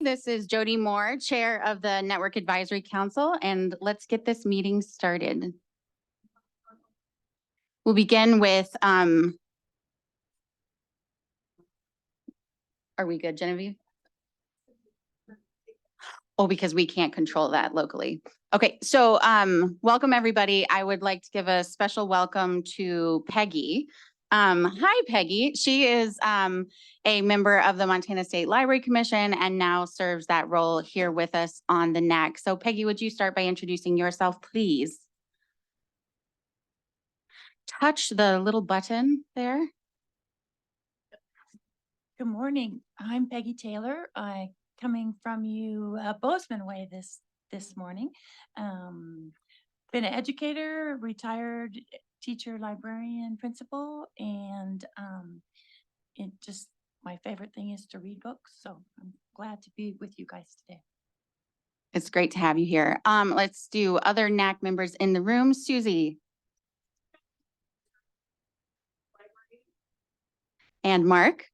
This is Jody Moore, Chair of the Network Advisory Council, and let's get this meeting started. We'll begin with, are we good, Genevieve? Oh, because we can't control that locally. Okay, so welcome everybody. I would like to give a special welcome to Peggy. Hi, Peggy. She is a member of the Montana State Library Commission and now serves that role here with us on the NAC. So Peggy, would you start by introducing yourself, please? Touch the little button there. Good morning. I'm Peggy Taylor. Coming from you Bozeman way this morning. Been an educator, retired teacher, librarian, principal, and it just my favorite thing is to read books. So I'm glad to be with you guys today. It's great to have you here. Let's do other NAC members in the room. Susie. And Mark.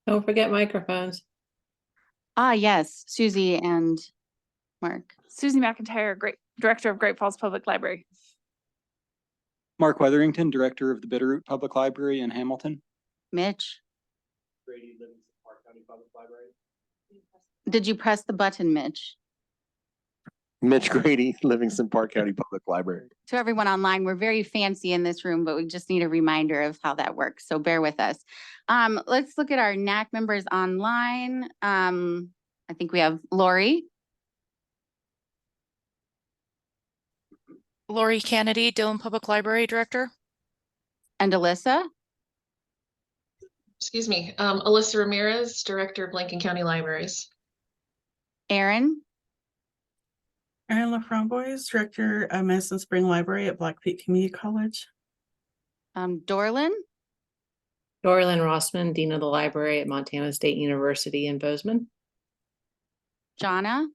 Don't forget microphones. Ah, yes, Susie and Mark. Susie McIntyre, Director of Great Falls Public Library. Mark Weatherington, Director of the Bitterroot Public Library in Hamilton. Mitch. Grady, Livingston Park County Public Library. Did you press the button, Mitch? Mitch Grady, Livingston Park County Public Library. To everyone online, we're very fancy in this room, but we just need a reminder of how that works. So bear with us. Let's look at our NAC members online. I think we have Lori. Lori Kennedy, Dillon Public Library Director. And Alyssa. Excuse me, Alyssa Ramirez, Director of Lincoln County Libraries. Erin. Erin LaFramboise, Director of Madison Spring Library at Black Peak Community College. Dorlin. Dorlin Rossman, Dean of the Library at Montana State University in Bozeman. Jonna.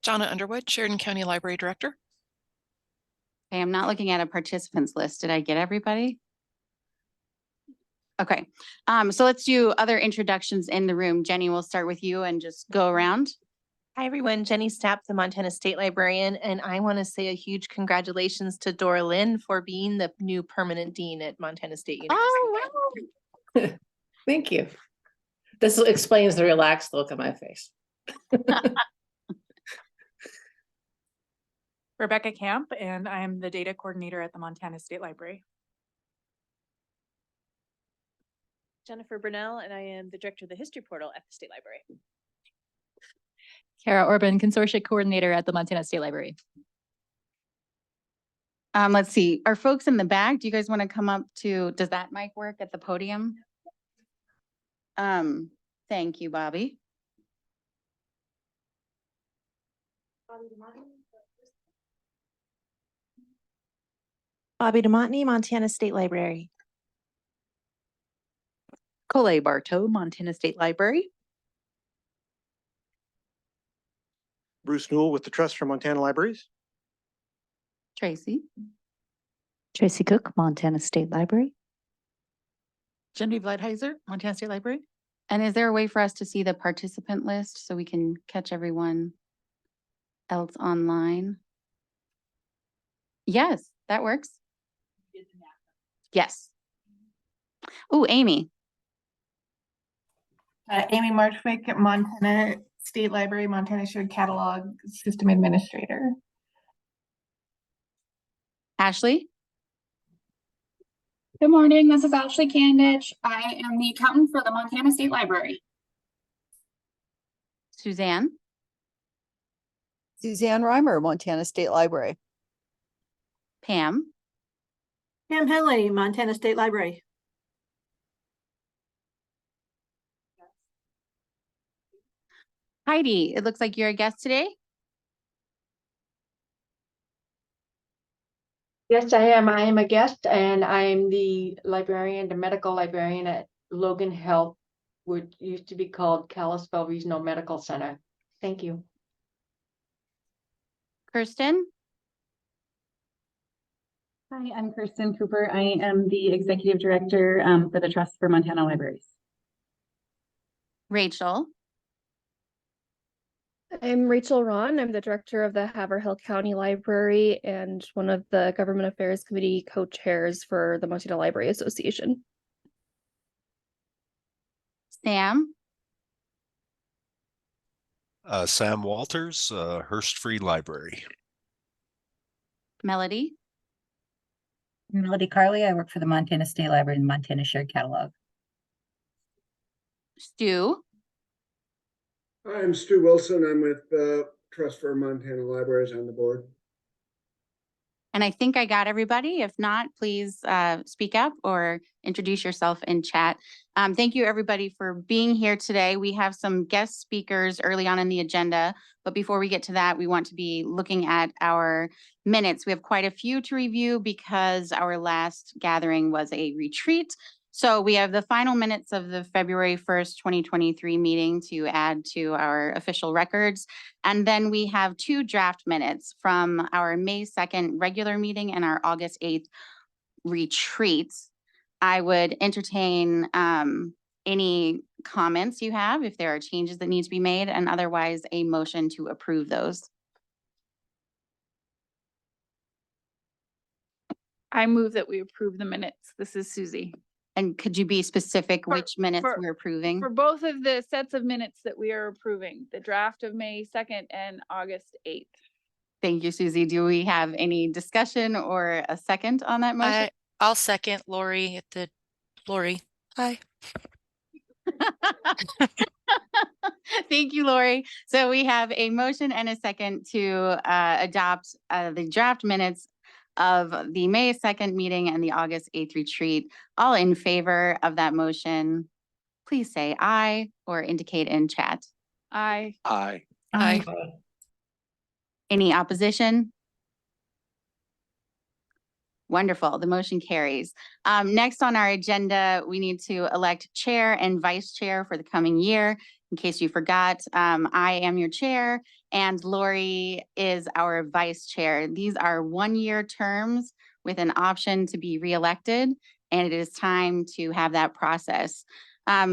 Jonna Underwood, Sheridan County Library Director. Okay, I'm not looking at a participants list. Did I get everybody? Okay, so let's do other introductions in the room. Jenny, we'll start with you and just go around. Hi, everyone. Jenny Stapp, the Montana State Librarian, and I want to say a huge congratulations to Dora Lynn for being the new permanent dean at Montana State University. Oh, wow. Thank you. This explains the relaxed look on my face. Rebecca Camp, and I'm the data coordinator at the Montana State Library. Jennifer Burnell, and I am the director of the history portal at the State Library. Kara Orban, Consortia Coordinator at the Montana State Library. Let's see, are folks in the back, do you guys want to come up to, does that mic work at the podium? Thank you, Bobby. Bobby DeMontney, Montana State Library. Colette Bartow, Montana State Library. Bruce Newell with the Trust for Montana Libraries. Tracy. Tracy Cook, Montana State Library. Genevieve Lighthizer, Montana State Library. And is there a way for us to see the participant list so we can catch everyone else online? Yes, that works. Yes. Oh, Amy. Amy Marchwick at Montana State Library, Montana Shared Catalog System Administrator. Ashley. Good morning, this is Ashley Candich. I am the accountant for the Montana State Library. Suzanne. Suzanne Reimer, Montana State Library. Pam. Pam Henley, Montana State Library. Heidi, it looks like you're a guest today. Yes, I am. I am a guest, and I'm the librarian, the medical librarian at Logan Health, which used to be called Kalispell Regional Medical Center. Thank you. Kirsten. Hi, I'm Kirsten Cooper. I am the Executive Director for the Trust for Montana Libraries. Rachel. I'm Rachel Ron. I'm the director of the Haverhill County Library and one of the Government Affairs Committee co-chairs for the Montana Library Association. Sam. Sam Walters, Hearst Free Library. Melody. Melody Carley. I work for the Montana State Library and Montana Shared Catalog. Stu. I'm Stu Wilson. I'm with Trust for Montana Libraries on the board. And I think I got everybody. If not, please speak up or introduce yourself in chat. Thank you, everybody, for being here today. We have some guest speakers early on in the agenda, but before we get to that, we want to be looking at our minutes. We have quite a few to review because our last gathering was a retreat. So we have the final minutes of the February 1st, 2023 meeting to add to our official records. And then we have 2 draft minutes from our May 2nd regular meeting and our August 8th retreat. I would entertain any comments you have if there are changes that need to be made, and otherwise a motion to approve those. I move that we approve the minutes. This is Susie. And could you be specific which minutes for- we're approving? For both of the sets of minutes that we are approving, the draft of May 2nd and August 8th. Thank you, Susie. Do we have any discussion or a second on that motion? I'll second Lori Lori. Hi. Thank you, Lori. So we have a motion and a second to adopt the draft minutes of the May 2nd meeting and the August 8th retreat. All in favor of that motion, please say aye or indicate in chat. Aye. Aye. Aye. Any opposition? Wonderful. The motion carries. Next on our agenda, we need to elect chair and vice chair for the coming year. In case you forgot, I am your chair and Lori is our vice chair. These are 1-year terms with an option to be reelected, and it is time to have that process.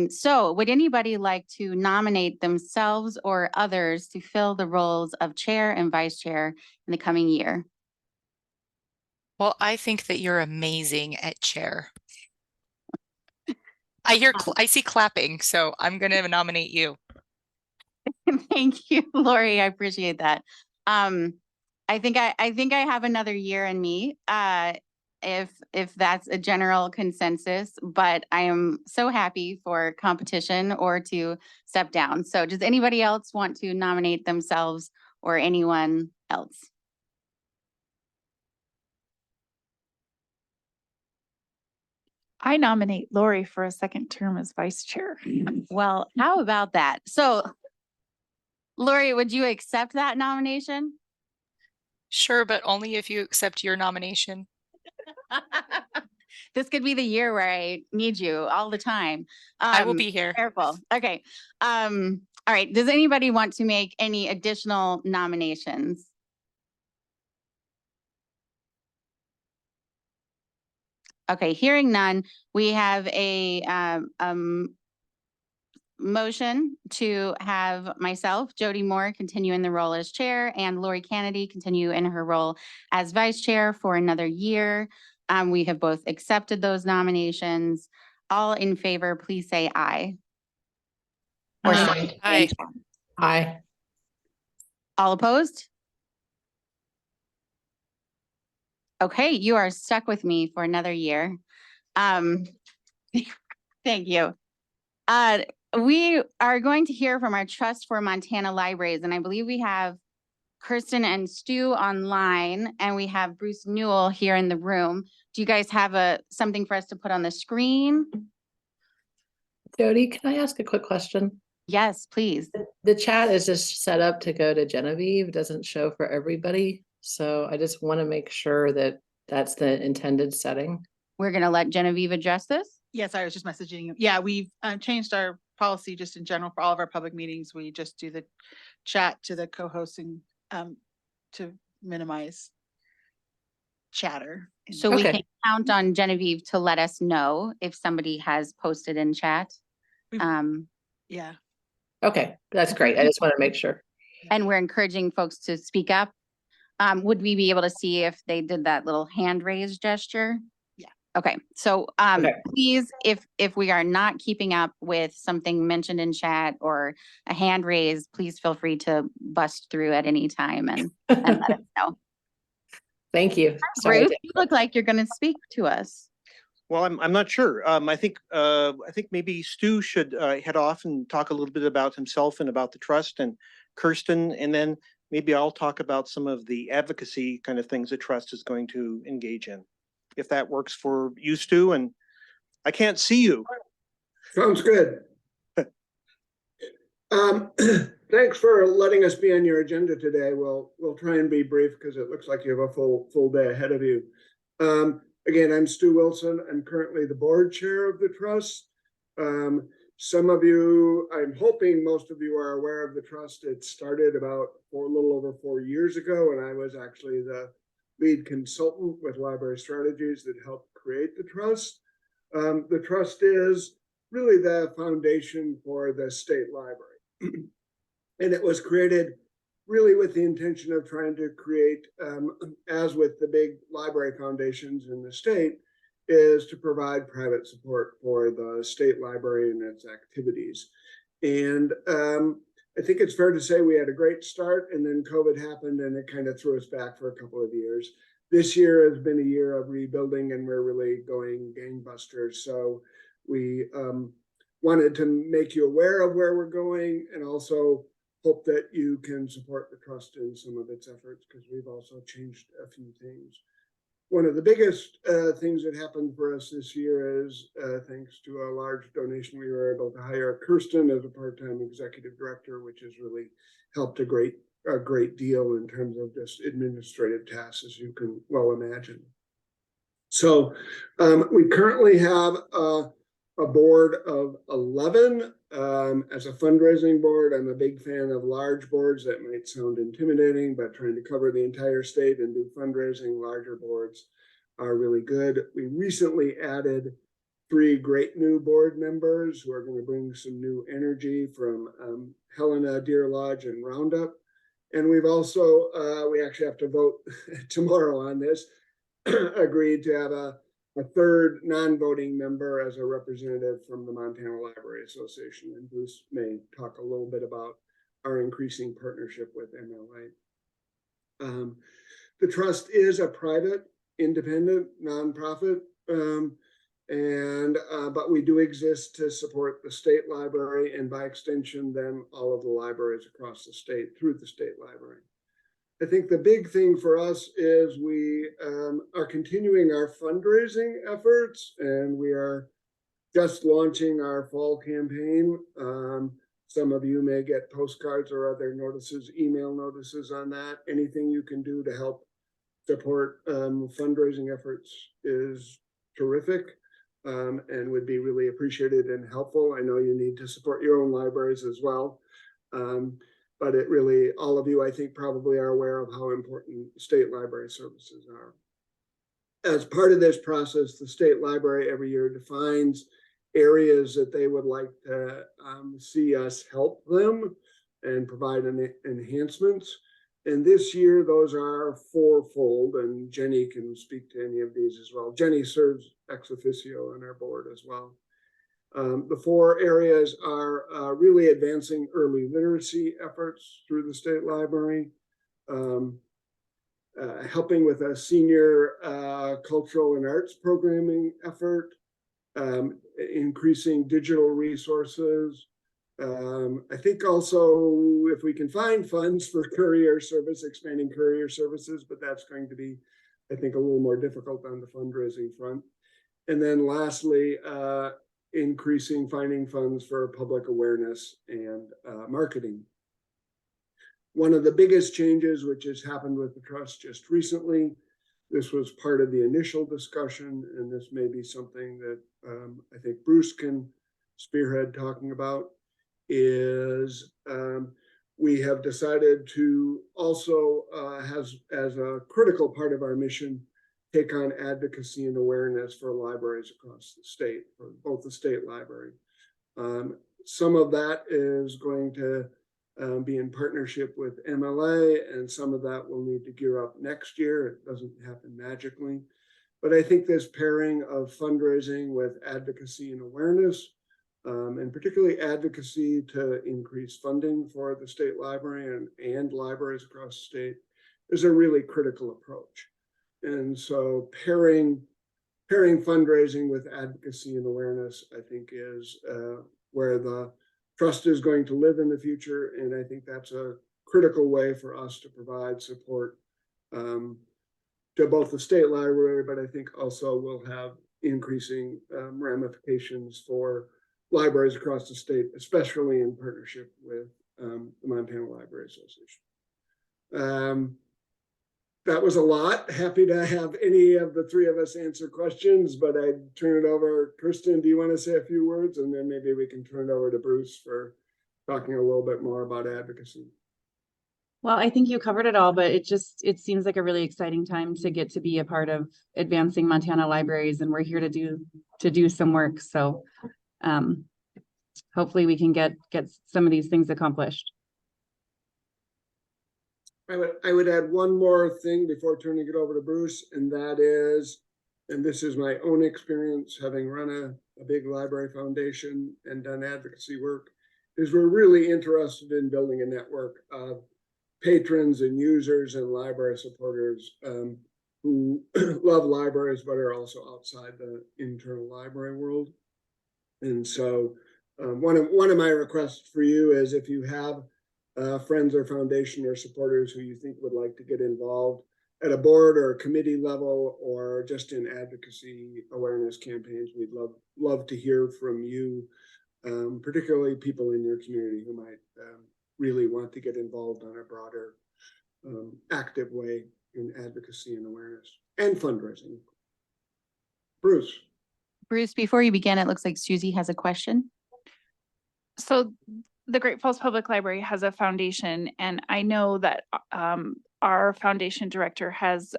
So would anybody like to nominate themselves or others to fill the roles of chair and vice chair in the coming year? Well, I think that you're amazing at chair. I see clapping, so I'm going to nominate you. Thank you, Lori. I appreciate that. I think I have another year in me, if that's a general consensus, but I am so happy for competition or to step down. So does anybody else want to nominate themselves or anyone else? I nominate Lori for a second term as vice chair. Well, how about that? So Lori, would you accept that nomination? Sure, but only if you accept your nomination. This could be the year where I need you all the time. I will be here. Careful. Okay. All right. Does anybody want to make any additional nominations? Okay, hearing none, we have a motion to have myself, Jody Moore, continue in the role as chair and Lori Kennedy continue in her role as vice chair for another year. We have both accepted those nominations. All in favor, please say aye. Or Aye. Aye. Aye. all opposed? Okay, you are stuck with me for another year. Thank you. We are going to hear from our Trust for Montana Libraries, and I believe we have Kirsten and Stu online, and we have Bruce Newell here in the room. Do you guys have something for us to put on the screen? Jody, can I ask a quick question? Yes, please. The chat is just set up to go to Genevieve, doesn't show for everybody. So I just want to make sure that that's the intended setting. We're going to let Genevieve address this. Yes, I was just messaging you. Yeah, we've changed our policy just in general for all of our public meetings. We just do the chat to the co-hosting to minimize chatter. So we Okay. can count on Genevieve to let us know if somebody has posted in chat. Yeah. Okay, that's great. I just want to make sure. And we're encouraging folks to speak up. Would we be able to see if they did that little hand raise gesture? Yeah. Okay, so Okay. please, if we are not keeping up with something mentioned in chat or a hand raise, please feel free to bust through at any time and let us know. Thank you. Sorry. Ruth, you look like you're going to speak to us. Well, I'm not sure. I think maybe Stu should head off and talk a little bit about himself and about the trust, and Kirsten, and then maybe I'll talk about some of the advocacy kind of things the trust is going to engage in, if that works for you, Stu. And I can't see you. Sounds good. Thanks for letting us be on your agenda today. We'll try and be brief because it looks like you have a full day ahead of you. Again, I'm Stu Wilson. I'm currently the board chair of the trust. Some of you, I'm hoping most of you are aware of the trust. It started about a little over 4 years ago, and I was actually the lead consultant with Library Strategies that helped create the trust. The trust is really the foundation for the state library. And it was created really with the intention of trying to create, as with the big library foundations in the state, is to provide private support for the state library and its activities. And I think it's fair to say we had a great start, and then COVID happened and it kind of threw us back for a couple of years. This year has been a year of rebuilding and we're really going gangbusters. So we wanted to make you aware of where we're going and also hope that you can support the trust in some of its efforts, because we've also changed a few things. One of the biggest things that happened for us this year is thanks to a large donation, we were able to hire Kirsten as a part-time executive director, which has really helped a great deal in terms of just administrative tasks, as you can well imagine. So we currently have a board of 11. As a fundraising board, I'm a big fan of large boards. That might sound intimidating, but trying to cover the entire state and do fundraising, larger boards are really good. We recently added 3 great new board members who are going to bring some new energy from Helena, Deer Lodge, and Roundup. And we've also, we actually have to vote tomorrow on this, agreed to have a 3rd non-voting member as a representative from the Montana Library Association. And Bruce may talk a little bit about our increasing partnership with MLA. The trust is a private, independent, nonprofit, but we do exist to support the state library and by extension, then all of the libraries across the state through the state library. I think the big thing for us is we are continuing our fundraising efforts, and we are just launching our fall campaign. Some of you may get postcards or other notices, email notices on that. Anything you can do to help support fundraising efforts is terrific and would be really appreciated and helpful. I know you need to support your own libraries as well. But it really, all of you, I think, probably are aware of how important state library services are. As part of this process, the state library every year defines areas that they would like to see us help them and provide enhancements. And this year, those are 4-fold, and Jenny can speak to any of these as well. Jenny serves ex officio on our board as well. The 4 areas are really advancing early literacy efforts through the state library, helping with a senior cultural and arts programming effort, increasing digital resources. I think also if we can find funds for courier service, expanding courier services, but that's going to be, I think, a little more difficult on the fundraising front. And then lastly, finding funds for public awareness and marketing. One of the biggest changes which has happened with the trust just recently, this was part of the initial discussion, and this may be something that I think Bruce can spearhead talking about, is we have decided to also, as a critical part of our mission, take on advocacy and awareness for libraries across the state, for both the state library. Some of that is going to be in partnership with MLA, and some of that will need to gear up next year. It doesn't happen magically. But I think this pairing of fundraising with advocacy and awareness, and particularly advocacy to increase funding for the state library and libraries across the state, is a really critical approach. And so pairing fundraising with advocacy and awareness, I think, is where the trust is going to live in the future. And I think that's a critical way for us to provide support to both the state library, but I think also will have increasing ramifications for libraries across the state, especially in partnership with the Montana Library Association. That was a lot. Happy to have any of the three of us answer questions, but I'd turn it over. Kirsten, do you want to say a few words? And then maybe we can turn it over to Bruce for talking a little bit more about advocacy. Well, I think you covered it all, but it seems like a really exciting time to get to be a part of advancing Montana libraries, and we're here to do some work. So hopefully we can get some of these things accomplished. I would add one more thing before turning it over to Bruce, and that is, and this is my own experience having run a big library foundation and done advocacy work, is we're really interested in building a network of patrons and users and library supporters who love libraries but are also outside the internal library world. And so one of my requests for you is, if you have friends or foundation or supporters who you think would like to get involved at a board or a committee level or just in advocacy awareness campaigns, we'd love to hear from you, particularly people in your community who might really want to get involved on a broader, active way in advocacy and awareness and fundraising. Bruce. Bruce, before you begin, it looks like Susie has a question. So the Great Falls Public Library has a foundation, and I know that our foundation director has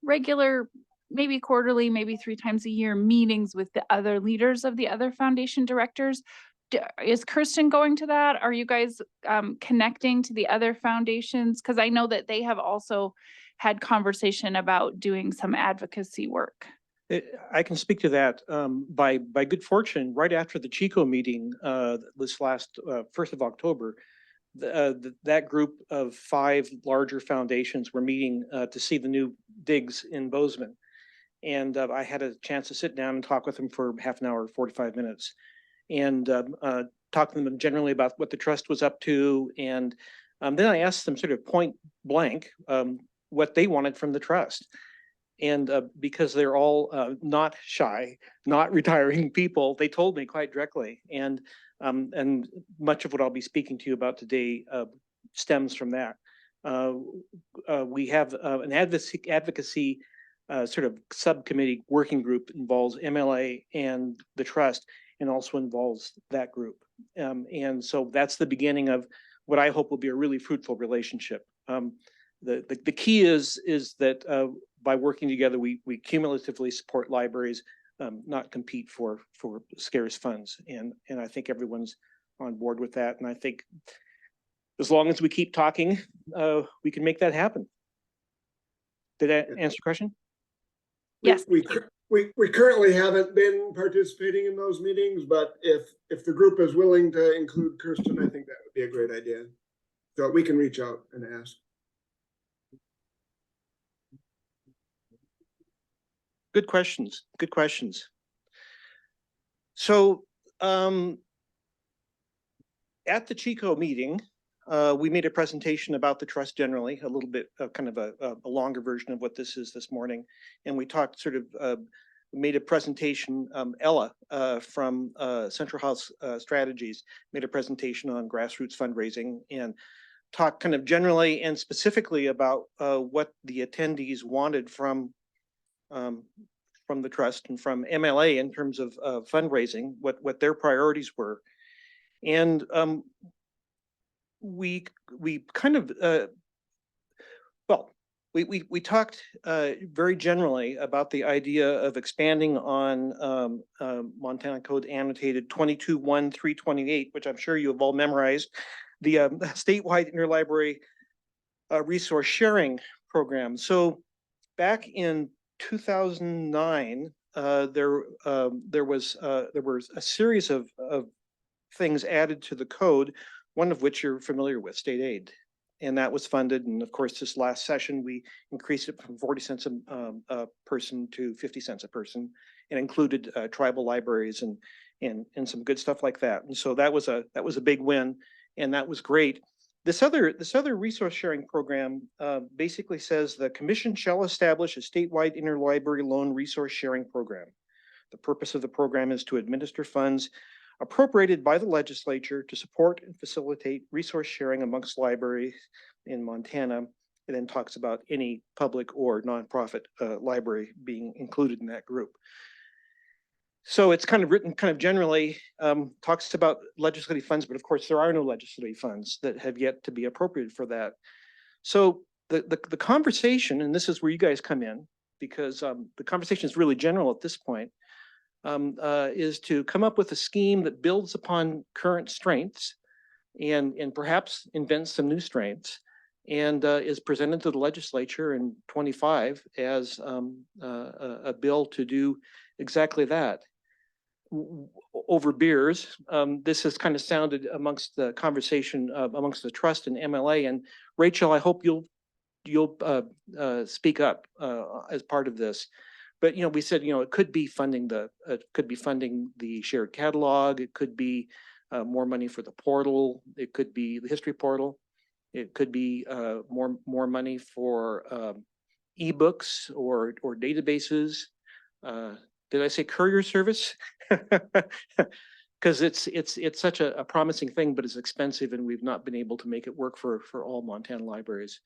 regular, maybe quarterly, maybe 3 times a year meetings with the other leaders of the other foundation directors. Is Kirsten going to that? Are you guys connecting to the other foundations? Because I know that they have also had conversation about doing some advocacy work. I can speak to that. By good fortune, right after the Chico meeting this last 1st of October, that group of 5 larger foundations were meeting to see the new digs in Bozeman. And I had a chance to sit down and talk with them for half an hour, 45 minutes, and talk to them generally about what the trust was up to. And then I asked them sort of point blank what they wanted from the trust. And because they're all not shy, not retiring people, they told me quite directly. And much of what I'll be speaking to you about today stems from that. We have an advocacy sort of subcommittee working group that involves MLA and the trust, and also involves that group. And so that's the beginning of what I hope will be a really fruitful relationship. The key is that by working together, we cumulatively support libraries, not compete for scarce funds. And I think everyone's on board with that. And I think as long as we keep talking, we can make that happen. Did that answer your question? Yes. We currently haven't been participating in those meetings, but if the group is willing to include Kirsten, I think that would be a great idea. So we can reach out and ask. Good questions. Good questions. So at the Chico meeting, we made a presentation about the trust generally, a little bit of kind of a longer version of what this is this morning. And we talked sort of, made a presentation, Ella from Central House Strategies made a presentation on grassroots fundraising and talked kind of generally and specifically about what the attendees wanted from the trust and from MLA in terms of fundraising, what their priorities were. And we kind of, well, we talked very generally about the idea of expanding on Montana Code Annotated 22-1-328, which I'm sure you have all memorized, the statewide interlibrary resource sharing program. So back in 2009, there was a series of things added to the code, one of which you're familiar with, state aid. And that was funded. And of course, this last session, we increased it from 40 cents a person to 50 cents a person, and included tribal libraries and some good stuff like that. And so that was a big win, and that was great. This other resource sharing program basically says the commission shall establish a statewide interlibrary loan resource sharing program. The purpose of the program is to administer funds appropriated by the legislature to support and facilitate resource sharing amongst libraries in Montana. It then talks about any public or nonprofit library being included in that group. So it's kind of written kind of generally, talks about legislative funds, but of course there are no legislative funds that have yet to be appropriated for that. So the conversation, and this is where you guys come in, because the conversation is really general at this point, is to come up with a scheme that builds upon current strengths and perhaps invents some new strengths, and is presented to the legislature in 25 as a bill to do exactly that. Over beers, this has kind of sounded amongst the conversation amongst the trust and MLA. And Rachel, I hope you'll speak up as part of this. But we said it could be funding the shared catalog. It could be more money for the portal. It could be the history portal. It could be more money for ebooks or databases. Did I say courier service? Because it's such a promising thing, but it's expensive, and we've not been able to make it work for all Montana libraries.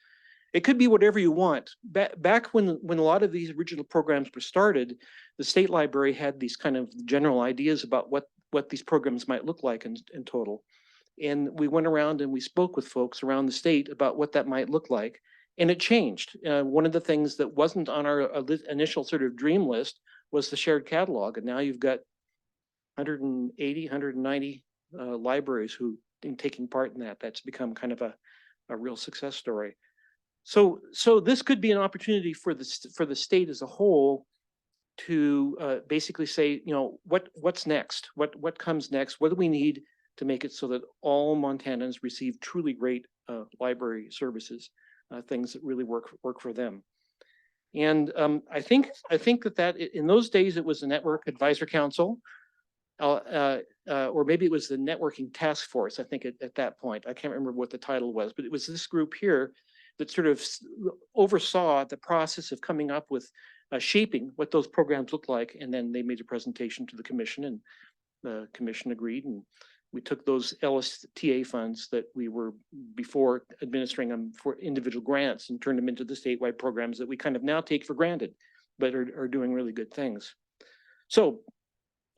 It could be whatever you want. Back when a lot of these original programs were started, the state library had these kind of general ideas about what these programs might look like in total. And we went around and we spoke with folks around the state about what that might look like. And it changed. One of the things that wasn't on our initial sort of dream list was the shared catalog. And now you've got 180, 190 libraries who are taking part in that. That's become kind of a real success story. So this could be an opportunity for the state as a whole to basically say, what's next? What comes next? What do we need to make it so that all Montanans receive truly great library services, things that really work for them? And I think that in those days it was the Network Advisor Council, or maybe it was the Networking Task Force. I think at that point, I can't remember what the title was, but it was this group here that sort of oversaw the process of coming up with shaping what those programs look like. And then they made a presentation to the commission, and the commission agreed. And we took those LSTA funds that we were before administering them for individual grants and turned them into the statewide programs that we kind of now take for granted, but are doing really good things. So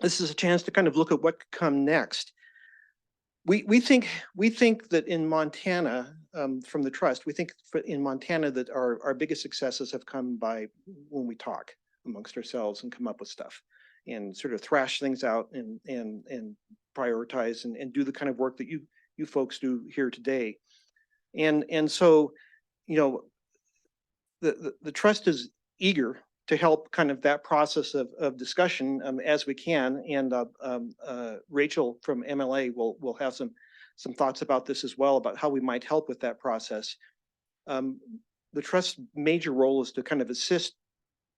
this is a chance to kind of look at what could come next. We think that in Montana, from the trust, we think in Montana that our biggest successes have come by when we talk amongst ourselves and come up with stuff and sort of thrash things out and prioritize and do the kind of work that you folks do here today. And so, the trust is eager to help kind of that process of discussion as we can. And Rachel from MLA will have some thoughts about this as well, about how we might help with that process. The trust's major role is to kind of assist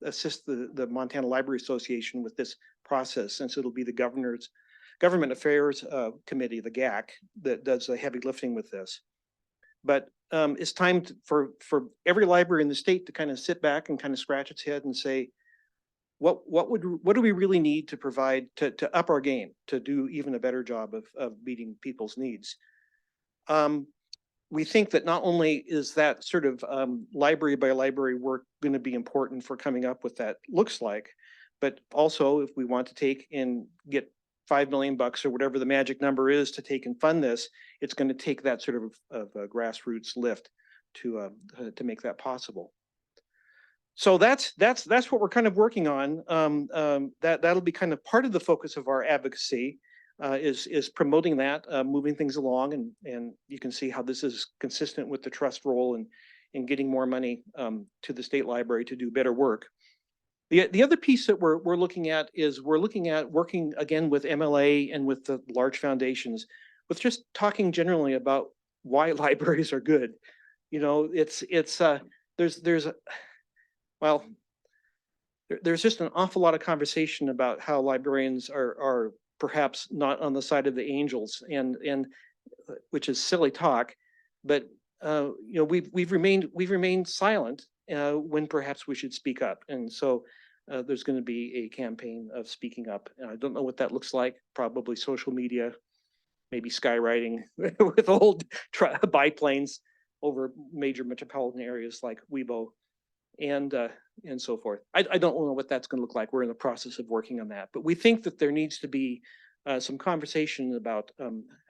the Montana Library Association with this process, since it'll be the Government Affairs Committee, the GAC, that does the heavy lifting with this. But it's time for every library in the state to kind of sit back and kind of scratch its head and say, what do we really need to provide to up our game, to do even a better job of meeting people's needs? We think that not only is that sort of library by library work going to be important for coming up with that looks like, but also if we want to take and get $5 million or whatever the magic number is to take and fund this, it's going to take that sort of a grassroots lift to make that possible. So that's what we're kind of working on. That'll be kind of part of the focus of our advocacy, is promoting that, moving things along, and you can see how this is consistent with the trust role and in getting more money to the state library to do better work. The other piece that we're looking at is working again with MLA and with the large foundations, with just talking generally about why libraries are good. You know, well, there's just an awful lot of conversation about how librarians are perhaps not on the side of the angels, and which is silly talk, but you know, we've remained silent when perhaps we should speak up, and so there's going to be a campaign of speaking up. And I don't know what that looks like. Probably social media, maybe skywriting with old biplanes over major metropolitan areas like Weibo, and so forth. I don't know what that's going to look like. We're in the process of working on that, but we think that there needs to be some conversation about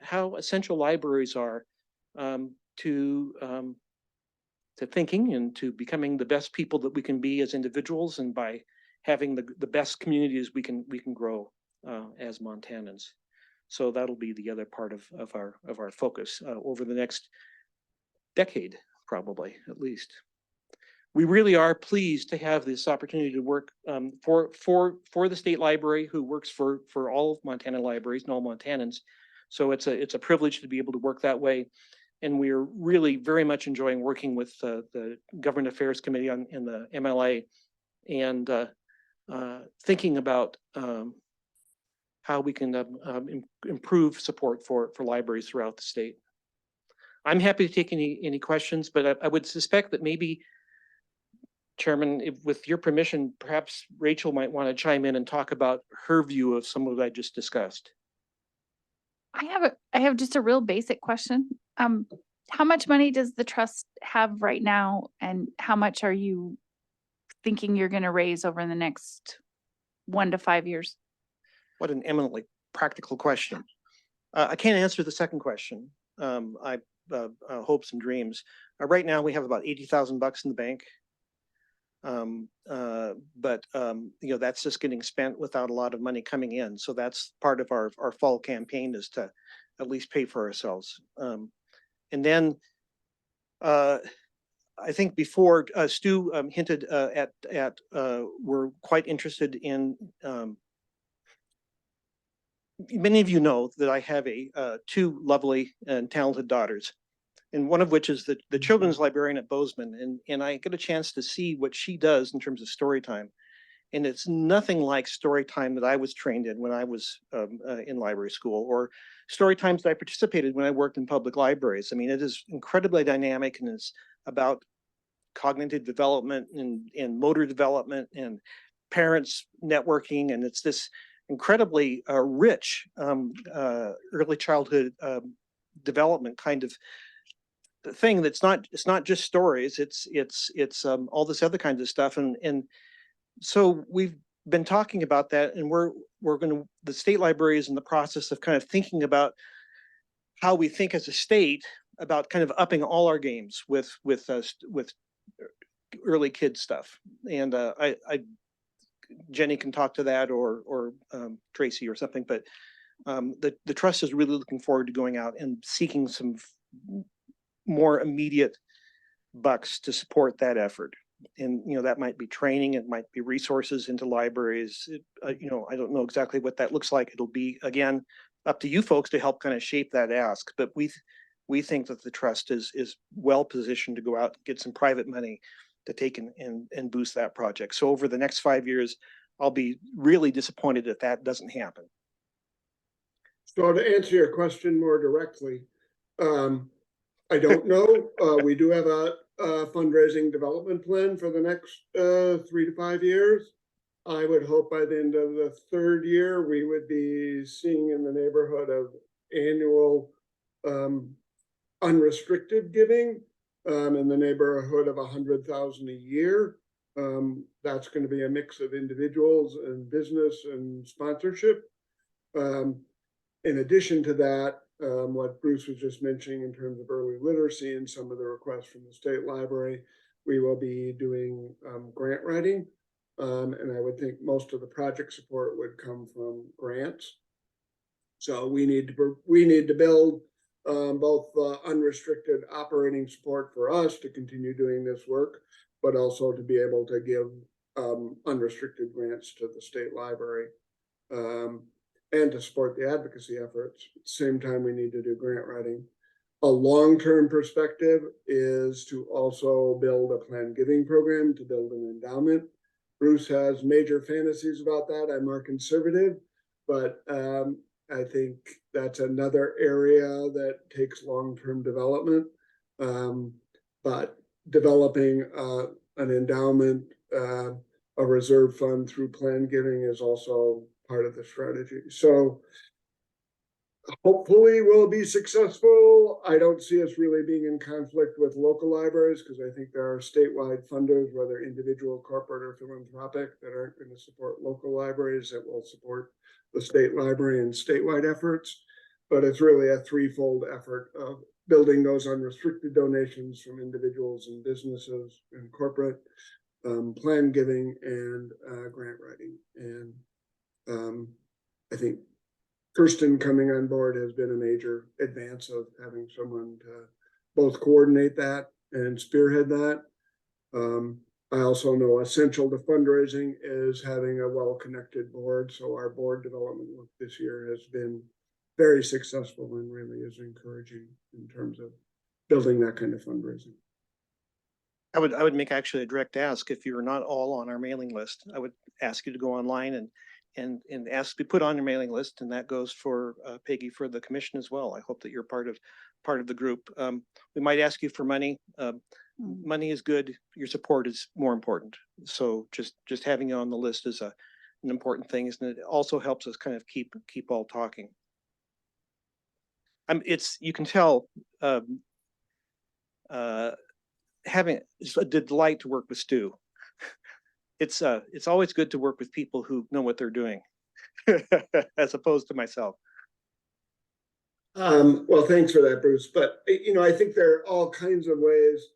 how essential libraries are to thinking and to becoming the best people that we can be as individuals, and by having the best communities we can grow as Montanans. So that'll be the other part of our focus over the next decade, probably, at least. We really are pleased to have this opportunity to work for the state library, who works for all Montana libraries and all Montanans. So it's a privilege to be able to work that way, and we are really very much enjoying working with the Government Affairs Committee in the MLA, and thinking about how we can improve support for libraries throughout the state. I'm happy to take any questions, but I would suspect that maybe, Chairman, with your permission, perhaps Rachel might want to chime in and talk about her view of some of what I just discussed. I have just a real basic question. How much money does the trust have right now, and how much are you thinking you're going to raise over the next 1 to 5 years? What an eminently practical question. I can't answer the second question. I hopes and dreams. Right now we have about $80,000 in the bank. But you know, that's just getting spent without a lot of money coming in. So that's part of our fall campaign, is to at least pay for ourselves. And then I think before Stu hinted at we're quite interested in, many of you know that I have two lovely and talented daughters, and one of which is the children's librarian at Bozeman, and I get a chance to see what she does in terms of story time. And it's nothing like story time that I was trained in when I was in library school, or story times that I participated when I worked in public libraries. I mean, it is incredibly dynamic, and it's about cognitive development and motor development and parents networking, and it's this incredibly rich early childhood development kind of thing. It's not just stories, it's all this other kinds of stuff, and so we've been talking about that, and the state library is in the process of kind of thinking about how we think as a state about kind of upping all our games with early kid stuff. And Jenny can talk to that, or Tracy or something, but the trust is really looking forward to going out and seeking some more immediate bucks to support that effort. And you know, that might be training, it might be resources into libraries. You know, I don't know exactly what that looks like. It'll be, again, up to you folks to help kind of shape that ask. But we think that the trust is well positioned to go out and get some private money to take and boost that project. So over the next 5 years, I'll be really disappointed if that doesn't happen. So to answer your question more directly, I don't know. We do have a fundraising development plan for the next 3 to 5 years. I would hope by the end of the 3rd year, we would be seeing in the neighborhood of annual unrestricted giving in the neighborhood of 100,000 a year. That's going to be a mix of individuals and business and sponsorship. In addition to that, what Bruce was just mentioning in terms of early literacy and some of the requests from the state library, we will be doing grant writing. And I would think most of the project support would come from grants. So we need to build both unrestricted operating support for us to continue doing this work, but also to be able to give unrestricted grants to the state library and to support the advocacy efforts. At the same time, we need to do grant writing. A long-term perspective is to also build a planned giving program, to build an endowment. Bruce has major fantasies about that. I'm more conservative, but I think that's another area that takes long-term development. But developing an endowment, a reserve fund through planned giving is also part of the strategy. So hopefully we'll be successful. I don't see us really being in conflict with local libraries because I think there are statewide funders, whether individual, corporate, or philanthropic, that aren't going to support local libraries, that will support the state library and statewide efforts. But it's really a threefold effort of building those unrestricted donations from individuals and businesses and corporate, plan giving, and grant writing. And I think Kirsten coming on board has been a major advance of having someone to both coordinate that and spearhead that. I also know essential to fundraising is having a well-connected board. So our board development work this year has been very successful and really is encouraging in terms of building that kind of fundraising. I would make actually a direct ask. If you're not all on our mailing list, I would ask you to go online and ask to be put on your mailing list, and that goes for Peggy for the commission as well. I hope that you're part of the group. We might ask you for money. Money is good. Your support is more important. So just having you on the list is an important thing, and it also helps us kind of keep all talking. You can tell it's a delight to work with Stu. It's always good to work with people who know what they're doing, as opposed to myself. Well, thanks for that, Bruce. But I think there are all kinds of ways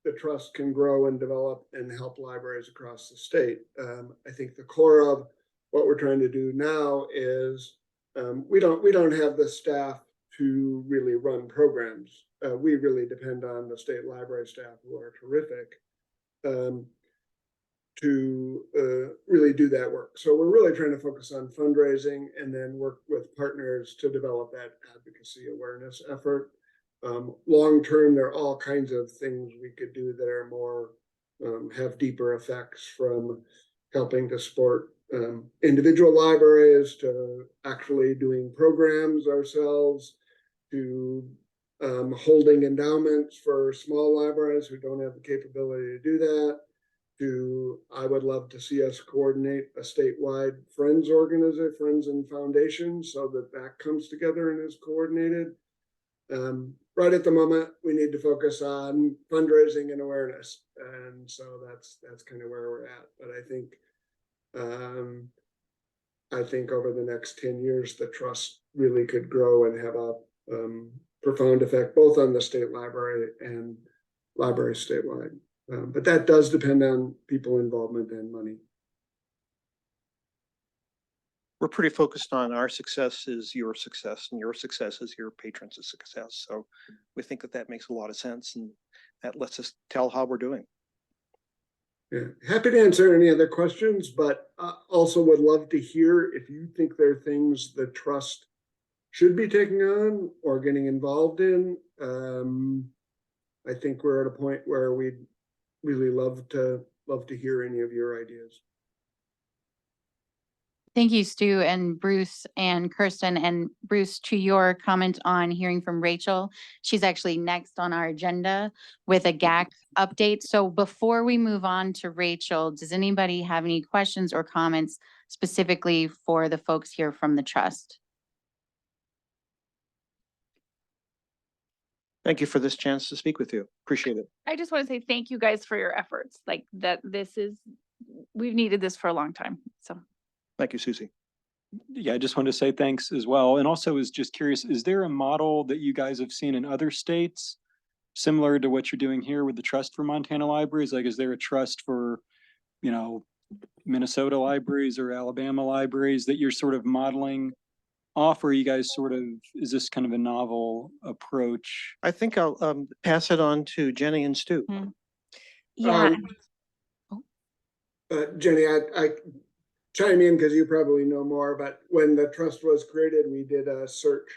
the trust can grow and develop and help libraries across the state. I think the core of what we're trying to do now is we don't have the staff to really run programs. We really depend on the state library staff, who are terrific, to really do that work. So we're really trying to focus on fundraising and then work with partners to develop that advocacy awareness effort. Long term, there are all kinds of things we could do that are more, have deeper effects, from helping to support individual libraries to actually doing programs ourselves, to holding endowments for small libraries who don't have the capability to do that, to I would love to see us coordinate a statewide friends organization, friends and foundations, so that comes together and is coordinated. Right at the moment, we need to focus on fundraising and awareness, and so that's kind of where we're at. But I think over the next 10 years, the trust really could grow and have a profound effect both on the state library and libraries statewide. But that does depend on people involvement and money. We're pretty focused on our success is your success, and your success is your patrons' success. So we think that makes a lot of sense, and that lets us tell how we're doing. Yeah, happy to answer any other questions, but also would love to hear if you think there are things the trust should be taking on or getting involved in. I think we're at a point where we'd really love to hear any of your ideas. Thank you, Stu and Bruce and Kirsten. And Bruce, to your comment on hearing from Rachel, she's actually next on our agenda with a GAC update. So before we move on to Rachel, does anybody have any questions or comments specifically for the folks here from the trust? Thank you for this chance to speak with you. Appreciate it. I just want to say thank you guys for your efforts. Like that, we've needed this for a long time. So. Thank you, Susie. Yeah, I just wanted to say thanks as well. And also was just curious, is there a model that you guys have seen in other states similar to what you're doing here with the Trust for Montana Libraries? Like, is there a trust for, you know, Minnesota libraries or Alabama libraries that you're sort of modeling off, or you guys sort of, is this kind of a novel approach? I think I'll pass it on to Jenny and Stu. Yeah. Jenny, I chime in because you probably know more, but when the trust was created, we did a search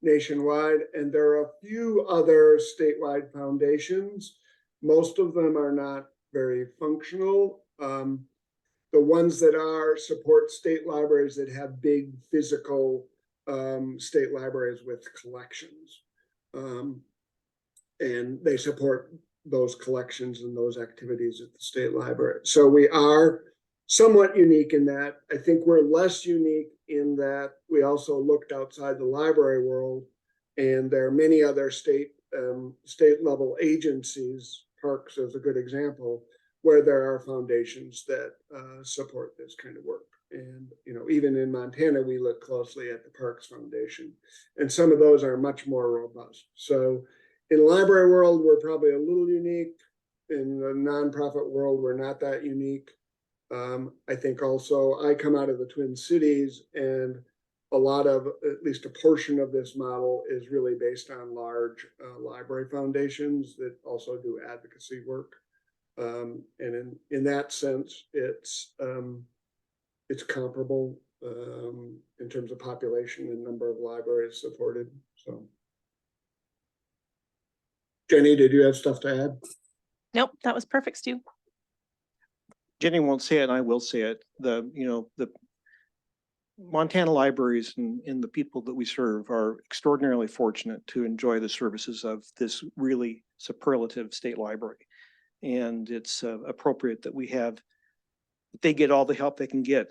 nationwide, and there are a few other statewide foundations. Most of them are not very functional. The ones that are support state libraries that have big physical state libraries with collections. And they support those collections and those activities at the state library. So we are somewhat unique in that. I think we're less unique in that we also looked outside the library world, and there are many other state level agencies, parks is a good example, where there are foundations that support this kind of work. And, you know, even in Montana, we look closely at the Parks Foundation, and some of those are much more robust. So in the library world, we're probably a little unique. In the nonprofit world, we're not that unique. I think also I come out of the Twin Cities, and a lot of, at least a portion of this model is really based on large library foundations that also do advocacy work. And in that sense, it's comparable in terms of population and number of libraries supported. So, Jenny, did you have stuff to add? Nope, that was perfect, Stu. Jenny won't say it, and I will say it. The Montana libraries and the people that we serve are extraordinarily fortunate to enjoy the services of this really superlative state library. And it's appropriate that they get all the help they can get.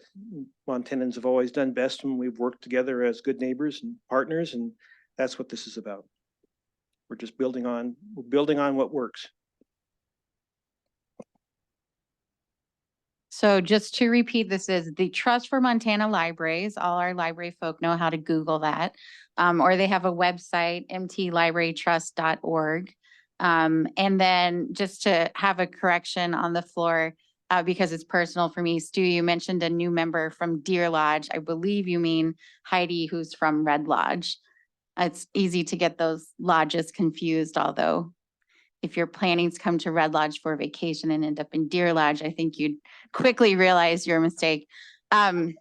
Montanans have always done best when we've worked together as good neighbors and partners, and that's what this is about. We're just building on what works. So just to repeat, this is the Trust for Montana Libraries. All our library folk know how to Google that. Or they have a website, mtlibrarytrust.org. And then just to have a correction on the floor, because it's personal for me, Stu, you mentioned a new member from Deer Lodge. I believe you mean Heidi, who's from Red Lodge. It's easy to get those lodges confused, although if you're planning to come to Red Lodge for vacation and end up in Deer Lodge, I think you'd quickly realize your mistake. I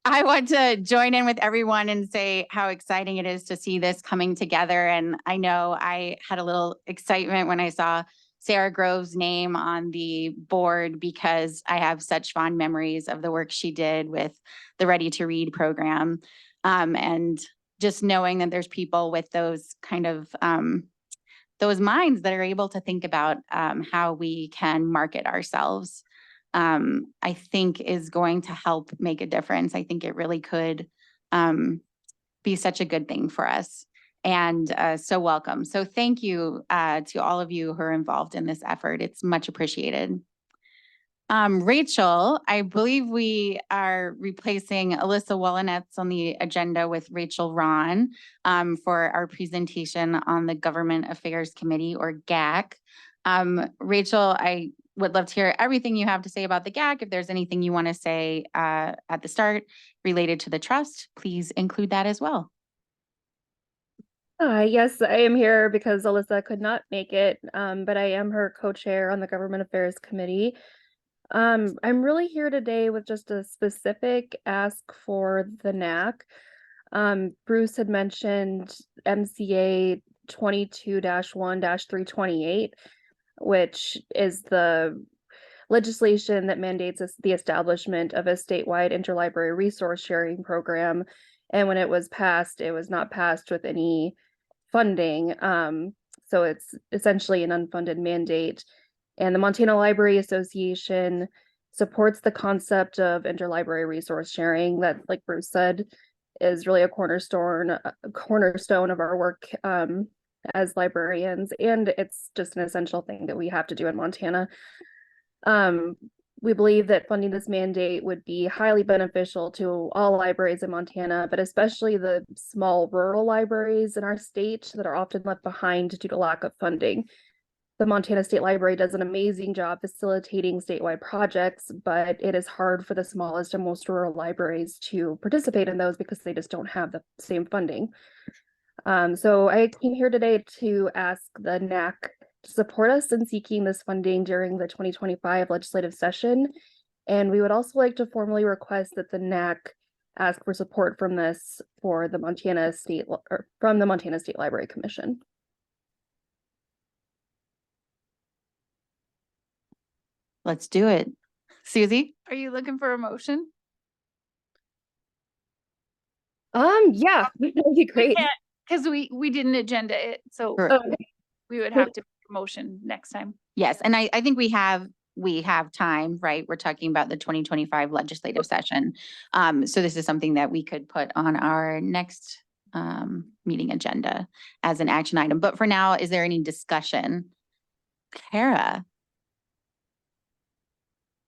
want to join in with everyone and say how exciting it is to see this coming together. And I know I had a little excitement when I saw Sarah Grove's name on the board, because I have such fond memories of the work she did with the Ready to Read program. And just knowing that there's people with those kind of those minds that are able to think about how we can market ourselves, I think is going to help make a difference. I think it really could be such a good thing for us. And so welcome. So thank you to all of you who are involved in this effort. It's much appreciated. Rachel, I believe we are replacing Alyssa Wallenetz on the agenda with Rachel Ron for our presentation on the Government Affairs Committee, or GAC. Rachel, I would love to hear everything you have to say about the GAC. If there's anything you want to say at the start related to the trust, please include that as well. Yes, I am here because Alyssa could not make it, but I am her co-chair on the Government Affairs Committee. I'm really here today with just a specific ask for the NAC. Bruce had mentioned MCA 22-1-328, which is the legislation that mandates the establishment of a statewide interlibrary resource sharing program. And when it was passed, it was not passed with any funding. So it's essentially an unfunded mandate. And the Montana Library Association supports the concept of interlibrary resource sharing that, like Bruce said, is really a cornerstone of our work as librarians. And it's just an essential thing that we have to do in Montana. We believe that funding this mandate would be highly beneficial to all libraries in Montana, but especially the small rural libraries in our state that are often left behind due to lack of funding. The Montana State Library does an amazing job facilitating statewide projects, but it is hard for the smallest and most rural libraries to participate in those because they just don't have the same funding. So I came here today to ask the NAC to support us in seeking this funding during the 2025 legislative session. And we would also like to formally request that the NAC ask for support from this for the Montana State or from the Montana State Library Commission. Let's do it. Susie? Are you looking for a motion? Yeah, that would be great. Because we didn't agenda it, so we would have to make a motion next time. Yes, and I think we have time, right? We're talking about the 2025 legislative session. So this is something that we could put on our next meeting agenda as an action item. But for now, is there any discussion? Kara?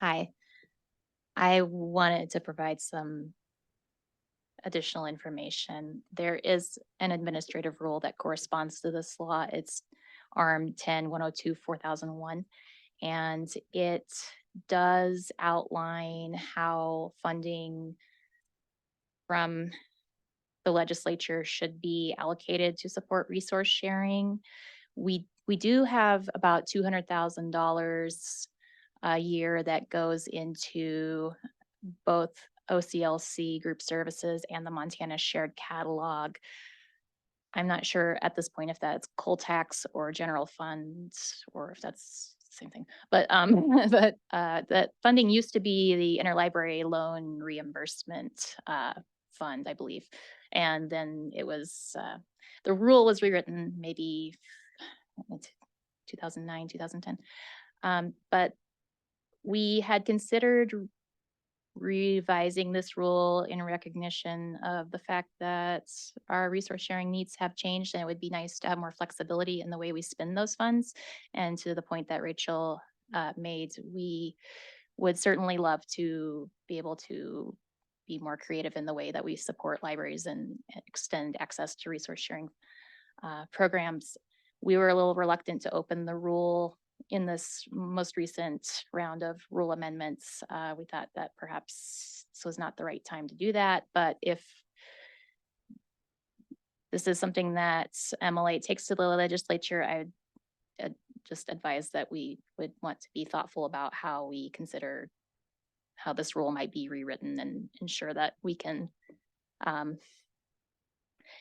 Hi. I wanted to provide some additional information. There is an administrative rule that corresponds to this law. It's ARM 10-102-4001, and it does outline how funding from the legislature should be allocated to support resource sharing. We do have about $200,000 a year that goes into both OCLC group services and the Montana shared catalog. I'm not sure at this point if that's coal tax or general funds or if that's the same thing. But that funding used to be the interlibrary loan reimbursement fund, I believe. And then it was the rule was rewritten maybe 2009, 2010. But we had considered revising this rule in recognition of the fact that our resource sharing needs have changed, and it would be nice to have more flexibility in the way we spend those funds. And to the point that Rachel made, we would certainly love to be able to be more creative in the way that we support libraries and extend access to resource sharing programs. We were a little reluctant to open the rule in this most recent round of rule amendments. We thought that perhaps this was not the right time to do that, but if this is something that MLA takes to the legislature, I would just advise that we would want to be thoughtful about how we consider how this rule might be rewritten and ensure that we can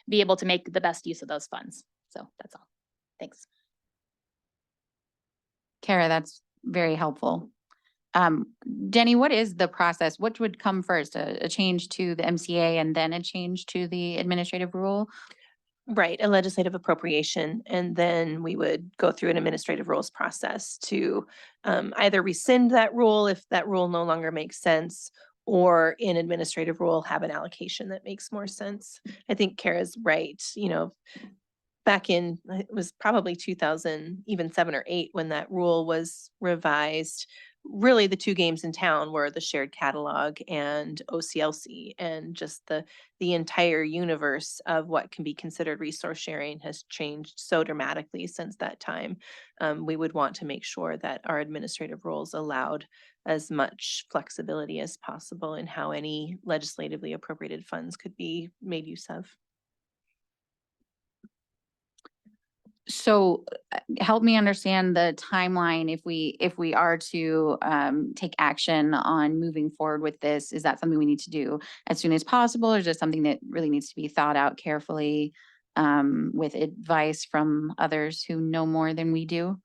be able to make the best use of those funds. So that's all. Thanks. Kara, that's very helpful. Jenny, what is the process? What would come first? A change to the MCA and then a change to the administrative rule? Right, a legislative appropriation, and then we would go through an administrative rules process to either rescind that rule if that rule no longer makes sense, or in administrative rule have an allocation that makes more sense. I think Kara's right, back in, it was probably 2000, even 7 or 8 when that rule was revised. Really the two games in town were the shared catalog and OCLC, and just the entire universe of what can be considered resource sharing has changed so dramatically since that time. We would want to make sure that our administrative rules allowed as much flexibility as possible in how any legislatively appropriated funds could be made use of. So help me understand the timeline if we are to take action on moving forward with this. Is that something we need to do as soon as possible, or is it something that really needs to be thought out carefully with advice from others who know more than we do?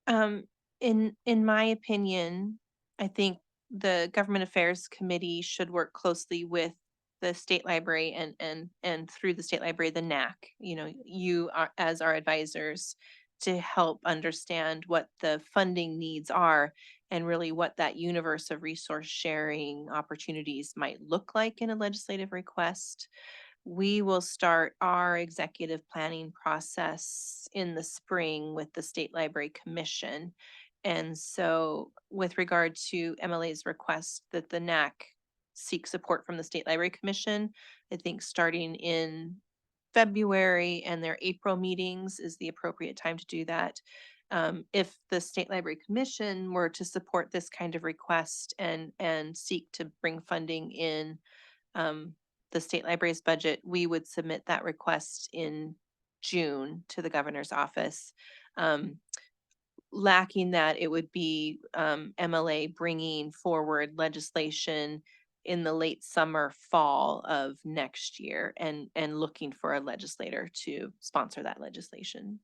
In my opinion, I think the Government Affairs Committee should work closely with the state library and through the state library, the NAC, you are as our advisors, to help understand what the funding needs are and really what that universe of resource sharing opportunities might look like in a legislative request. We will start our executive planning process in the spring with the State Library Commission. And so with regard to MLA's request that the NAC seek support from the State Library Commission, I think starting in February and their April meetings is the appropriate time to do that. If the State Library Commission were to support this kind of request and seek to bring funding in the state library's budget, we would submit that request in June to the governor's office. Lacking that, it would be MLA bringing forward legislation in the late summer, fall of next year and looking for a legislator to sponsor that legislation.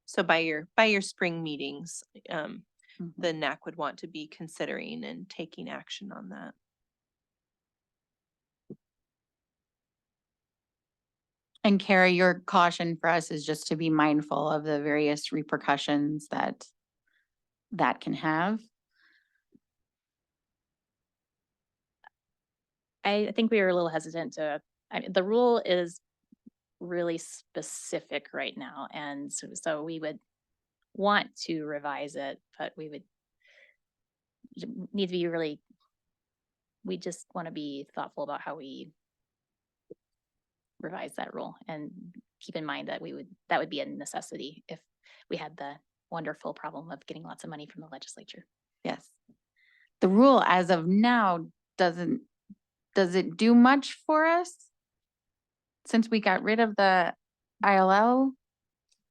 So by your spring meetings, the NAC would want to be considering and taking action on that. And Kara, your caution for us is just to be mindful of the various repercussions that can have. I think we were a little hesitant the rule is really specific right now. And so we would want to revise it, but we would need to be we just want to be thoughtful about how we revise that rule and keep in mind that that would be a necessity if we had the wonderful problem of getting lots of money from the legislature. Yes. The rule as of now does it do much for us? Since we got rid of the ILL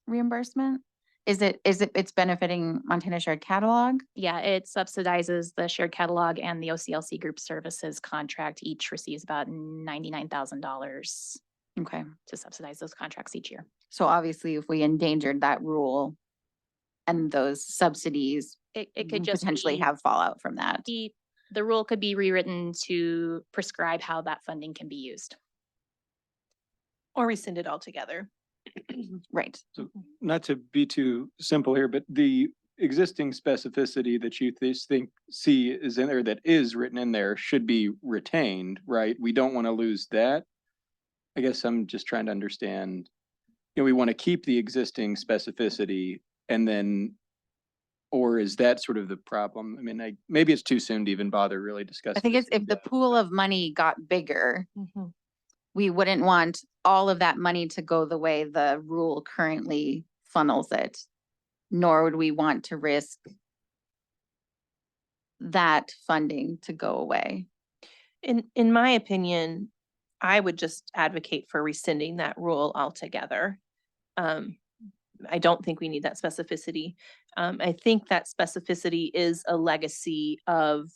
reimbursement? It's benefiting Montana Shared Catalog? Yeah, it subsidizes the shared catalog and the OCLC group services contract. Each receives about $99,000. Okay. To subsidize those contracts each year. So obviously if we endangered that rule and those subsidies, it could just potentially have fallout from that. The rule could be rewritten to prescribe how that funding can be used. Or rescinded altogether. Right. So not to be too simple here, but the existing specificity that you see is in there, that is written in there, should be retained, right? We don't want to lose that. I guess I'm just trying to understand, we want to keep the existing specificity and then, or is that sort of the problem? I mean, maybe it's too soon to even bother really discussing. I think it's if the pool of money got bigger, we wouldn't want all of that money to go the way the rule currently funnels it, nor would we want to risk that funding to go away. In my opinion, I would just advocate for rescinding that rule altogether. I don't think we need that specificity. I think that specificity is a legacy of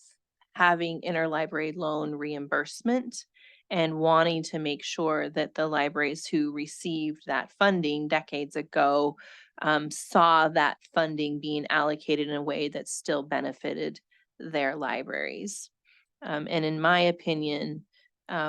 having interlibrary loan reimbursement and wanting to make sure that the libraries who received that funding decades ago saw that funding being allocated in a way that still benefited their libraries. And in my opinion,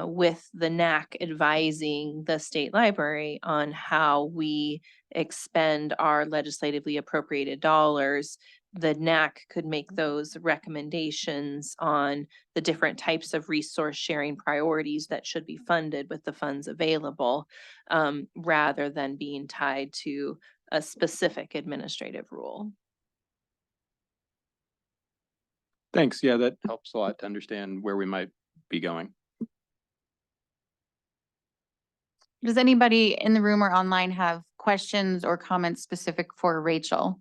with the NAC advising the state library on how we expend our legislatively appropriated dollars, the NAC could make those recommendations on the different types of resource sharing priorities that should be funded with the funds available, rather than being tied to a specific administrative rule. Thanks. Yeah, that helps a lot to understand where we might be going. Does anybody in the room or online have questions or comments specific for Rachel?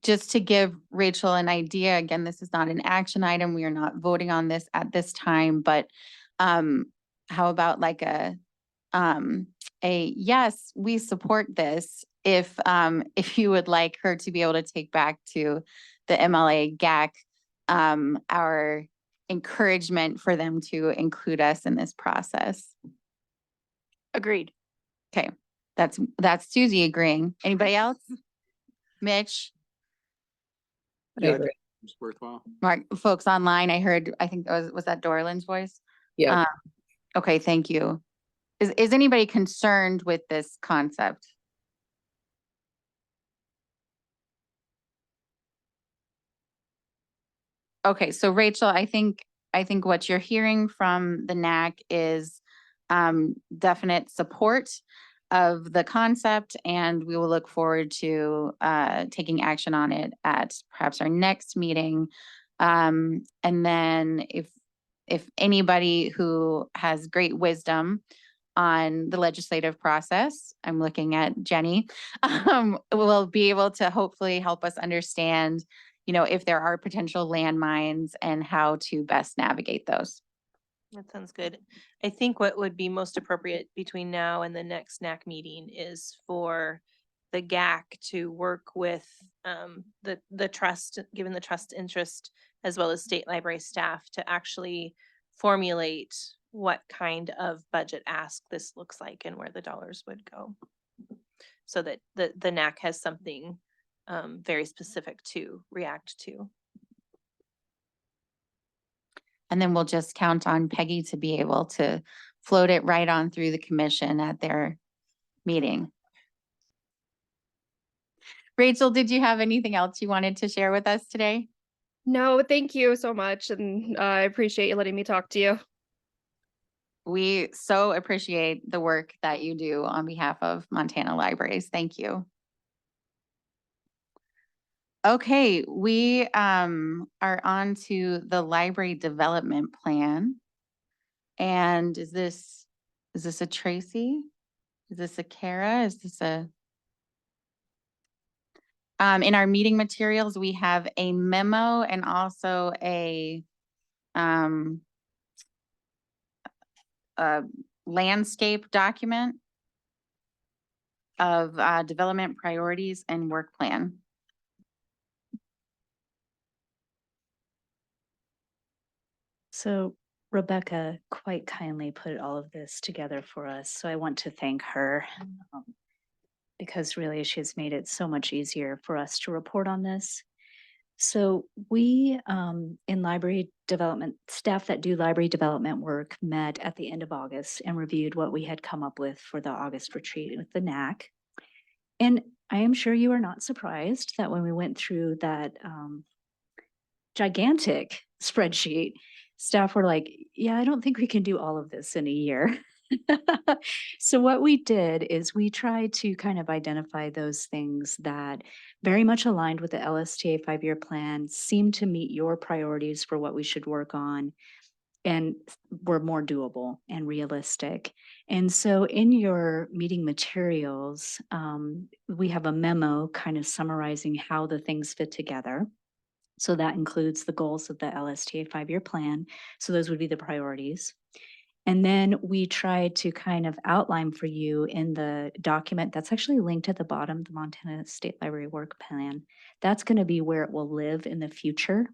Just to give Rachel an idea, again, this is not an action item. We are not voting on this at this time, but how about like a yes, we support this if you would like her to be able to take back to the MLA GAC our encouragement for them to include us in this process. Agreed. Okay, that's Susie agreeing. Anybody else? Mitch? Yeah, it's worthwhile. Mark, folks online, I think was that Dorland's voice? Yeah. Okay, thank you. Is anybody concerned with this concept? Okay, so Rachel, I think what you're hearing from the NAC is definite support of the concept, and we will look forward to taking action on it at perhaps our next meeting. And then if anybody who has great wisdom on the legislative process, I'm looking at Jenny, will be able to hopefully help us understand, if there are potential landmines and how to best navigate those. That sounds good. I think what would be most appropriate between now and the next NAC meeting is for the GAC to work with the trust, given the trust interest, as well as state library staff to actually formulate what kind of budget ask this looks like and where the dollars would go. So that the NAC has something very specific to react to. And then we'll just count on Peggy to be able to float it right on through the commission at their meeting. Rachel, did you have anything else you wanted to share with us today? No, thank you so much. And I appreciate you letting me talk to you. We so appreciate the work that you do on behalf of Montana Libraries. Thank you. Okay, we are on to the library development plan. And is this a Tracy? Is this a Kara? Is this a in our meeting materials, we have a memo and also a landscape document of development priorities and work plan. So Rebecca quite kindly put all of this together for us. So I want to thank her because really she has made it so much easier for us to report on this. So we in library development, staff that do library development work met at the end of August and reviewed what we had come up with for the August retreat with the NAC. And I am sure you are not surprised that when we went through that gigantic spreadsheet, staff were like, yeah, I don't think we can do all of this in a year. So what we did is we tried to kind of identify those things that very much aligned with the LSTA 5-year plan, seemed to meet your priorities for what we should work on, and were more doable and realistic. And so in your meeting materials, we have a memo kind of summarizing how the things fit together. So that includes the goals of the LSTA 5-year plan. So those would be the priorities. And then we tried to kind of outline for you in the document that's actually linked at the bottom, the Montana State Library Work Plan. That's going to be where it will live in the future.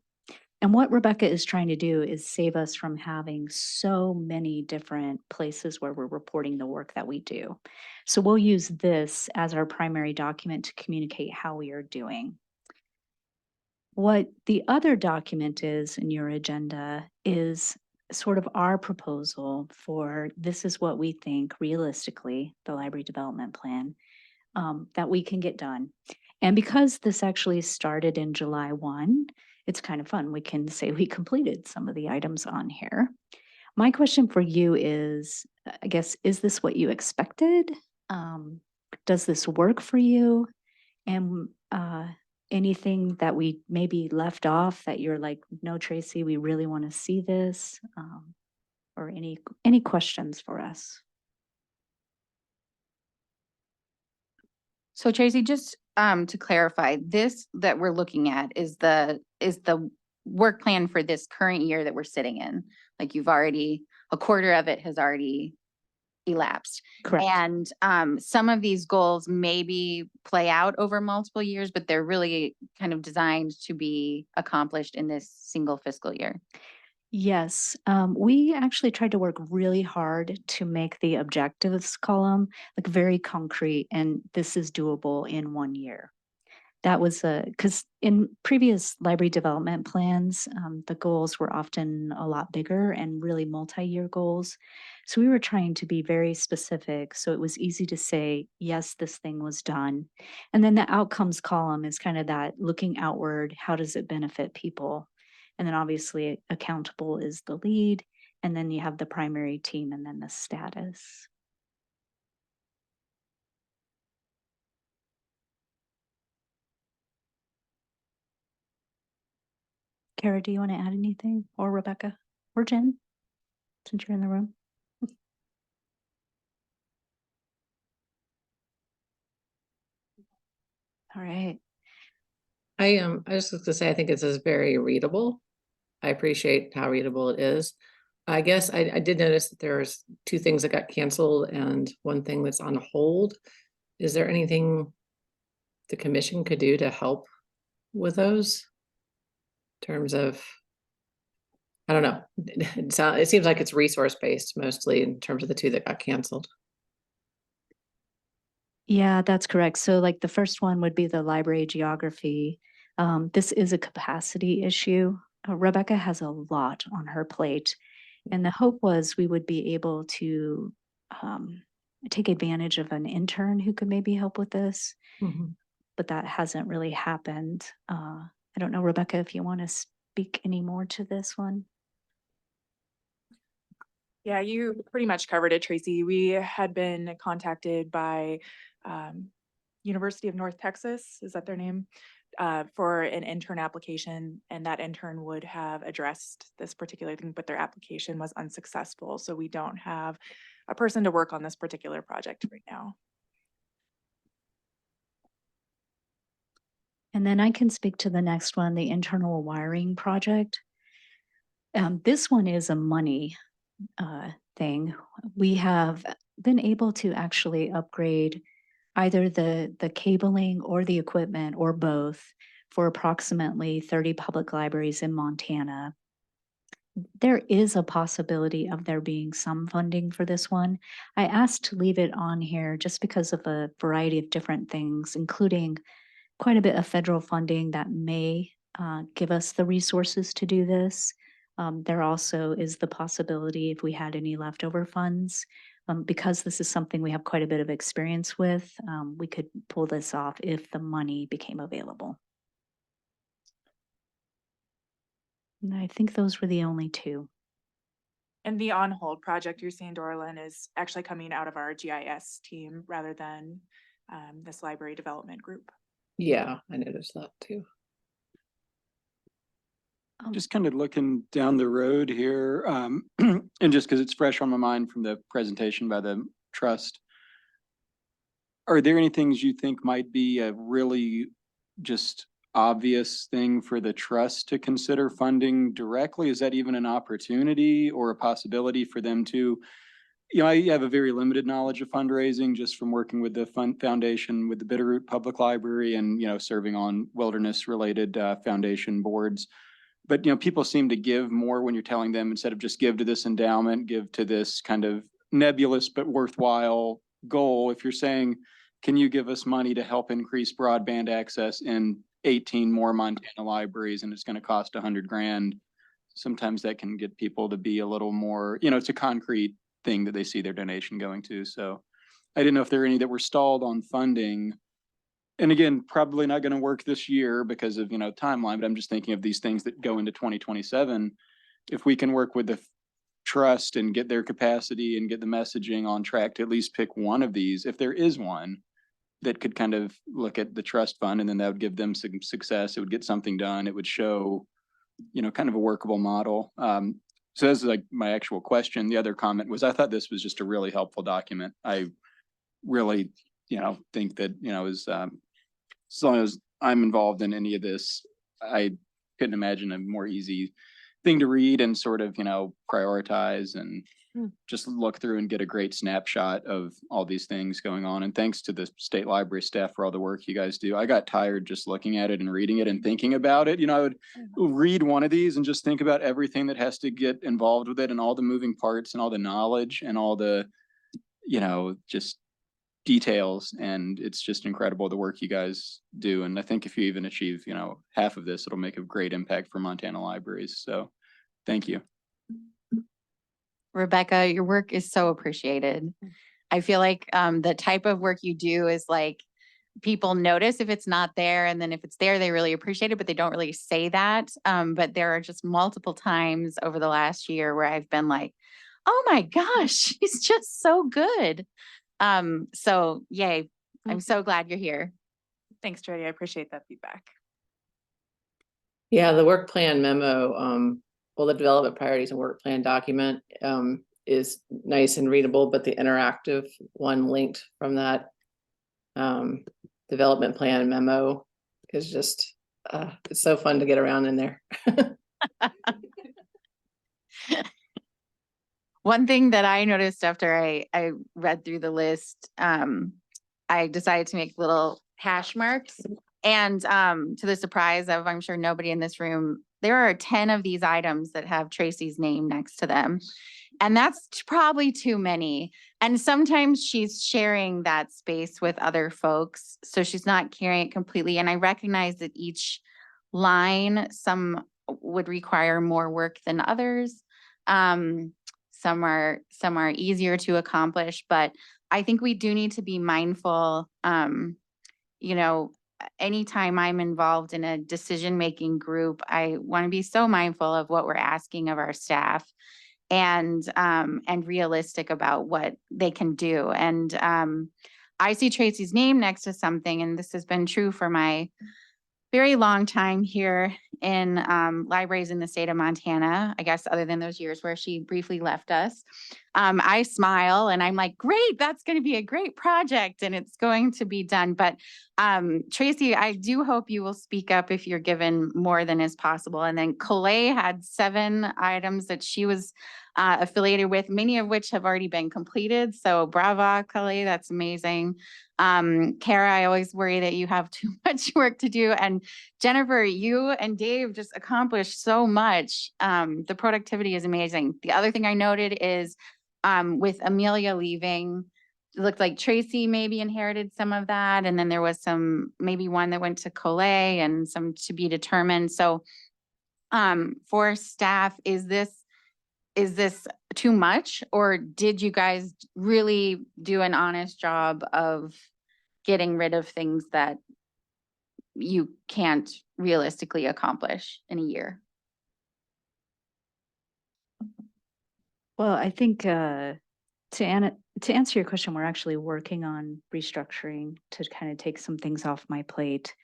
And what Rebecca is trying to do is save us from having so many different places where we're reporting the work that we do. So we'll use this as our primary document to communicate how we are doing. What the other document is in your agenda is sort of our proposal for this is what we think realistically, the library development plan, that we can get done. And because this actually started in July 1, it's kind of fun. We can say we completed some of the items on here. My question for you is, I guess, is this what you expected? Does this work for you? And anything that we maybe left off that you're like, no, Tracy, we really want to see this, or any questions for us? So Tracy, just to clarify, this that we're looking at is the work plan for this current year that we're sitting in. Like a quarter of it has already elapsed. Correct. And some of these goals maybe play out over multiple years, but they're really kind of designed to be accomplished in this single fiscal year. Yes, we actually tried to work really hard to make the objectives column like very concrete, and this is doable in 1 year. That was because in previous library development plans, the goals were often a lot bigger and really multi-year goals. So we were trying to be very specific. So it was easy to say, yes, this thing was done. And then the outcomes column is kind of that looking outward, how does it benefit people? And then obviously accountable is the lead. And then you have the primary team and then the status. Kara, do you want to add anything? Or Rebecca? Or Jen? Since you're in the room. All right. I just was to say, I think this is very readable. I appreciate how readable it is. I guess I did notice that there's 2 things that got canceled and 1 thing that's on hold. Is there anything the commission could do to help with those? In terms of, I don't know. It seems like it's resource-based mostly in terms of the 2 that got canceled. Yeah, that's correct. So like the first one would be the library geography. This is a capacity issue. Rebecca has a lot on her plate. And the hope was we would be able to take advantage of an intern who could maybe help with this, but that hasn't really happened. I don't know, Rebecca, if you want to speak any more to this one. Yeah, you pretty much covered it, Tracy. We had been contacted by University of North Texas, is that their name? For an intern application, and that intern would have addressed this particular thing, but their application was unsuccessful. So we don't have a person to work on this particular project right now. And then I can speak to the next one, the internal wiring project. This one is a money thing. We have been able to actually upgrade either the cabling or the equipment or both for approximately 30 public libraries in Montana. There is a possibility of there being some funding for this one. I asked to leave it on here just because of a variety of different things, including quite a bit of federal funding that may give us the resources to do this. There also is the possibility, if we had any leftover funds, because this is something we have quite a bit of experience with, we could pull this off if the money became available. And I think those were the only 2. And the on hold project you're seeing, Dorlin, is actually coming out of our GIS team rather than this library development group. Yeah, I noticed that too. Just kind of looking down the road here, and just because it's fresh on my mind from the presentation by the trust, are there any things you think might be a really just obvious thing for the trust to consider funding directly? Is that even an opportunity or a possibility for them to? I have a very limited knowledge of fundraising just from working with the foundation with the Bitterroot Public Library and, serving on wilderness related foundation boards. But, people seem to give more when you're telling them, instead of just give to this endowment, give to this kind of nebulous but worthwhile goal. If you're saying, can you give us money to help increase broadband access in 18 more Montana libraries and it's going to cost $100,000? Sometimes that can get people to be a little more, it's a concrete thing that they see their donation going to. So I didn't know if there are any that were stalled on funding. And again, probably not going to work this year because of, timeline, but I'm just thinking of these things that go into 2027. If we can work with the trust and get their capacity and get the messaging on track to at least pick one of these, if there is one that could kind of look at the trust fund, and then that would give them some success. It would get something done. It would show, kind of a workable model. So that's like my actual question. The other comment was, I thought this was just a really helpful document. I really, think that, as long as I'm involved in any of this, I couldn't imagine a more easy thing to read and sort of, prioritize and just look through and get a great snapshot of all these things going on. And thanks to the state library staff for all the work you guys do. I got tired just looking at it and reading it and thinking about it. I would read one of these and just think about everything that has to get involved with it and all the moving parts and all the knowledge and all the, just details. And it's just incredible the work you guys do. And I think if you even achieve, half of this, it'll make a great impact for Montana libraries. So thank you. Rebecca, your work is so appreciated. I feel like the type of work you do is like people notice if it's not there, and then if it's there, they really appreciate it, but they don't really say that. But there are just multiple times over the last year where I've been like, oh my gosh, he's just so good. So yay. I'm so glad you're here. Thanks, Jody. I appreciate that feedback. Yeah, the work plan memo, well, the development priorities and work plan document, is nice and readable, but the interactive one linked from that, development plan memo is just, it's so fun to get around in there. One thing that I noticed after I read through the list, I decided to make little hash marks. And to the surprise of, I'm sure nobody in this room, there are 10 of these items that have Tracy's name next to them. And that's probably too many. And sometimes she's sharing that space with other folks, so she's not carrying it completely. And I recognize that each line, some would require more work than others. Some are easier to accomplish, but I think we do need to be mindful. You know, anytime I'm involved in a decision-making group, I want to be so mindful of what we're asking of our staff, and realistic about what they can do. And I see Tracy's name next to something, and this has been true for my very long time here in libraries in the state of Montana, I guess, other than those years where she briefly left us. I smile and I'm like, great, that's going to be a great project and it's going to be done. But Tracy, I do hope you will speak up if you're given more than is possible. And then Colette had 7 items that she was affiliated with, many of which have already been completed. So brava, Colette, that's amazing. Kara, I always worry that you have too much work to do. And Jennifer, you and Dave just accomplished so much. The productivity is amazing. The other thing I noted is with Amelia leaving, it looked like Tracy maybe inherited some of that. And then there was maybe one that went to Colette and some to be determined. So for staff, is this too much, or did you guys really do an honest job of getting rid of things that you can't realistically accomplish in a year? Well, I think to answer your question, we're actually working on restructuring to kind of take some things off my plate.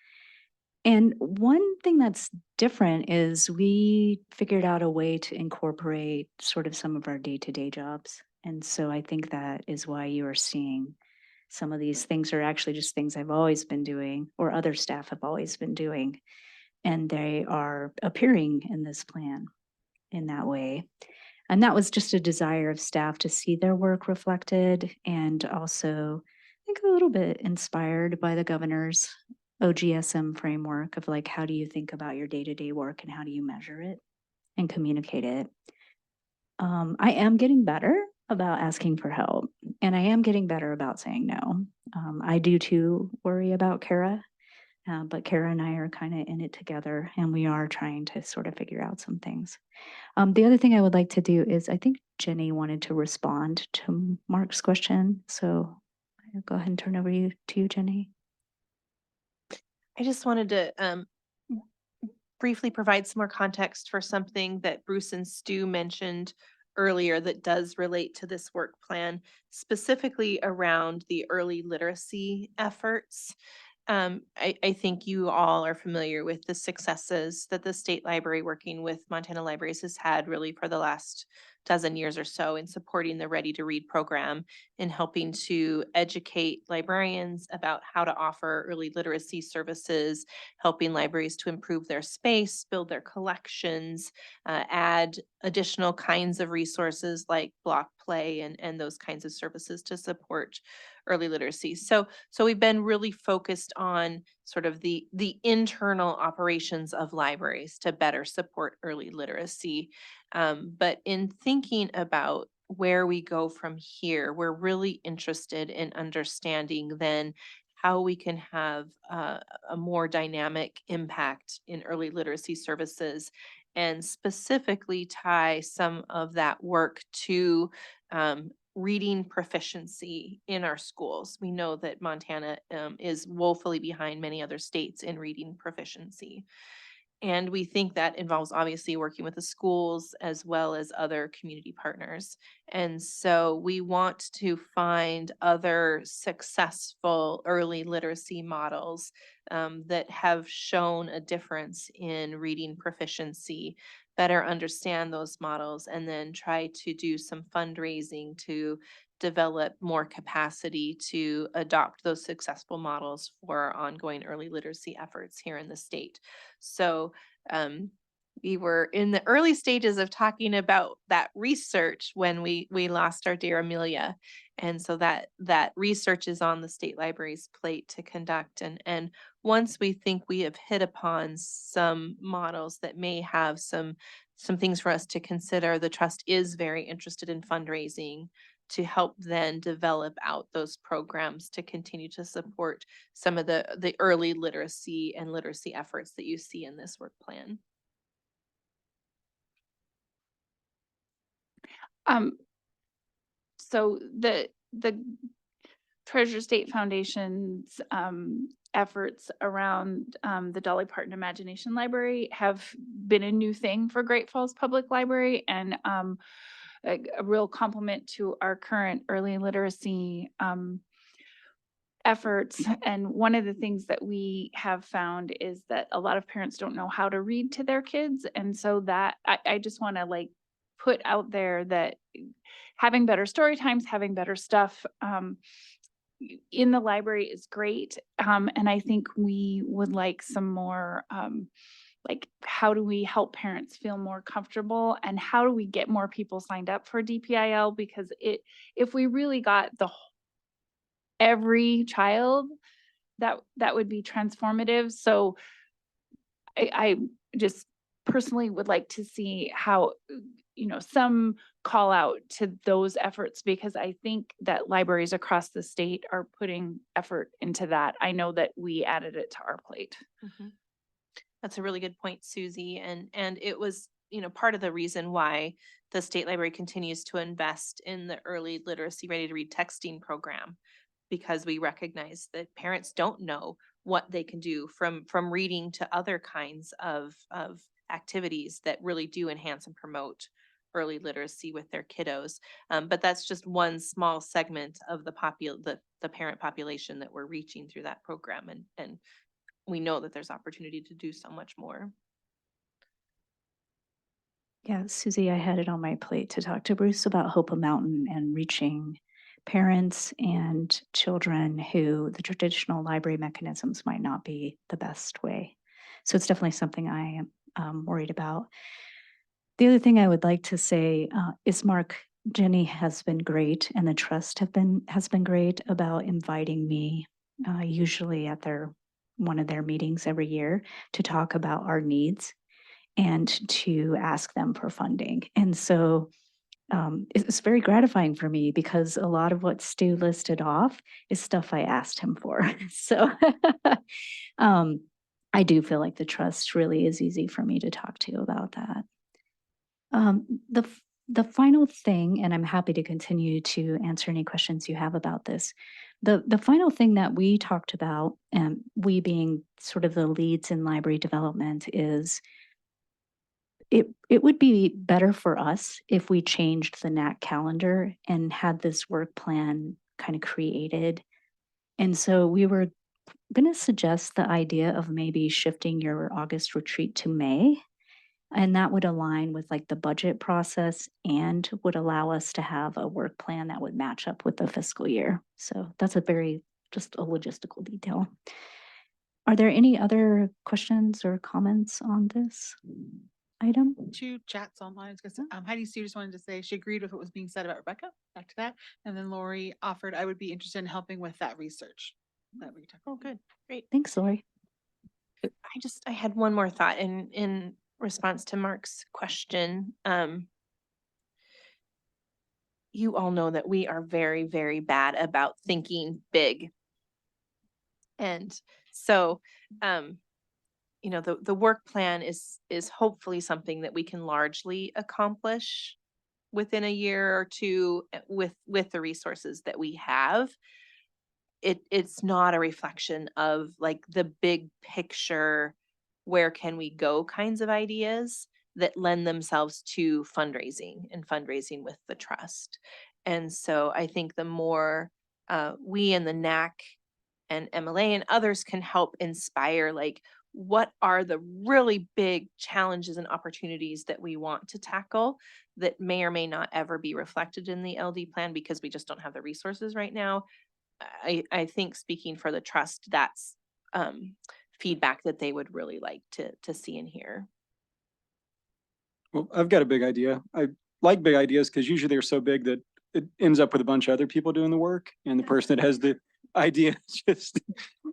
And one thing that's different is we figured out a way to incorporate sort of some of our day-to-day jobs. And so I think that is why you are seeing some of these things are actually just things I've always been doing or other staff have always been doing. And they are appearing in this plan in that way. And that was just a desire of staff to see their work reflected, and also I think a little bit inspired by the governor's OGSM framework of like, how do you think about your day-to-day work and how do you measure it and communicate it? I am getting better about asking for help, and I am getting better about saying no. I do too worry about Kara, but Kara and I are kind of in it together, and we are trying to sort of figure out some things. The other thing I would like to do is, I think Jenny wanted to respond to Mark's question, so I'll go ahead and turn over to you, Jenny. I just wanted to briefly provide some more context for something that Bruce and Stu mentioned earlier that does relate to this work plan, specifically around the early literacy efforts. I think you all are familiar with the successes that the state library working with Montana Libraries has had really for the last dozen years or so in supporting the Ready to Read program and helping to educate librarians about how to offer early literacy services, helping libraries to improve their space, build their collections, add additional kinds of resources like block play and those kinds of services to support early literacy. So we've been really focused on sort of the internal operations of libraries to better support early literacy. But in thinking about where we go from here, we're really interested in understanding then how we can have a more dynamic impact in early literacy services, and specifically tie some of that work to reading proficiency in our schools. We know that Montana is woefully behind many other states in reading proficiency. And we think that involves obviously working with the schools as well as other community partners. And so we want to find other successful early literacy models that have shown a difference in reading proficiency, better understand those models, and then try to do some fundraising to develop more capacity to adopt those successful models for ongoing early literacy efforts here in the state. So we were in the early stages of talking about that research when we lost our dear Amelia. And so that research is on the state library's plate to conduct. And once we think we have hit upon some models that may have some things for us to consider, the trust is very interested in fundraising to help then develop out those programs to continue to support some of the early literacy and literacy efforts that you see in this work plan. So the Treasure State Foundation's efforts around the Dolly Parton Imagination Library have been a new thing for Great Falls Public Library, and a real compliment to our current early literacy efforts. And one of the things that we have found is that a lot of parents don't know how to read to their kids. And so that I just want to like put out there that having better story times, having better stuff in the library is great. And I think we would like some more like, how do we help parents feel more comfortable, and how do we get more people signed up for DPIL? Because if we really got every child, that would be transformative. So I just personally would like to see how, some call out to those efforts, because I think that libraries across the state are putting effort into that. I know that we added it to our plate. Mm-hmm. That's a really good point, Susie. And it was, part of the reason why the state library continues to invest in the early literacy ready to read texting program, because we recognize that parents don't know what they can do from reading to other kinds of activities that really do enhance and promote early literacy with their kiddos. But that's just one small segment of the parent population that we're reaching through that program. And we know that there's opportunity to do so much more. Yeah, Susie, I had it on my plate to talk to Bruce about Hopa Mountain and reaching parents and children who the traditional library mechanisms might not be the best way. So it's definitely something I am worried about. The other thing I would like to say is Jenny has been great, and the trust has been great about inviting me, usually at one of their meetings every year, to talk about our needs and to ask them for funding. And so it's very gratifying for me, because a lot of what Stu listed off is stuff I asked him for. So I do feel like the trust really is easy for me to talk to about that. The final thing, and I'm happy to continue to answer any questions you have about this. The final thing that we talked about, and we being sort of the leads in library development, is it would be better for us if we changed the NAC calendar and had this work plan kind of created. And so we were going to suggest the idea of maybe shifting your August retreat to May. And that would align with like the budget process and would allow us to have a work plan that would match up with the fiscal year. So that's just a logistical detail. Are there any other questions or comments on this item? 2 chats online. Because Heidi Sue just wanted to say she agreed with what was being said about Rebecca. Back to that. And then Lori offered, I would be interested in helping with that research. That we talked. Oh, good. Great. Thanks, Lori. I had one more thought in response to Mark's question. You all know that we are very, very bad about thinking big. And so, the work plan is hopefully something that we can largely accomplish within a year or two with the resources that we have. It's not a reflection of like the big picture, where can we go kinds of ideas that lend themselves to fundraising with the trust. And so I think the more we and the NAC and MLA and others can help inspire, like, what are the really big challenges and opportunities that we want to tackle that may or may not ever be reflected in the LD plan because we just don't have the resources right now. I think, speaking for the trust, that's feedback that they would really like to see and hear. Well, I've got a big idea. I like big ideas because usually they're so big that it ends up with a bunch of other people doing the work, and the person that has the idea just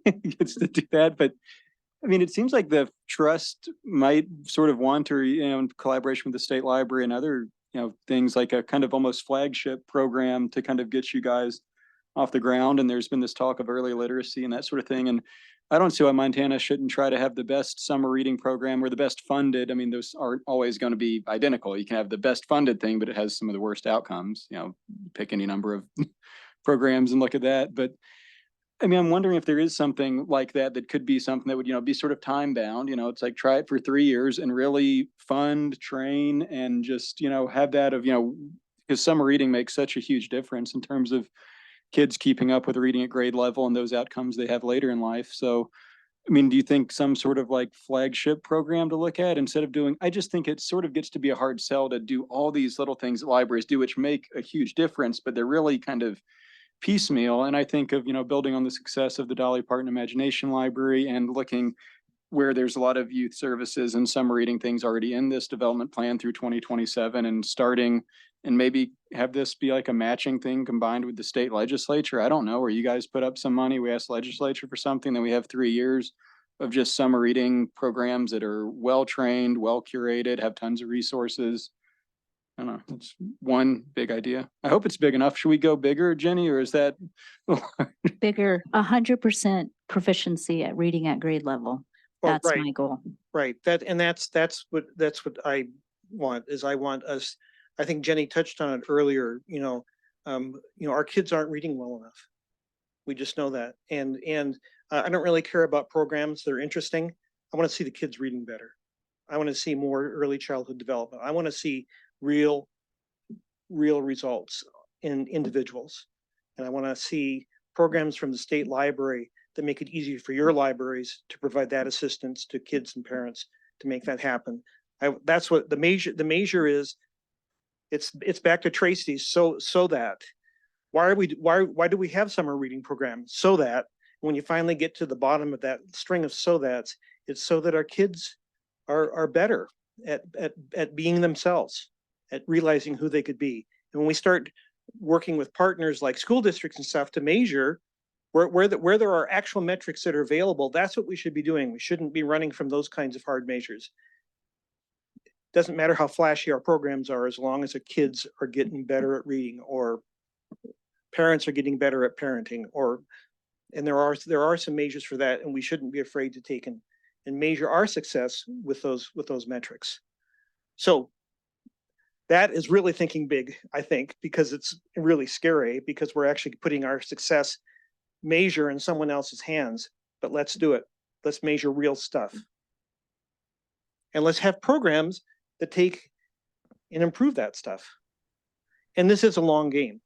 gets to do that. But I mean, it seems like the trust might sort of want, or, in collaboration with the state library and other, things, like a kind of almost flagship program to kind of get you guys off the ground. And there's been this talk of early literacy and that sort of thing. And I don't see why Montana shouldn't try to have the best summer reading program or the best funded. I mean, those aren't always going to be identical. You can have the best funded thing, but it has some of the worst outcomes. Pick any number of programs and look at that. But I mean, I'm wondering if there is something like that that could be something that would, be sort of time bound. It's like, try it for 3 years and really fund, train, and just, have that of, because summer reading makes such a huge difference in terms of kids keeping up with reading at grade level and those outcomes they have later in life. So, I mean, do you think some sort of like flagship program to look at instead of doing, I just think it sort of gets to be a hard sell to do all these little things that libraries do, which make a huge difference, but they're really kind of piecemeal. And I think of, building on the success of the Dolly Parton Imagination Library and looking where there's a lot of youth services and summer reading things already in this development plan through 2027, and starting and maybe have this be like a matching thing combined with the state legislature. I don't know, where you guys put up some money, we ask the legislature for something, then we have 3 years of just summer reading programs that are well trained, well curated, have tons of resources. I don't know. It's one big idea. I hope it's big enough. Should we go bigger, Jenny, or is that Bigger, 100% proficiency at reading at grade level. Well, That's right. my goal. Right. That's what I want, is I want us, I think Jenny touched on it earlier, our kids aren't reading well enough. We just know that. And I don't really care about programs that are interesting. I want to see the kids reading better. I want to see more early childhood development. I want to see real results in individuals. And I want to see programs from the state library that make it easy for your libraries to provide that assistance to kids and parents to make that happen. That's what the measure is. It's back to Tracy's. So that why do we have summer reading programs? So that when you finally get to the bottom of that string of so that's, it's so that our kids are better at being themselves, at realizing who they could be. And when we start working with partners like school districts and stuff to measure where there are actual metrics that are available, that's what we should be doing. We shouldn't be running from those kinds of hard measures. Doesn't matter how flashy our programs are, as long as the kids are getting better at reading, or parents are getting better at parenting, and there are some measures for that, and we shouldn't be afraid to take and measure our success with those metrics. So that is really thinking big, I think, because it's really scary, because we're actually putting our success measure in someone else's hands. But let's do it. Let's measure real stuff. And let's have programs that take and improve that stuff. And this is a long game.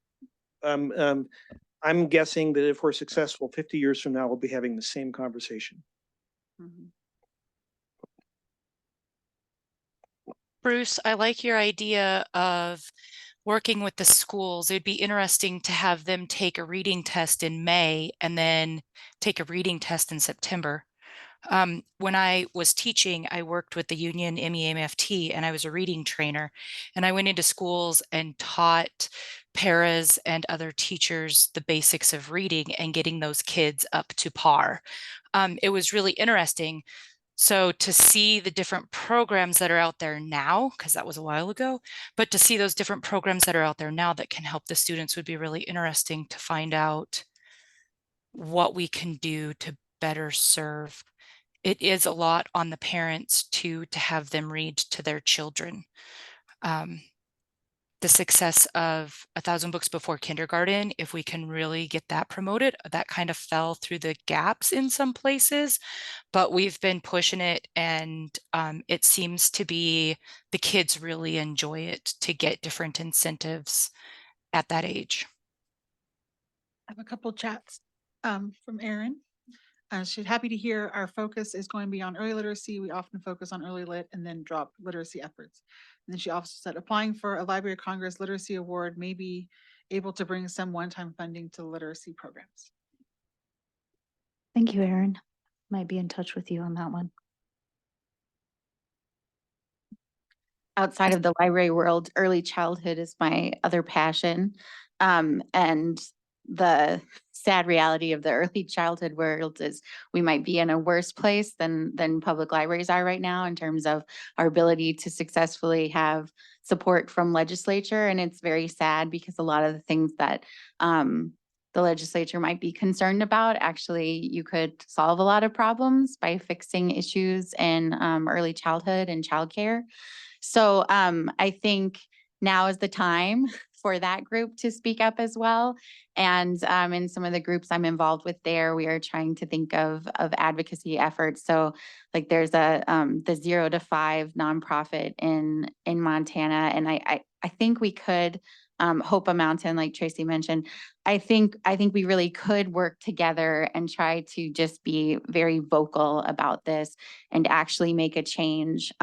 I'm guessing that if we're successful 50 years from now, we'll be having the same conversation. Mm-hmm. Bruce, I like your idea of working with the schools. It'd be interesting to have them take a reading test in May and then take a reading test in September. When I was teaching, I worked with the union MEMFT, and I was a reading trainer, and I went into schools and taught paras and other teachers the basics of reading and getting those kids up to par. It was really interesting. So to see the different programs that are out there now, because that was a while ago, but to see those different programs that are out there now that can help the students would be really interesting to find out what we can do to better serve. It is a lot on the parents to have them read to their children. the success of 1,000 Books Before Kindergarten, if we can really get that promoted. That kind of fell through the gaps in some places, but we've been pushing it, and it seems to be the kids really enjoy it to get different incentives at that age. I have a couple chats from Erin. She's happy to hear our focus is going to be on early literacy. We often focus on early lit and then drop literacy efforts. And then she also said applying for a Library of Congress Literacy Award may be able to bring some one-time funding to literacy programs. Thank you, Erin. Might be in touch with you on that one. Outside of the library world, early childhood is my other passion. And the sad reality of the early childhood world is we might be in a worse place than public libraries are right now in terms of our ability to successfully have support from legislature. And it's very sad because a lot of the things that the legislature might be concerned about, actually you could solve a lot of problems by fixing issues in early childhood and childcare. So I think now is the time for that group to speak up as well. And in some of the groups I'm involved with there, we are trying to think of advocacy efforts. So like there's a the 0 to 5 nonprofit in Montana, and I think we could Hope a Mountain, like Tracy mentioned. I think we really could work together and try to just be very vocal about this and actually make a change.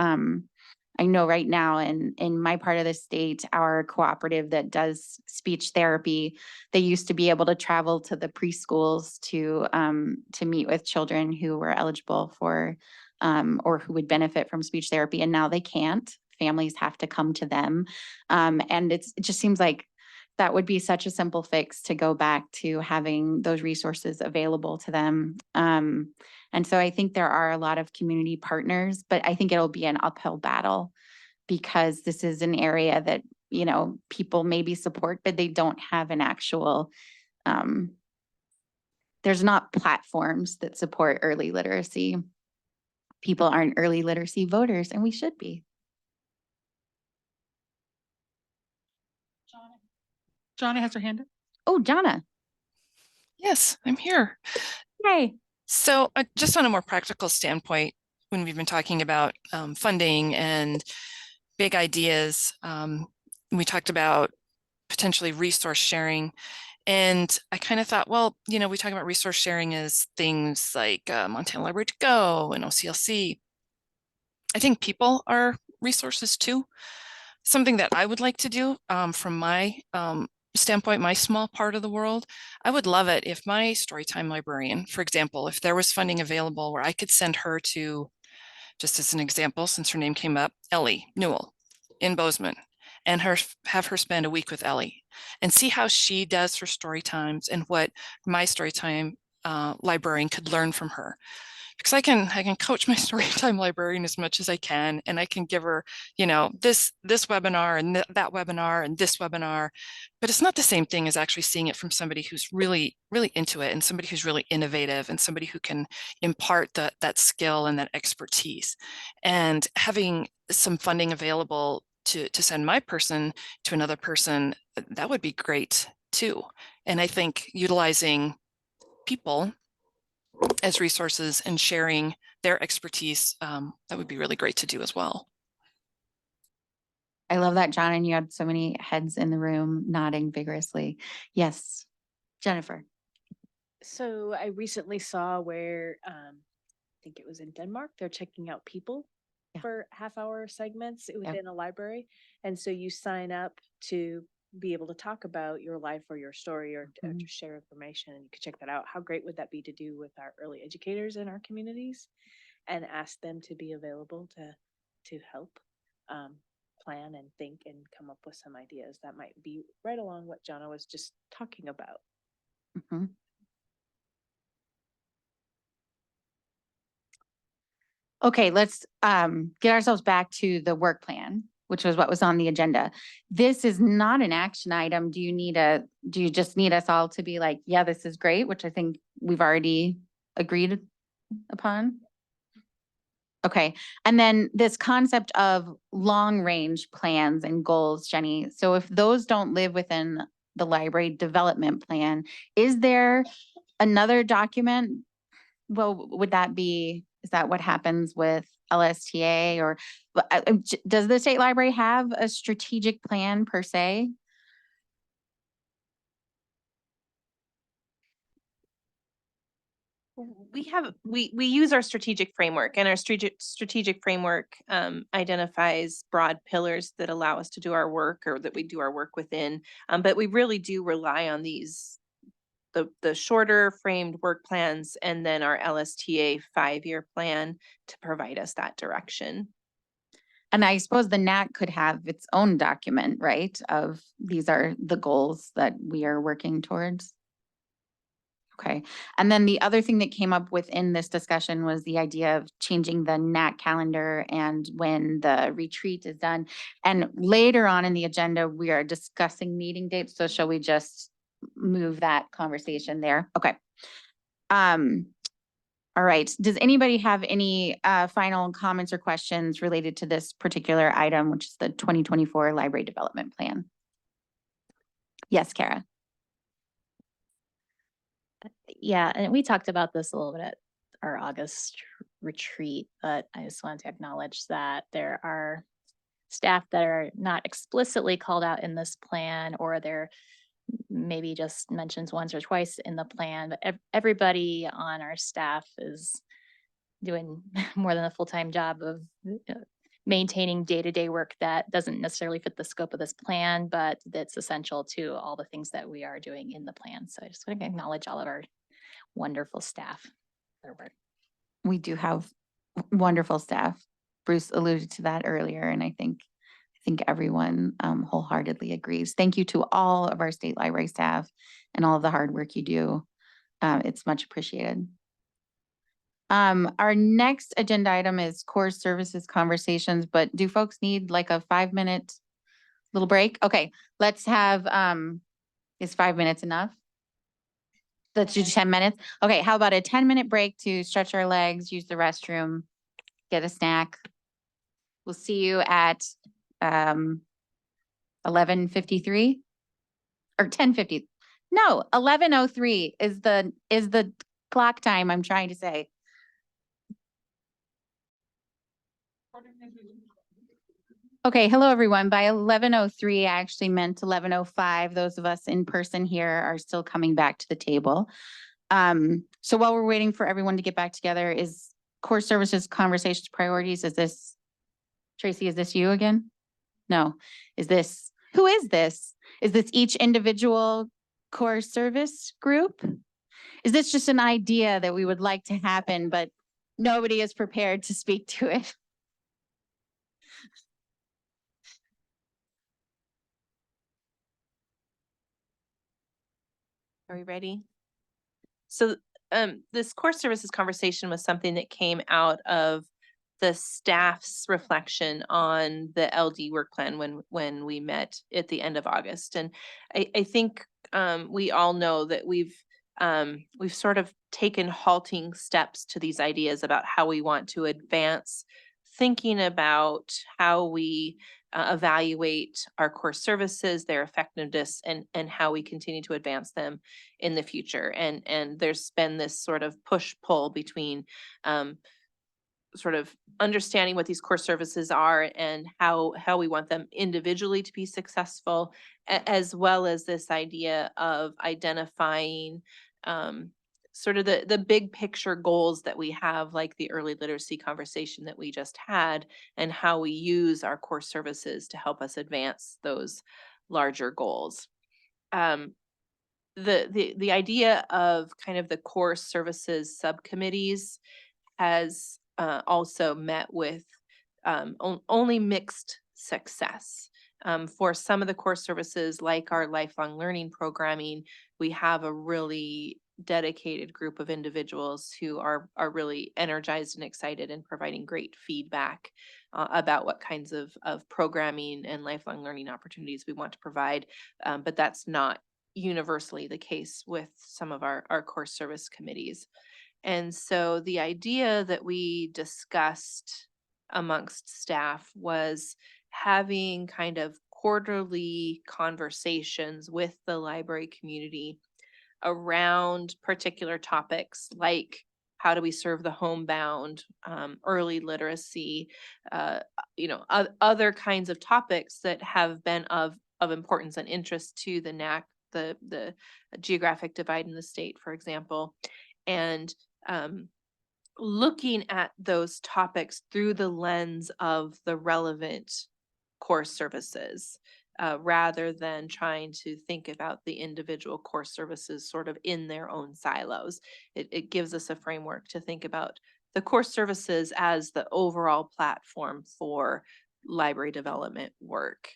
I know right now in my part of the state, our cooperative that does speech therapy, they used to be able to travel to the preschools to meet with children who were eligible for or who would benefit from speech therapy, and now they can't. Families have to come to them, and it just seems like that would be such a simple fix to go back to having those resources available to them. And so I think there are a lot of community partners, but I think it'll be an uphill battle because this is an area that, you know, people maybe support, but they don't have an actual, there's not platforms that support early literacy. People aren't early literacy voters, and we should be. Jonna has her hand up. Oh, Jonna. Yes, I'm here. Yay. So just on a more practical standpoint, when we've been talking about funding and big ideas, we talked about potentially resource sharing. And I kind of thought, well, you know, we talk about resource sharing as things like Montana Library to Go and OCLC. I think people are resources too. Something that I would like to do from my standpoint, my small part of the world, I would love it if my Storytime librarian, for example, if there was funding available where I could send her to, just as an example, since her name came up, Ellie Newell in Bozeman, and have her spend a week with Ellie and see how she does her story times and what my Storytime librarian could learn from her. Because I can coach my Storytime librarian as much as I can, and I can give her, you know, this webinar and that webinar and this webinar, but it's not the same thing as actually seeing it from somebody who's really into it and somebody who's really innovative and somebody who can impart that skill and that expertise. And having some funding available to send my person to another person, that would be great too. And I think utilizing people as resources and sharing their expertise, that would be really great to do as well. I love that, John, and you had so many heads in the room nodding vigorously. Yes, Jennifer. So I recently saw where I think it was in Denmark, they're checking out people for half-hour segments within a library. And so you sign up to be able to talk about your life or your story or to share information, and you could check that out. How great would that be to do with our early educators in our communities and ask them to be available to help plan and think and come up with some ideas that might be right along what Jonna was just talking about. Okay, let's get ourselves back to the work plan, which was what was on the agenda. This is not an action item. Do you just need us all to be like, yeah, this is great, which I think we've already agreed upon? Okay, and then this concept of long-range plans and goals, Jenny. So if those don't live within the library development plan, is there another document? Well, would that be, is that what happens with LSTA or does the state library have a strategic plan per se? We use our strategic framework, and our strategic framework identifies broad pillars that allow us to do our work, or that we do our work within. But we really do rely on the shorter framed work plans, and then our LSTA 5-year plan to provide us that direction. And I suppose the NAC could have its own document, right? Of these are the goals that we are working towards. Okay. And then the other thing that came up within this discussion was the idea of changing the NAC calendar and when the retreat is done. And later on in the agenda, we are discussing meeting dates. So shall we just move that conversation there? Okay. All right. Does anybody have any final comments or questions related to this particular item, which is the 2024 library development plan? Yes, Kara. Yeah, and we talked about this a little bit at our August retreat, but I just wanted to acknowledge that there are staff that are not explicitly called out in this plan, or they're maybe just mentions once or twice in the plan, but everybody on our staff is doing more than a full-time job of maintaining day-to-day work that doesn't necessarily fit the scope of this plan, but that's essential to all the things that we are doing in the plan. So I just want to acknowledge all of our wonderful staff. We do have wonderful staff. Bruce alluded to that earlier, and I think everyone wholeheartedly agrees. Thank you to all of our state library staff and all of the hard work you do. It's much appreciated. Our next agenda item is core services conversations, but do folks need like a 5-minute little break? Okay, let's have, is 5 minutes enough? Let's do 10 minutes. Okay, how about a 10-minute break to stretch our legs, use the restroom, get a snack. We'll see you at 11:53 or 10:50. No, 11:03 is the clock time I'm trying to say. Okay, hello everyone. By 11:03, I actually meant 11:05. Those of us in person here are still coming back to the table. So while we're waiting for everyone to get back together, is core services conversations priorities? Is this, Tracy, is this you again? No, who is this? Is this each individual core service group? Is this just an idea that we would like to happen, but nobody is prepared to speak to it? Are we ready? So this core services conversation was something that came out of the staff's reflection on the LD work plan when we met at the end of August. And I think we all know that we've sort of taken halting steps to these ideas about how we want to advance thinking about how we evaluate our core services, their effectiveness, and how we continue to advance them in the future. And there's been this sort of push-pull between sort of understanding what these core services are and how we want them individually to be successful, as well as this idea of identifying sort of the big picture goals that we have, like the early literacy conversation that we just had, and how we use our core services to help us advance those larger goals. The idea of kind of the core services subcommittees has also met with only mixed success. For some of the core services, like our lifelong learning programming, we have a really dedicated group of individuals who are really energized and excited and providing great feedback about what kinds of programming and lifelong learning opportunities we want to provide. But that's not universally the case with some of our core service committees. And so the idea that we discussed amongst staff was having kind of quarterly conversations with the library community around particular topics like how do we serve the homebound, early literacy, other kinds of topics that have been of importance and interest to the NAC, the geographic divide in the state, for example, and looking at those topics through the lens of the relevant course services, rather than trying to think about the individual course services sort of in their own silos. It gives us a framework to think about the course services as the overall platform for library development work.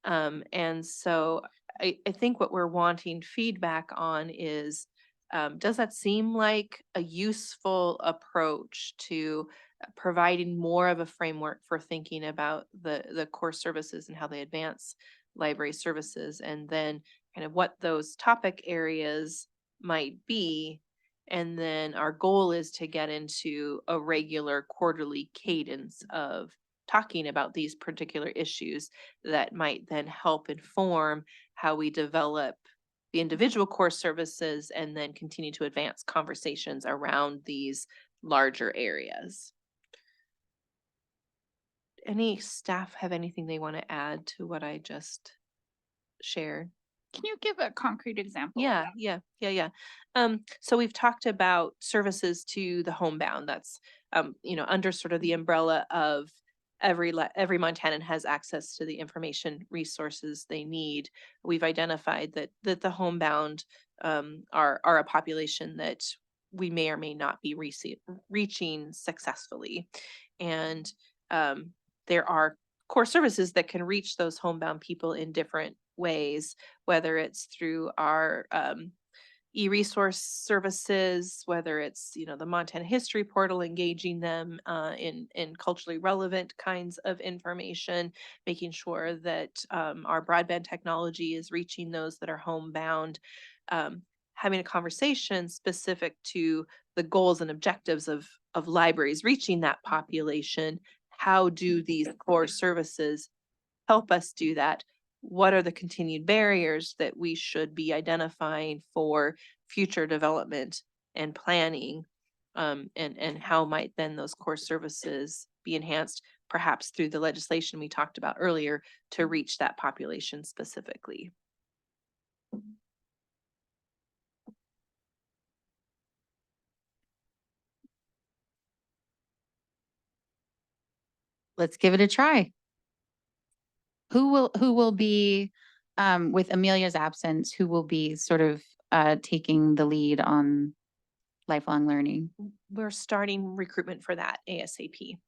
And so I think what we're wanting feedback on is, does that seem like a useful approach to providing more of a framework for thinking about the core services and how they advance library services, and then kind of what those topic areas might be? And then our goal is to get into a regular quarterly cadence of talking about these particular issues that might then help inform how we develop the individual core services and then continue to advance conversations around these larger areas. Any staff have anything they want to add to what I just shared? Can you give a concrete example? Yeah. So we've talked about services to the homebound. That's, under sort of the umbrella of every Montanan has access to the information resources they need. We've identified that the homebound are a population that we may or may not be reaching successfully, and there are core services that can reach those homebound people in different ways, whether it's through our e-resource services, whether it's, the Montana History Portal, engaging them in culturally relevant kinds of information, making sure that our broadband technology is reaching those that are homebound, having a conversation specific to the goals and objectives of libraries reaching that population. How do these core services help us do that? What are the continued barriers that we should be identifying for future development and planning? And how might then those core services be enhanced, perhaps through the legislation we talked about earlier, to reach that population specifically? Let's give it a try. Who will be, with Amelia's absence, who will be sort of taking the lead on lifelong learning? We're starting recruitment for that ASAP.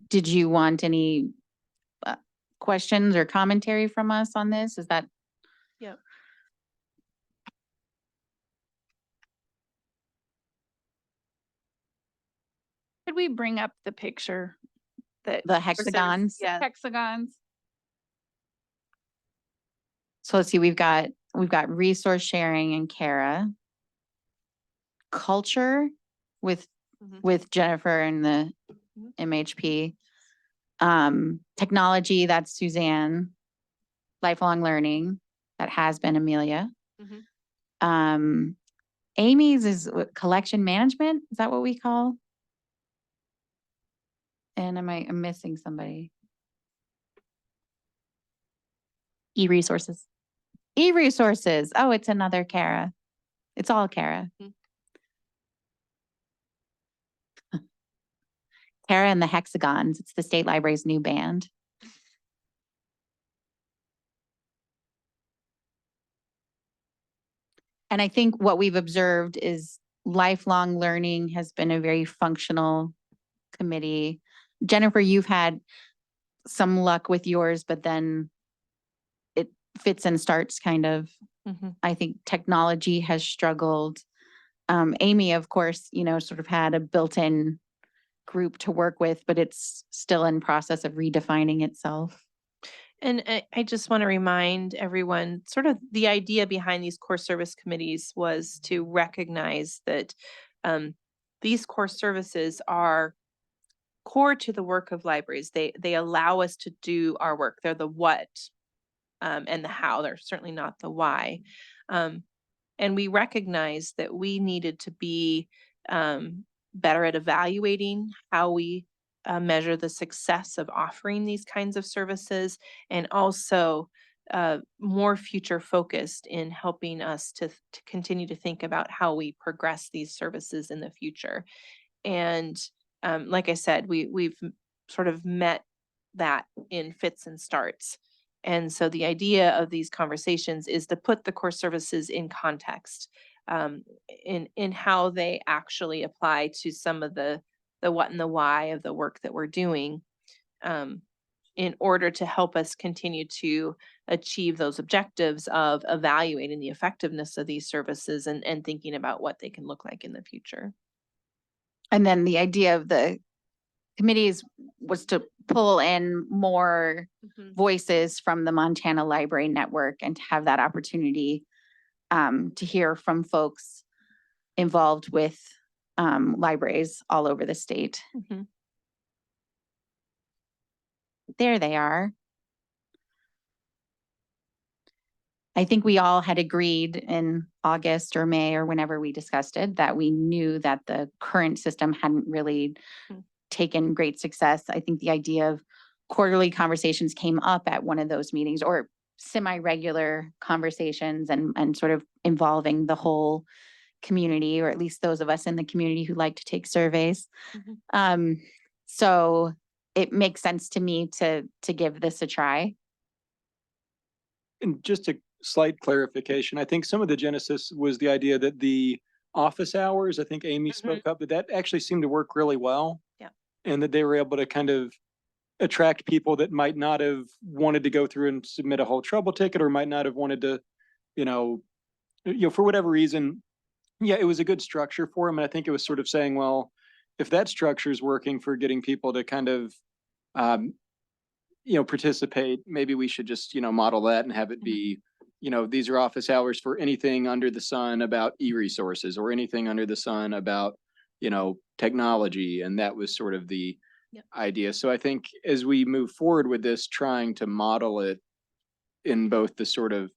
Did you want any questions or commentary from us on this? Is that? Yep. Could we bring up the picture that The hexagons? Yeah. hexagons? So let's see, we've got resource sharing and Kara. Culture with Jennifer and the MHP. Technology, that's Suzanne. Lifelong learning, that has been Amelia. Amy's is what, collection management? Is that what we call? And I'm missing somebody. E-resources. E-resources. Oh, it's another Kara. It's all Kara. Kara and the Hexagons. It's the State Library's new band. And I think what we've observed is lifelong learning has been a very functional committee. Jennifer, you've had some luck with yours, but then it fits and starts kind of. I think technology has struggled. Amy, of course, sort of had a built-in group to work with, but it's still in process of redefining itself. And I just want to remind everyone, sort of the idea behind these core service committees was to recognize that these core services are core to the work of libraries. They allow us to do our work. They're the what and the how. They're certainly not the why. And we recognized that we needed to be better at evaluating how we measure the success of offering these kinds of services, and also more future focused in helping us to continue to think about how we progress these services in the future. And like I said, we've sort of met that in fits and starts. And so the idea of these conversations is to put the core services in context, in how they actually apply to some of the what and the why of the work that we're doing, in order to help us continue to achieve those objectives of evaluating the effectiveness of these services and thinking about what they can look like in the future. And then the idea of the committees was to pull in more voices from the Montana Library Network and to have that opportunity to hear from folks involved with libraries all over the state. There they are. I think we all had agreed in August or May or whenever we discussed it that we knew that the current system hadn't really taken great success. I think the idea of quarterly conversations came up at one of those meetings, or semi-regular conversations, and sort of involving the whole community, or at least those of us in the community who like to take surveys. So it makes sense to me to give this a try. And just a slight clarification, I think some of the genesis was the idea that the office hours, I think Amy spoke up, but that actually seemed to work really well. Yeah. And that they were able to kind of attract people that might not have wanted to go through and submit a whole trouble ticket, or might not have wanted to, for whatever reason. Yeah, it was a good structure for them. And I think it was sort of saying, well, if that structure is working for getting people to kind of, participate, maybe we should just, model that and have it be, these are office hours for anything under the sun about e-resources, or anything under the sun about, technology. And that was sort of the idea. So I think as we move forward with this, trying to model it in both the sort of,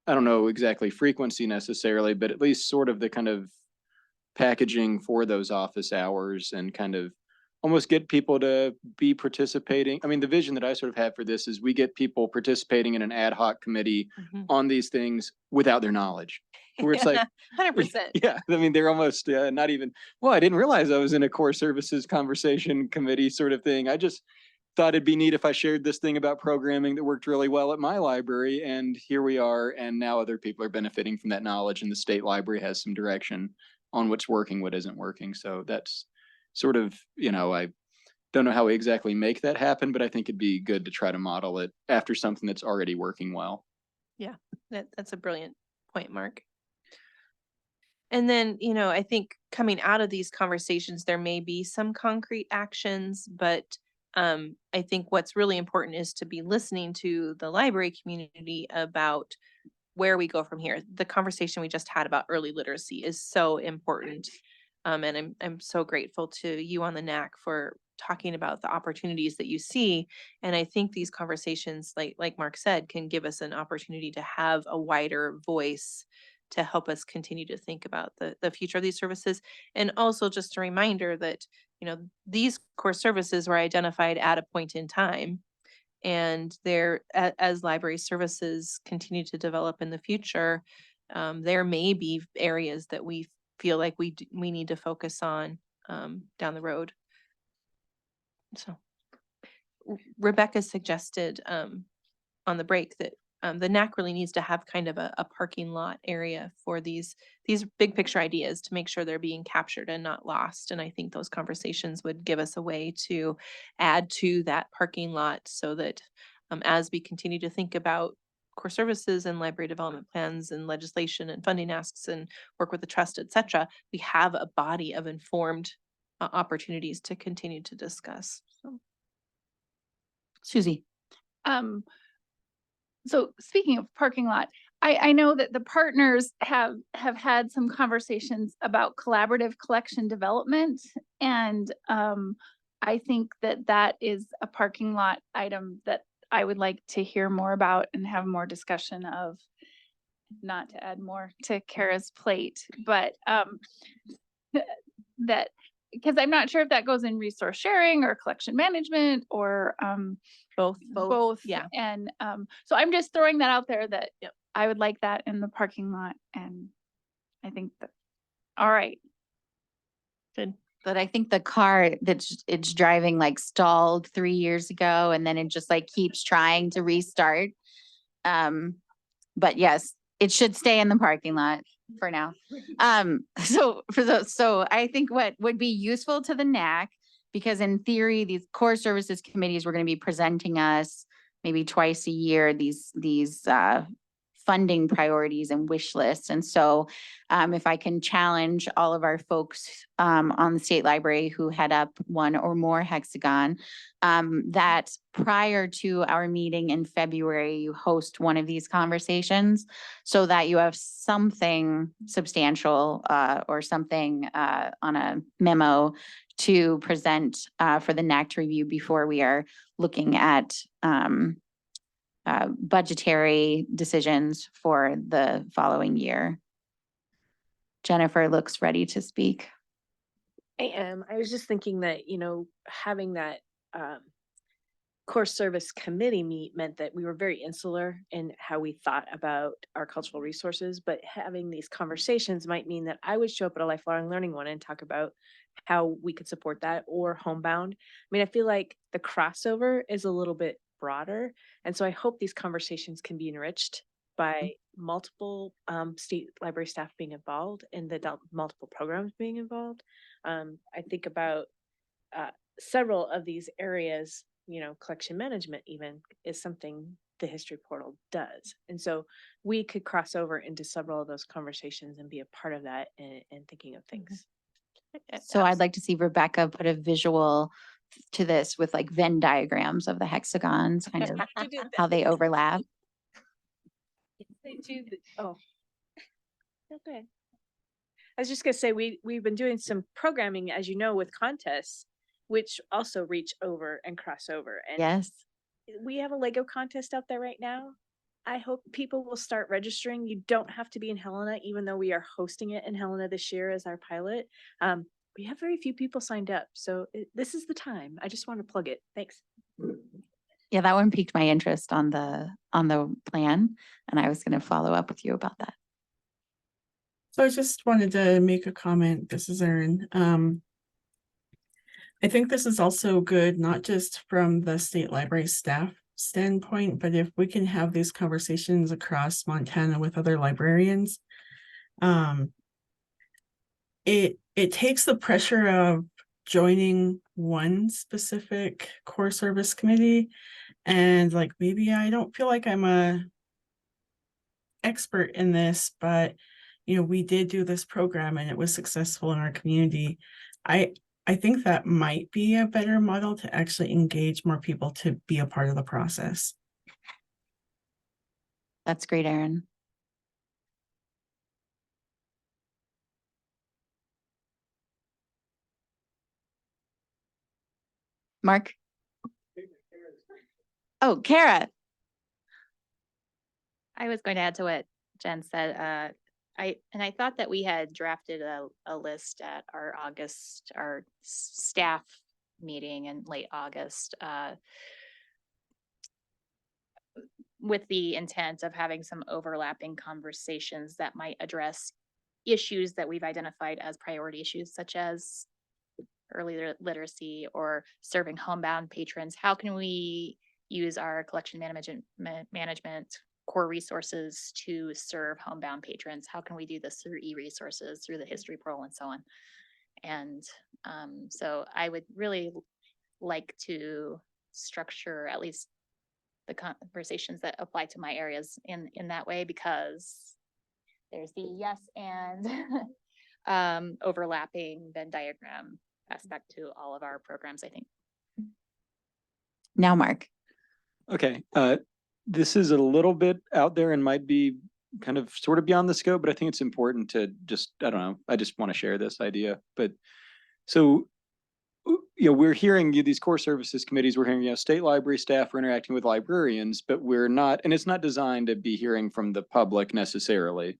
I don't know exactly frequency necessarily, but at least sort of the kind of packaging for those office hours, and kind of almost get people to be participating. I mean, the vision that I sort of have for this is we get people participating in an ad hoc committee on these things without their knowledge. Where it's like 100%. Yeah, I mean, they're almost not even, well, I didn't realize I was in a core services conversation committee sort of thing. I just thought it'd be neat if I shared this thing about programming that worked really well at my library, and here we are. And now other people are benefiting from that knowledge, and the state library has some direction on what's working, what isn't working. So that's sort of, I don't know how we exactly make that happen, but I think it'd be good to try to model it after something that's already working well. Yeah, that's a brilliant point, Mark. And then, I think coming out of these conversations, there may be some concrete actions, but I think what's really important is to be listening to the library community about where we go from here. The conversation we just had about early literacy is so important. And I'm so grateful to you on the NAC for talking about the opportunities that you see. And I think these conversations, like Mark said, can give us an opportunity to have a wider voice to help us continue to think about the future of these services. And also just a reminder that, these core services were identified at a point in time, and they're, as library services continue to develop in the future, there may be areas that we feel like we need to focus on down the road. So Rebecca suggested on the break that the NAC really needs to have kind of a parking lot area for these big picture ideas, to make sure they're being captured and not lost. And I think those conversations would give us a way to add to that parking lot, so that as we continue to think about core services and library development plans and legislation and funding asks and work with the trust, et cetera, we have a body of informed opportunities to continue to discuss. So. Susie. So speaking of parking lot, I know that the partners have had some conversations about collaborative collection development. And I think that that is a parking lot item that I would like to hear more about and have more discussion of, not to add more to Kara's plate, but that, because I'm not sure if that goes in resource sharing or collection management or both. yeah. And so I'm just throwing that out there that I would like that in the parking lot. And I think that, all right. Good. But I think the car that's it's driving like stalled 3 years ago and then it just like keeps trying to restart. But yes, it should stay in the parking lot for now. So I think what would be useful to the NAC, because in theory, these core services committees were going to be presenting us maybe twice a year, these funding priorities and wish lists. And so if I can challenge all of our folks on the state library who head up one or more hexagon, that prior to our meeting in February, you host one of these conversations so that you have something substantial or something on a memo to present for the NAC to review before we are looking at budgetary decisions for the following year. Jennifer looks ready to speak. I am. I was just thinking that, having that core service committee meet meant that we were very insular in how we thought about our cultural resources, but having these conversations might mean that I would show up at a lifelong learning one and talk about how we could support that, or homebound. I mean, I feel like the crossover is a little bit broader. And so I hope these conversations can be enriched by multiple state library staff being involved and the multiple programs being involved. I think about several of these areas, collection management even is something the history portal does. And so we could cross over into several of those conversations and be a part of that and thinking of things. So I'd like to see Rebecca put a visual to this with like Venn diagrams of the hexagons, kind of how they overlap. They do. Okay. I was just gonna say we've been doing some programming, as you know, with contests, which also reach over and cross over. And yes, we have a Lego contest out there right now. I hope people will start registering. You don't have to be in Helena, even though we are hosting it in Helena this year as our pilot. We have very few people signed up, so this is the time. I just want to plug it. Thanks. Yeah, that one piqued my interest on the plan, and I was going to follow up with you about that. So I just wanted to make a comment. This is Erin. I think this is also good, not just from the state library staff standpoint, but if we can have these conversations across Montana with other librarians, it takes the pressure of joining one specific core service committee, and like maybe I don't feel like I'm a expert in this, but we did do this program and it was successful in our community. I think that might be a better model to actually engage more people to be a part of the process. That's great, Erin. Mark? Oh, Kara. I was going to add to what Jen said. I thought that we had drafted a list at our staff meeting in late August, with the intent of having some overlapping conversations that might address issues that we've identified as priority issues, such as early literacy or serving homebound patrons. How can we use our collection management core resources to serve homebound patrons? How can we do this through e-resources, through the history portal, and so on? And so I would really like to structure at least the conversations that apply to my areas in that way, because there's the yes and overlapping Venn diagram aspect to all of our programs, I think. Now, Mark. Okay. this is a little bit out there and might be kind of sort of beyond the scope, but I think it's important to just, I don't know, I just want to share this idea. But so, we're hearing these core services committees, we're hearing, state library staff are interacting with librarians, but we're not, and it's not designed to be hearing from the public necessarily,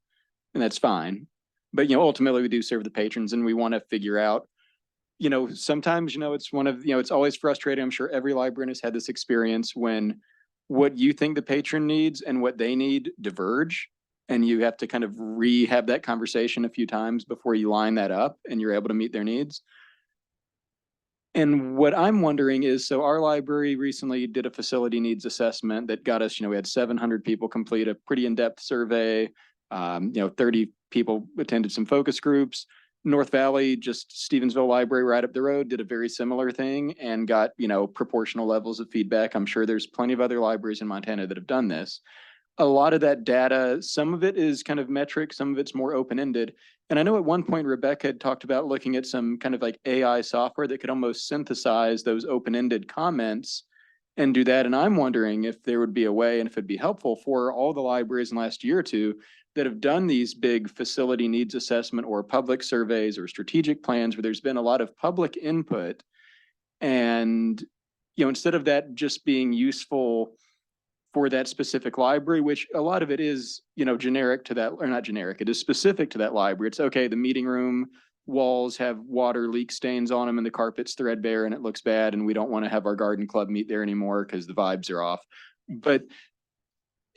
and that's fine. But, ultimately we do serve the patrons and we want to figure out, sometimes, it's one of, it's always frustrating. I'm sure every librarian has had this experience when what you think the patron needs and what they need diverge. And you have to kind of have that conversation a few times before you line that up and you're able to meet their needs. And what I'm wondering is, so our library recently did a facility needs assessment that got us, we had 700 people complete a pretty in-depth survey. 30 people attended some focus groups. North Valley, just Stevensville Library right up the road, did a very similar thing and got, proportional levels of feedback. I'm sure there's plenty of other libraries in Montana that have done this. A lot of that data, some of it is kind of metric, some of it's more open-ended. And I know at one point Rebecca had talked about looking at some kind of like AI software that could almost synthesize those open-ended comments and do that. And I'm wondering if there would be a way and if it'd be helpful for all the libraries in the last year or two that have done these big facility needs assessment or public surveys or strategic plans where there's been a lot of public input. And, instead of that just being useful for that specific library, which a lot of it is, generic to that, or not generic, it is specific to that library. It's okay, the meeting room walls have water leak stains on them and the carpet's threadbare and it looks bad and we don't want to have our garden club meet there anymore because the vibes are off. But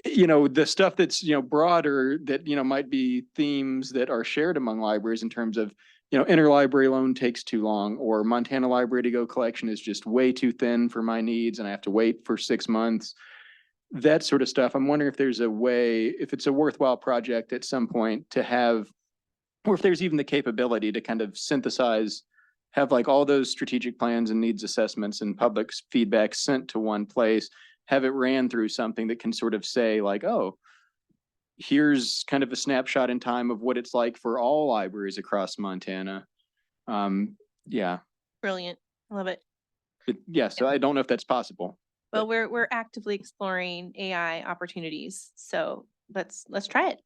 the stuff that's, broader that, might be themes that are shared among libraries in terms of, interlibrary loan takes too long, or Montana Library to Go collection is just way too thin for my needs and I have to wait for 6 months. That sort of stuff. I'm wondering if there's a way, if it's a worthwhile project at some point to have, or if there's even the capability to kind of synthesize, have like all those strategic plans and needs assessments and public feedback sent to one place, have it ran through something that can sort of say like, oh, here's kind of a snapshot in time of what it's like for all libraries across Montana. Yeah. Brilliant. I love it. Yeah. So I don't know if that's possible. Well, we're actively exploring AI opportunities. So let's try it.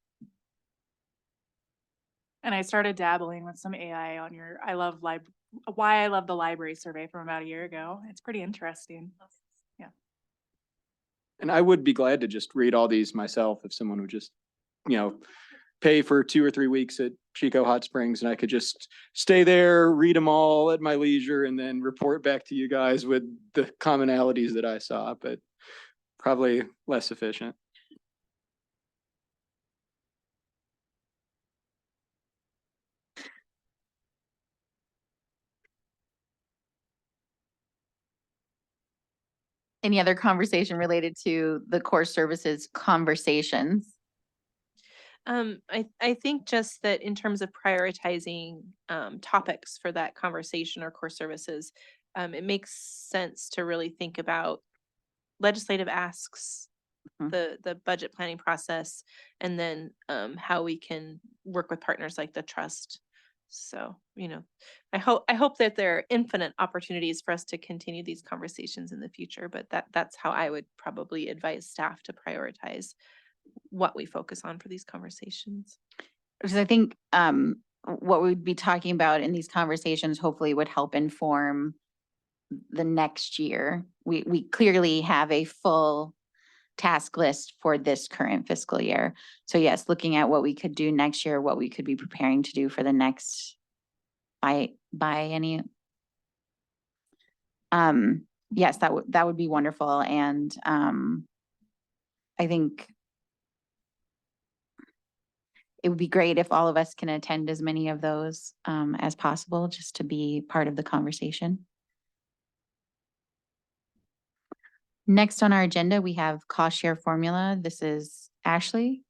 And I started dabbling with some AI on your why I love the library survey from about a year ago. It's pretty interesting. Yeah. And I would be glad to just read all these myself if someone would just, pay for 2 or 3 weeks at Chico Hot Springs and I could just stay there, read them all at my leisure and then report back to you guys with the commonalities that I saw, but probably less efficient. Any other conversation related to the core services conversations? I think just that in terms of prioritizing topics for that conversation or core services, it makes sense to really think about legislative asks, the budget planning process, and then how we can work with partners like the trust. So, I hope that there are infinite opportunities for us to continue these conversations in the future, but that's how I would probably advise staff to prioritize what we focus on for these conversations. Because I think what we'd be talking about in these conversations hopefully would help inform the next year. We clearly have a full task list for this current fiscal year. So yes, looking at what we could do next year, what we could be preparing to do for the next biennium. Yes, that would be wonderful. And I think it would be great if all of us can attend as many of those as possible, just to be part of the conversation. Next on our agenda, we have cost share formula. This is Ashley.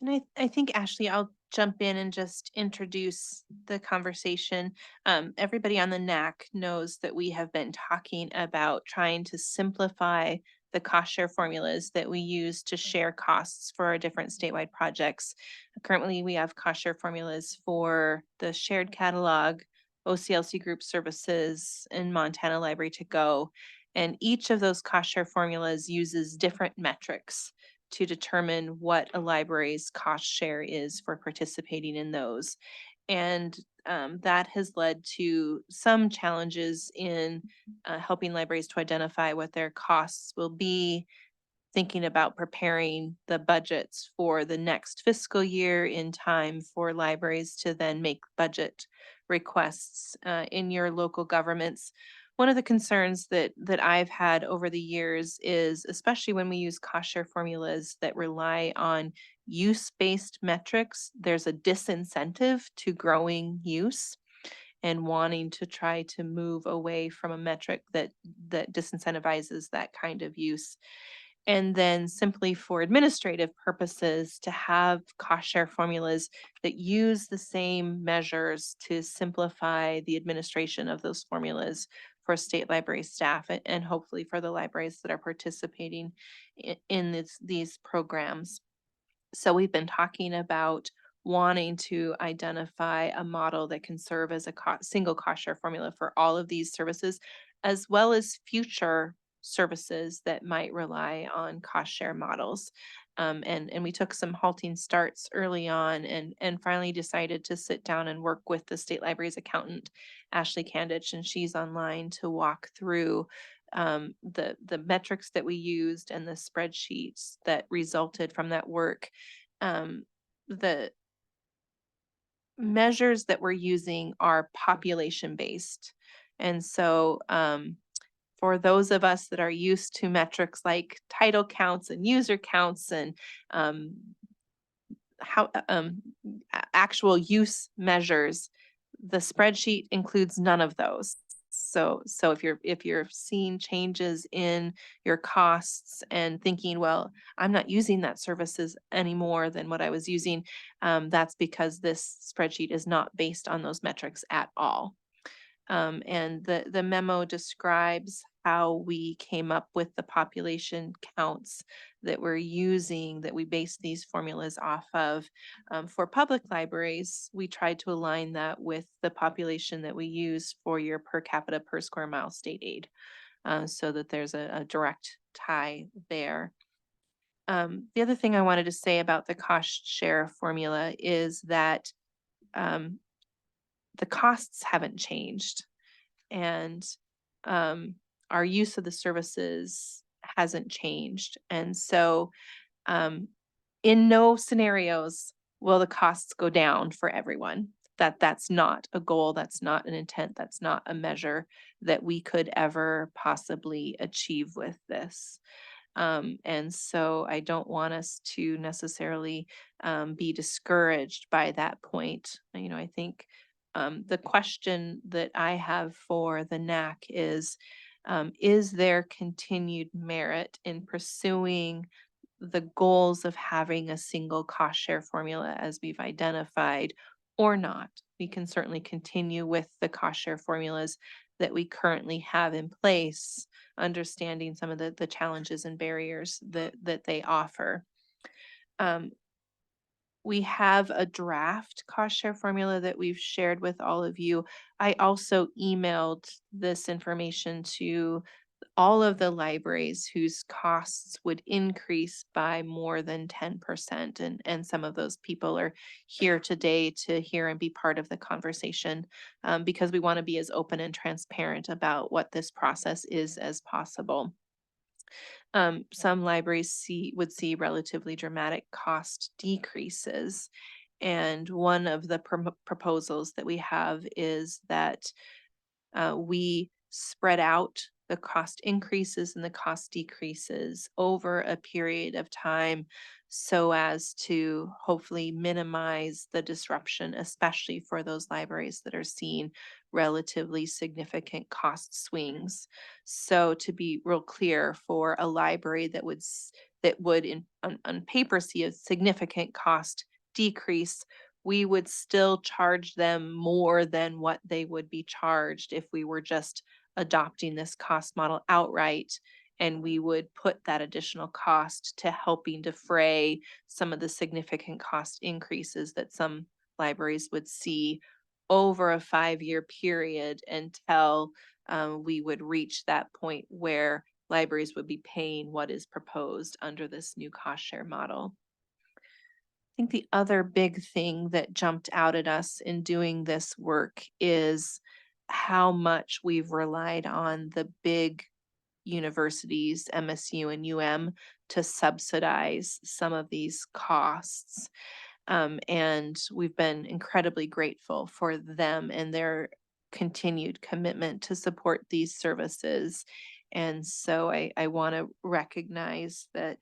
And I think, Ashley, I'll jump in and just introduce the conversation. Everybody on the NAC knows that we have been talking about trying to simplify the cost share formulas that we use to share costs for our different statewide projects. Currently, we have cost share formulas for the shared catalog, OCLC group services, and Montana Library to Go. And each of those cost share formulas uses different metrics to determine what a library's cost share is for participating in those. And that has led to some challenges in helping libraries to identify what their costs will be, thinking about preparing the budgets for the next fiscal year in time for libraries to then make budget requests in your local governments. One of the concerns that I've had over the years is, especially when we use cost share formulas that rely on use-based metrics, there's a disincentive to growing use and wanting to try to move away from a metric that disincentivizes that kind of use. And then simply for administrative purposes, to have cost share formulas that use the same measures to simplify the administration of those formulas for state library staff and hopefully for the libraries that are participating in these programs. So we've been talking about wanting to identify a model that can serve as a single cost share formula for all of these services, as well as future services that might rely on cost share models. And we took some halting starts early on and finally decided to sit down and work with the state library's accountant, Ashley Kandich, and she's online to walk through the metrics that we used and the spreadsheets that resulted from that work. The measures that we're using are population based. And so for those of us that are used to metrics like title counts and user counts and actual use measures, the spreadsheet includes none of those. So if you're seeing changes in your costs and thinking, well, I'm not using that services any more than what I was using, that's because this spreadsheet is not based on those metrics at all. And the memo describes how we came up with the population counts that we're using, that we base these formulas off of. For public libraries, we tried to align that with the population that we use for your per capita per square mile state aid, so that there's a direct tie there. The other thing I wanted to say about the cost share formula is that the costs haven't changed, and our use of the services hasn't changed. And so in no scenarios will the costs go down for everyone. That's not a goal, that's not an intent, that's not a measure that we could ever possibly achieve with this. And so I don't want us to necessarily be discouraged by that point. You know, I think the question that I have for the NAC is there continued merit in pursuing the goals of having a single cost share formula as we've identified or not? We can certainly continue with the cost share formulas that we currently have in place, understanding some of the challenges and barriers that they offer. We have a draft cost share formula that we've shared with all of you. I also emailed this information to all of the libraries whose costs would increase by more than 10%. And some of those people are here today to hear and be part of the conversation, because we want to be as open and transparent about what this process is as possible. Some libraries would see relatively dramatic cost decreases. And one of the proposals that we have is that we spread out the cost increases and the cost decreases over a period of time so as to hopefully minimize the disruption, especially for those libraries that are seeing relatively significant cost swings. So to be real clear, for a library that would on paper see a significant cost decrease, we would still charge them more than what they would be charged if we were just adopting this cost model outright. And we would put that additional cost to helping defray some of the significant cost increases that some libraries would see over a 5-year period until we would reach that point where libraries would be paying what is proposed under this new cost share model. I think the other big thing that jumped out at us in doing this work is how much we've relied on the big universities, MSU and to subsidize some of these costs. And we've been incredibly grateful for them and their continued commitment to support these services. And so I want to recognize that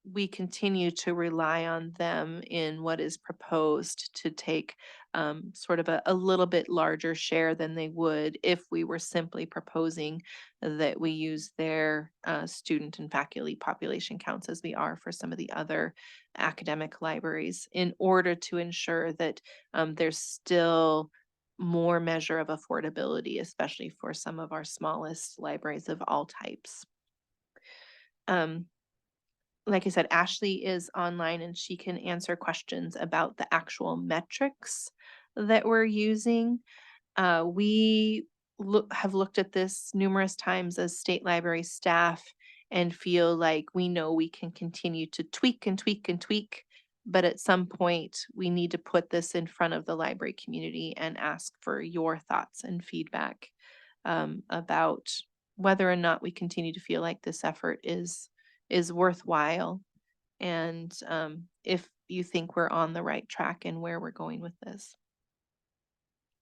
we continue to rely on them in what is proposed to take sort of a little bit larger share than they would if we were simply proposing that we use their student and faculty population counts as we are for some of the other academic libraries, in order to ensure that there's still more measure of affordability, especially for some of our smallest libraries of all types. Like I said, Ashley is online and she can answer questions about the actual metrics that we're using. We have looked at this numerous times as state library staff and feel like we know we can continue to tweak and tweak and tweak. But at some point, we need to put this in front of the library community and ask for your thoughts and feedback about whether or not we continue to feel like this effort is worthwhile, and if you think we're on the right track and where we're going with this.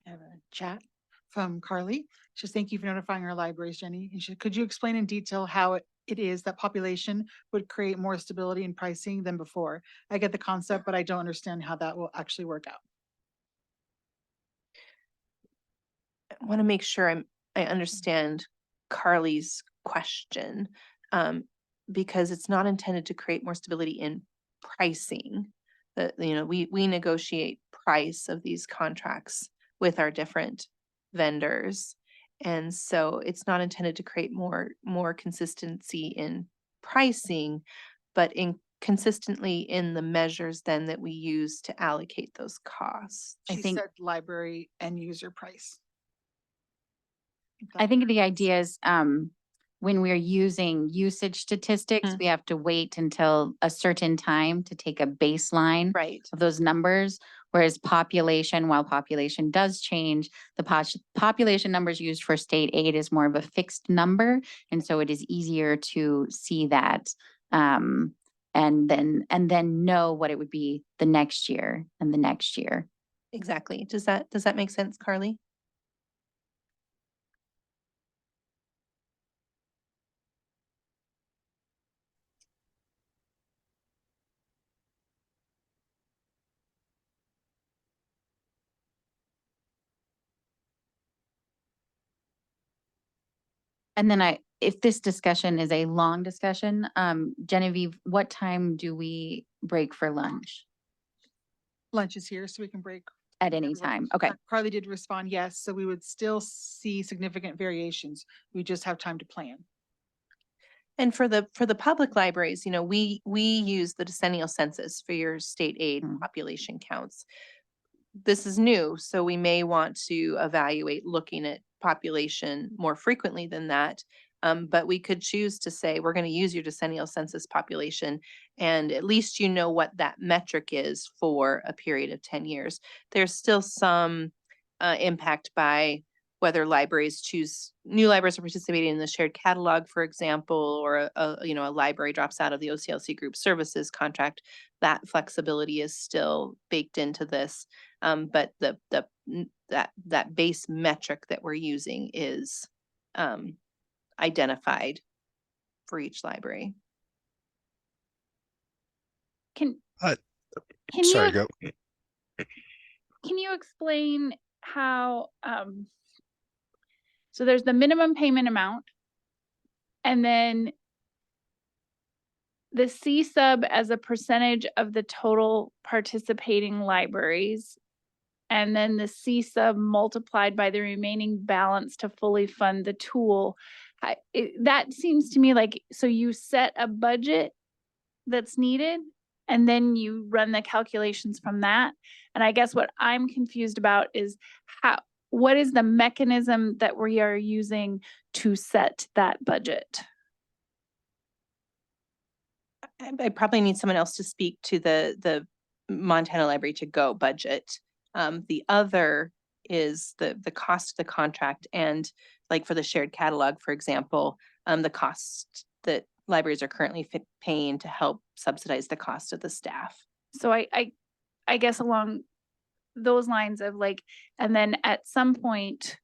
I have a chat from Carly. She says, thank you for notifying our libraries, Jenny. And could you explain in detail how it is that population would create more stability in pricing than before? I get the concept, but I don't understand how that will actually work out. I want to make sure I understand Carly's question, because it's not intended to create more stability in pricing. That, you know, we negotiate price of these contracts with our different vendors, and so it's not intended to create more consistency in pricing, but consistently in the measures then that we use to allocate those costs. She said library end user price. I think the idea is, when we're using usage statistics, we have to wait until a certain time to take a baseline of those numbers. Whereas population, while population does change, the population numbers used for state aid is more of a fixed number. And so it is easier to see that, and then know what it would be the next year and the next year. Exactly. Does that make sense, Carly? And then if this discussion is a long discussion, Genevieve, what time do we break for lunch? Lunch is here, so we can break at any time. Okay. Carly did respond yes, so we would still see significant variations. We just have time to plan. And for the public libraries, you know, we use the decennial census for your state aid population counts. This is new, so we may want to evaluate looking at population more frequently than that. But we could choose to say, we're going to use your decennial census population, and at least you know what that metric is for a period of 10 years. There's still some impact by whether libraries choose, new libraries are participating in the shared catalog, for example, or a library drops out of the OCLC group services contract. That flexibility is still baked into this. But that base metric that we're using is identified for each library. Can sorry, go. Can you explain how, so there's the minimum payment amount, and then the C sub as a percentage of the total participating libraries, and then the C sub multiplied by the remaining balance to fully fund the tool. That seems to me like, so you set a budget that's needed, and then you run the calculations from that. And I guess what I'm confused about is what is the mechanism that we are using to set that budget? I probably need someone else to speak to the Montana Library to Go budget. The other is the cost of the contract, and like for the shared catalog, for example, the cost that libraries are currently paying to help subsidize the cost of the staff. So I guess along those lines of like, and then at some point,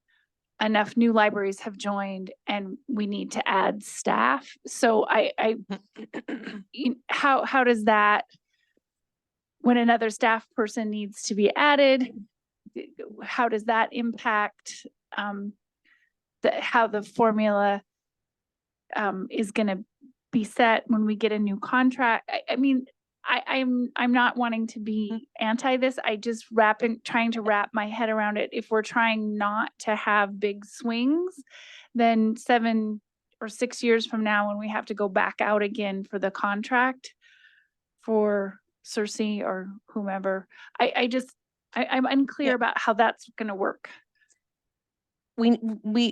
enough new libraries have joined and we need to add staff. So how does that, when another staff person needs to be added, how does that impact how the formula is going to be set when we get a new contract? I mean, I'm not wanting to be anti this. I just trying to wrap my head around it. If we're trying not to have big swings, then 7 or 6 years from now, when we have to go back out again for the contract for Cersei or whomever, I'm unclear about how that's going to work. We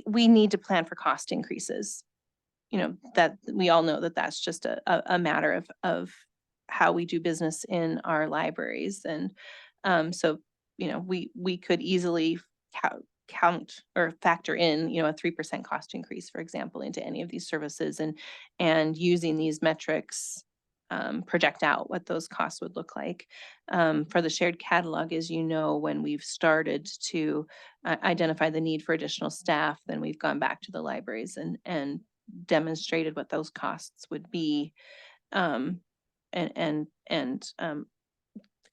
need to plan for cost increases. You know, that we all know that that's just a matter of how we do business in our libraries. And so, you know, we could easily count or factor in, you know, a 3% cost increase, for example, into any of these services, and using these metrics, project out what those costs would look like. For the shared catalog, as you know, when we've started to identify the need for additional staff, then we've gone back to the libraries and demonstrated what those costs would be, and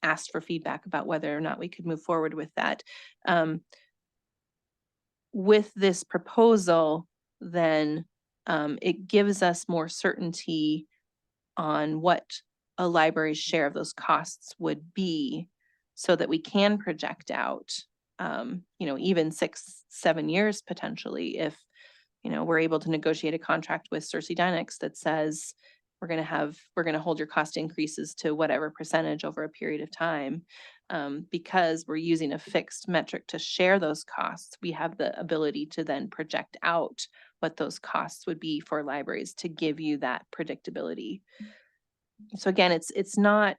asked for feedback about whether or not we could move forward with that. With this proposal, then it gives us more certainty on what a library's share of those costs would be, so that we can project out, you know, even 6-7 years potentially, if, you know, we're able to negotiate a contract with Cersei Dynex that says we're going to hold your cost increases to whatever percentage over a period of time. Because we're using a fixed metric to share those costs, we have the ability to then project out what those costs would be for libraries to give you that predictability. So again, it's not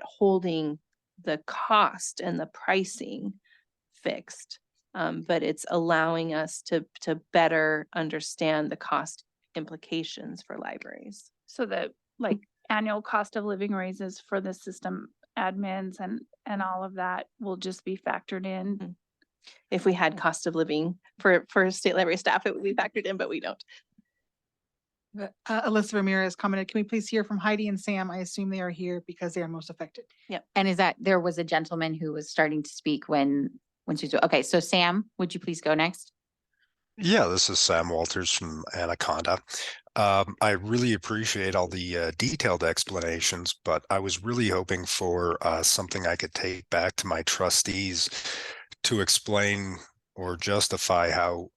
holding the cost and the pricing fixed, but it's allowing us to better understand the cost implications for libraries. So that like annual cost of living raises for the system admins and all of that will just be factored in. If we had cost of living for state library staff, it would be factored in, but we don't. Alyssa Ramirez commented, can we please hear from Heidi and Sam? I assume they are here because they are most affected. Yep. And is that, there was a gentleman who was starting to speak when she's, okay, so Sam, would you please go next? Yeah, this is Sam Walters from Anaconda. I really appreciate all the detailed explanations, but I was really hoping for something I could take back to my trustees to explain or justify how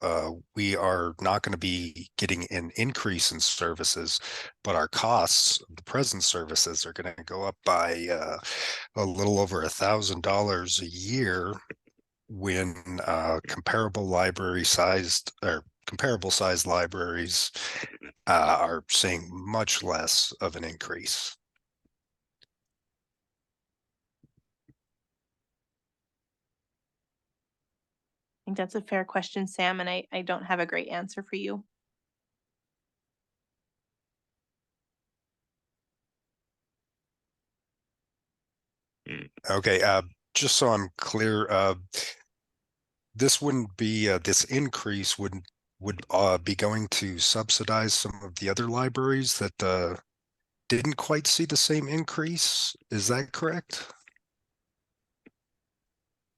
we are not going to be getting an increase in services, but our costs of the present services are going to go up by a little over $1,000 a year, when comparable sized libraries are seeing much less of an increase. I think that's a fair question, Sam, and I don't have a great answer for you. Okay, just so I'm clear, this wouldn't be this increase would be going to subsidize some of the other libraries that didn't quite see the same increase. Is that correct?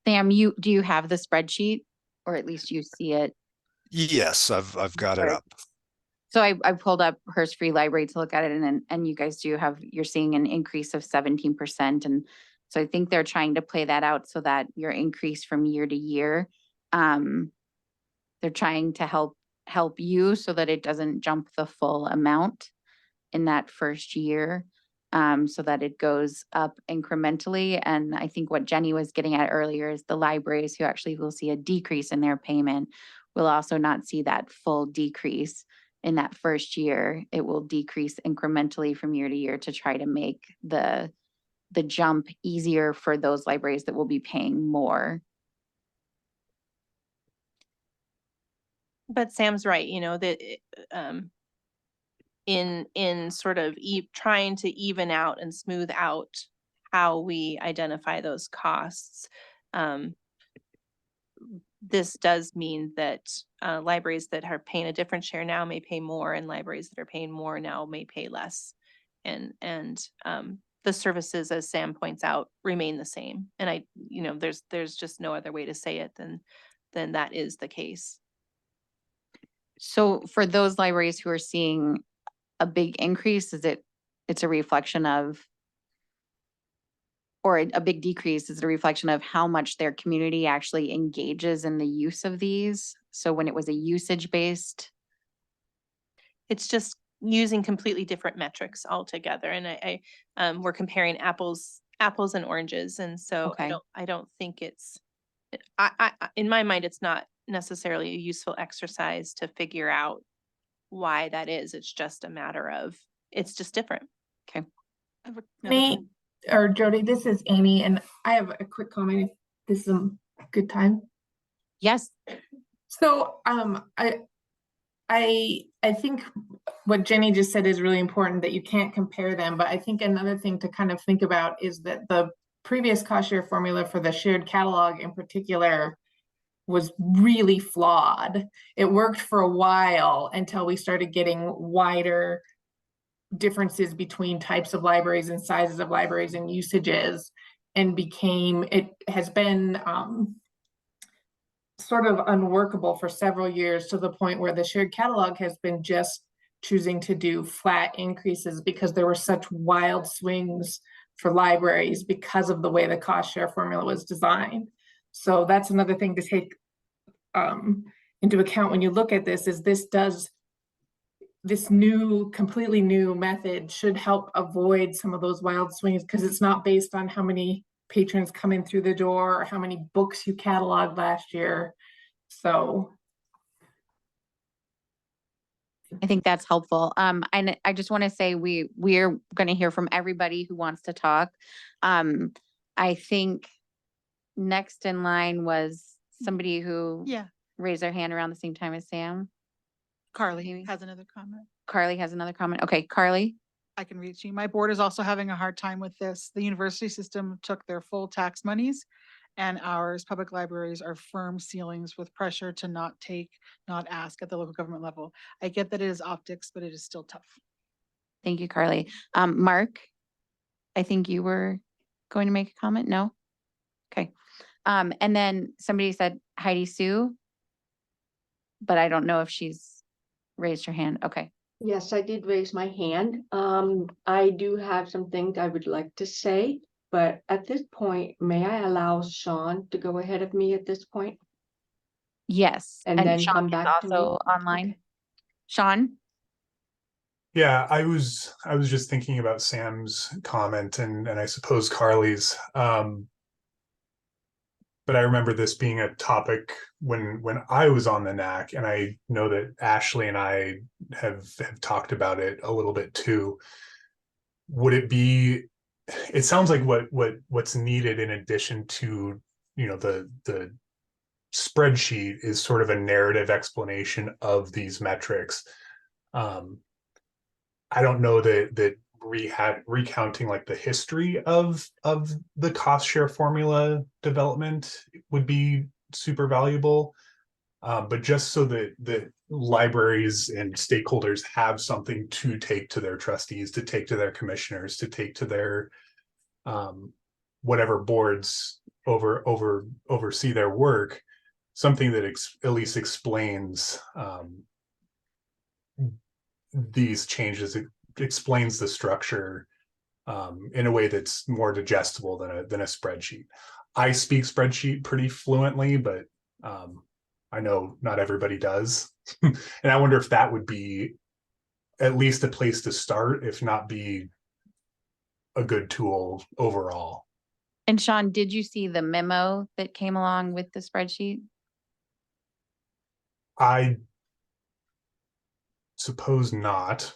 Sam, do you have the spreadsheet, or at least you see it? Yes, I've got it up. So I pulled up Hearst Free Library to look at it, and you guys you're seeing an increase of 17%. And so I think they're trying to play that out so that your increase from year to year, they're trying to help you so that it doesn't jump the full amount in that first year. so that it goes up incrementally. And I think what Jenny was getting at earlier is the libraries who actually will see a decrease in their payment will also not see that full decrease in that first year. It will decrease incrementally from year to year to try to make the jump easier for those libraries that will be paying more. But Sam's right, that in sort of trying to even out and smooth out how we identify those costs. This does mean that libraries that are paying a different share now may pay more, and libraries that are paying more now may pay less. And the services, as Sam points out, remain the same. And there's just no other way to say it than that is the case. So for those libraries who are seeing a big increase, it's a reflection of, or a big decrease, is it a reflection of how much their community actually engages in the use of these? So when it was a usage-based? It's just using completely different metrics altogether. And we're comparing apples and oranges. And so I don't think it's, in my mind, it's not necessarily a useful exercise to figure out why that is. It's just a matter of, it's just different. Okay. Nate or Jody, this is Amy, and I have a quick comment if this is a good time. Yes. So I think what Jenny just said is really important, that you can't compare them. But I think another thing to kind of think about is that the previous cost share formula for the shared catalog in particular was really flawed. It worked for a while until we started getting wider differences between types of libraries and sizes of libraries and usages, and it has been sort of unworkable for several years, to the point where the shared catalog has been just choosing to do flat increases because there were such wild swings for libraries because of the way the cost share formula was designed. So that's another thing to take into account when you look at this, is this completely new method should help avoid some of those wild swings, because it's not based on how many patrons come in through the door or how many books you cataloged last year. So I think that's helpful. And I just want to say we're going to hear from everybody who wants to talk. I think next in line was somebody who raised their hand around the same time as Sam. Carly has another comment. Carly has another comment. Okay, Carly. I can reach you. My board is also having a hard time with this. The university system took their full tax monies, and ours, public libraries, are firm ceilings with pressure to not ask at the local government level. I get that it is optics, but it is still tough. Thank you, Carly. Mark, I think you were going to make a comment? No? Okay. And then somebody said Heidi Sue, but I don't know if she's raised her hand. Okay. Yes, I did raise my hand. I do have some things I would like to say, but at this point, may I allow Sean to go ahead of me at this point? Yes. And then Sean come is back to me? also online. Okay. Sean? Yeah, I was just thinking about Sam's comment and I suppose Carly's. But I remember this being a topic when I was on the NAC, and I know that Ashley and I have talked about it a little bit too. Would it be? It sounds like what's needed in addition to the spreadsheet is sort of a narrative explanation of these metrics. I don't know that recounting like the history of the cost share formula development would be super valuable, but just so that the libraries and stakeholders have something to take to their trustees, to take to their commissioners, to take to their whatever boards oversee their work, something that at least explains these changes. It explains the structure in a way that's more digestible than a spreadsheet. I speak spreadsheet pretty fluently, but I know not everybody does. And I wonder if that would be at least a place to start, if not be a good tool overall. And Sean, did you see the memo that came along with the spreadsheet? I suppose not.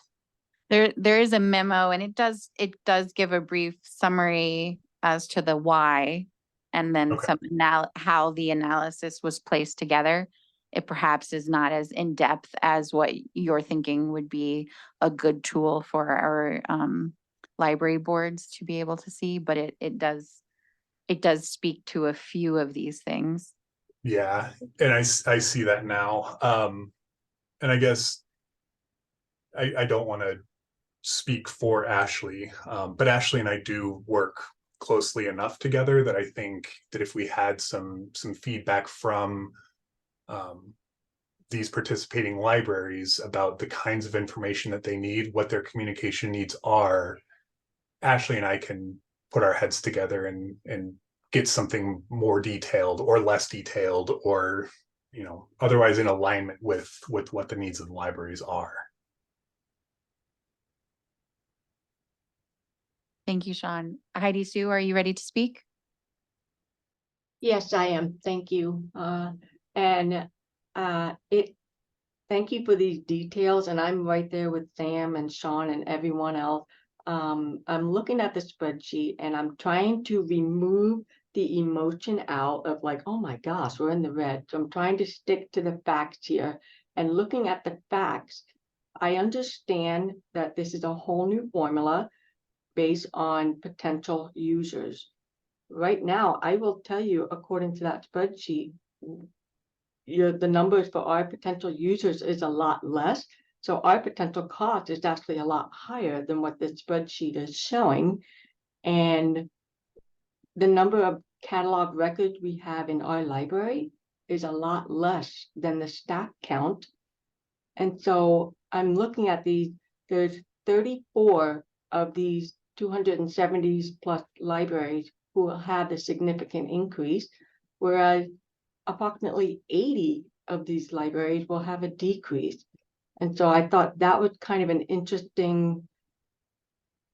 There is a memo and it does give a brief summary as to the why and then Okay. some how the analysis was placed together. It perhaps is not as in depth as what you're thinking would be a good tool for our library boards to be able to see, but it does speak to a few of these things. Yeah, and I see that now. And I guess I don't want to speak for Ashley, but Ashley and I do work closely enough together that I think that if we had some feedback from these participating libraries about the kinds of information that they need, what their communication needs are, Ashley and I can put our heads together and get something more detailed or less detailed, or otherwise in alignment with what the needs of the libraries are. Thank you, Sean. Heidi Sue, are you ready to speak? Yes, I am. Thank you. Thank you for these details. And I'm right there with Sam and Sean and everyone else. I'm looking at the spreadsheet and I'm trying to remove the emotion out of like, oh my gosh, we're in the red. So I'm trying to stick to the facts here. And looking at the facts, I understand that this is a whole new formula based on potential users. Right now, I will tell you, according to that spreadsheet, the numbers for our potential users is a lot less. So our potential cost is actually a lot higher than what the spreadsheet is showing. And the number of catalog records we have in our library is a lot less than the staff count. And so I'm looking at these, there's 34 of these 270 plus libraries who will have a significant increase, whereas approximately 80 of these libraries will have a decrease. And so I thought that was kind of an interesting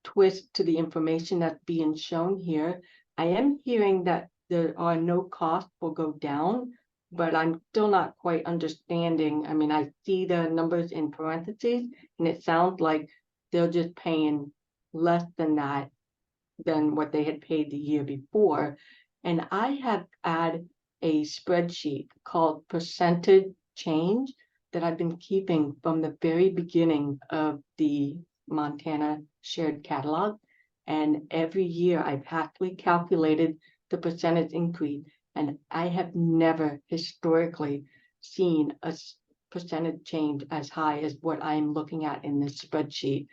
twist to the information that's being shown here. I am hearing that there are no costs will go down, but I'm still not quite understanding. I mean, I see the numbers in parentheses, and it sounds like they're just paying less than that than what they had paid the year before. And I have added a spreadsheet called percentage change that I've been keeping from the very beginning of the Montana shared catalog. And every year I've happily calculated the percentage increase. And I have never historically seen a percentage change as high as what I'm looking at in this spreadsheet.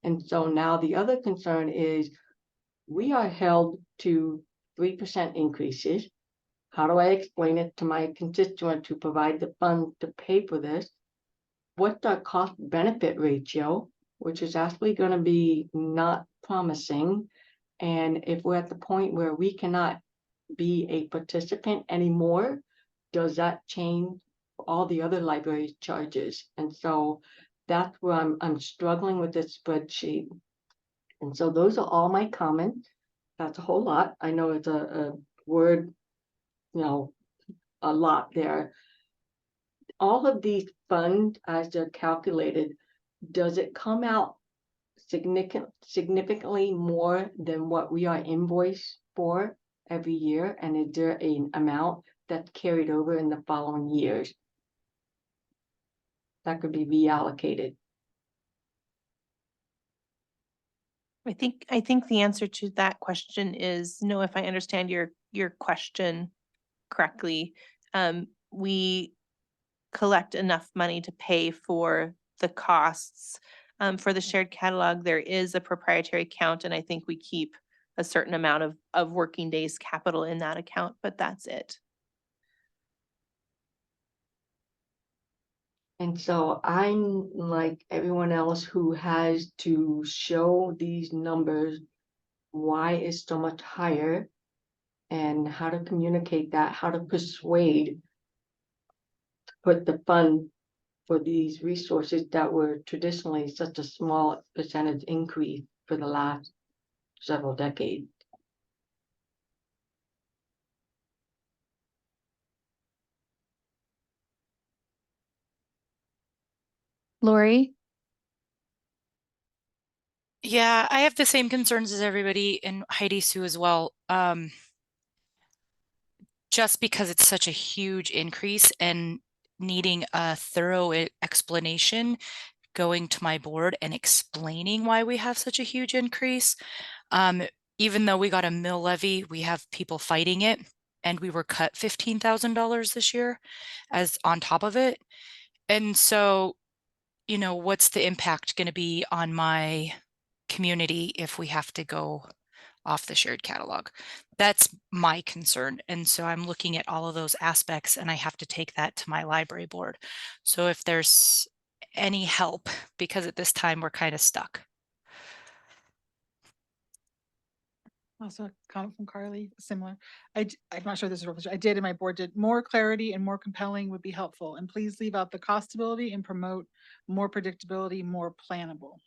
And so now the other concern is we are held to 3% increases. How do I explain it to my constituent to provide the funds to pay for this? What's our cost benefit ratio, which is actually going to be not promising? And if we're at the point where we cannot be a participant anymore, does that change all the other library charges? And so that's where I'm struggling with this spreadsheet. And so those are all my comments. That's a whole lot. I know it's a word, a lot there. All of these funds, as they're calculated, does it come out significantly more than what we are invoiced for every year? And is there an amount that's carried over in the following years that could be reallocated? I think the answer to that question is no, if I understand your question correctly. We collect enough money to pay for the costs. For the shared catalog, there is a proprietary account, and I think we keep a certain amount of working days capital in that account, but that's it. And so I'm like everyone else who has to show these numbers, why it's so much higher, and how to communicate that, how to persuade, put the fund for these resources that were traditionally such a small percentage increase for the last several decades. Lori? Yeah, I have the same concerns as everybody and Heidi Sue as well. Just because it's such a huge increase and needing a thorough explanation, going to my board and explaining why we have such a huge increase. Even though we got a mill levy, we have people fighting it, and we were cut $15,000 this year as on top of it. And so, you know, what's the impact going to be on my community if we have to go off the shared catalog? That's my concern. And so I'm looking at all of those aspects, and I have to take that to my library board. So if there's any help, because at this time we're kind of stuck. Also, a comment from Carly, similar. I'm not sure this is, I did, and my board did, more clarity and more compelling would be helpful. And please leave out the cost stability and promote more predictability, more plannable.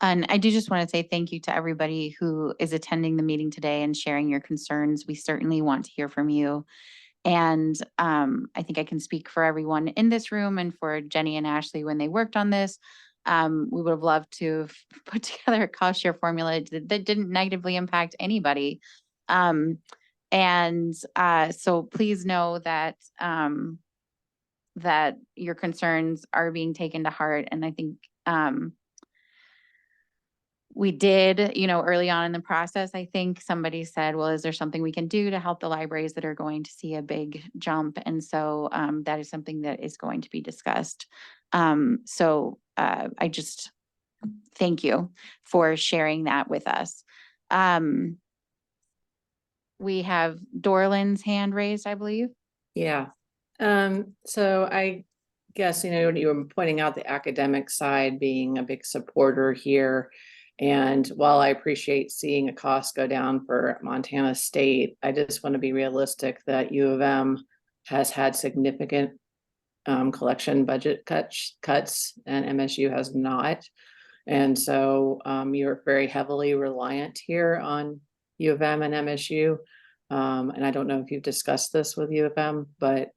And I do just want to say thank you to everybody who is attending the meeting today and sharing your concerns. We certainly want to hear from you. And I think I can speak for everyone in this room and for Jenny and Ashley when they worked on this. We would have loved to have put together a cost share formula that didn't negatively impact anybody. So please know that that your concerns are being taken to heart. And I think we did, you know, early on in the process, I think somebody said, well, is there something we can do to help the libraries that are going to see a big jump? And so that is something that is going to be discussed. I just thank you for sharing that with us. We have Dorland's hand raised, I believe. Yeah. So I guess, you know, you were pointing out the academic side being a big supporter here. And while I appreciate seeing a cost go down for Montana State, I just want to be realistic that U of M has had significant collection budget cuts and MSU has not. And so you're very heavily reliant here on U of M and MSU. And I don't know if you've discussed this with U of M, but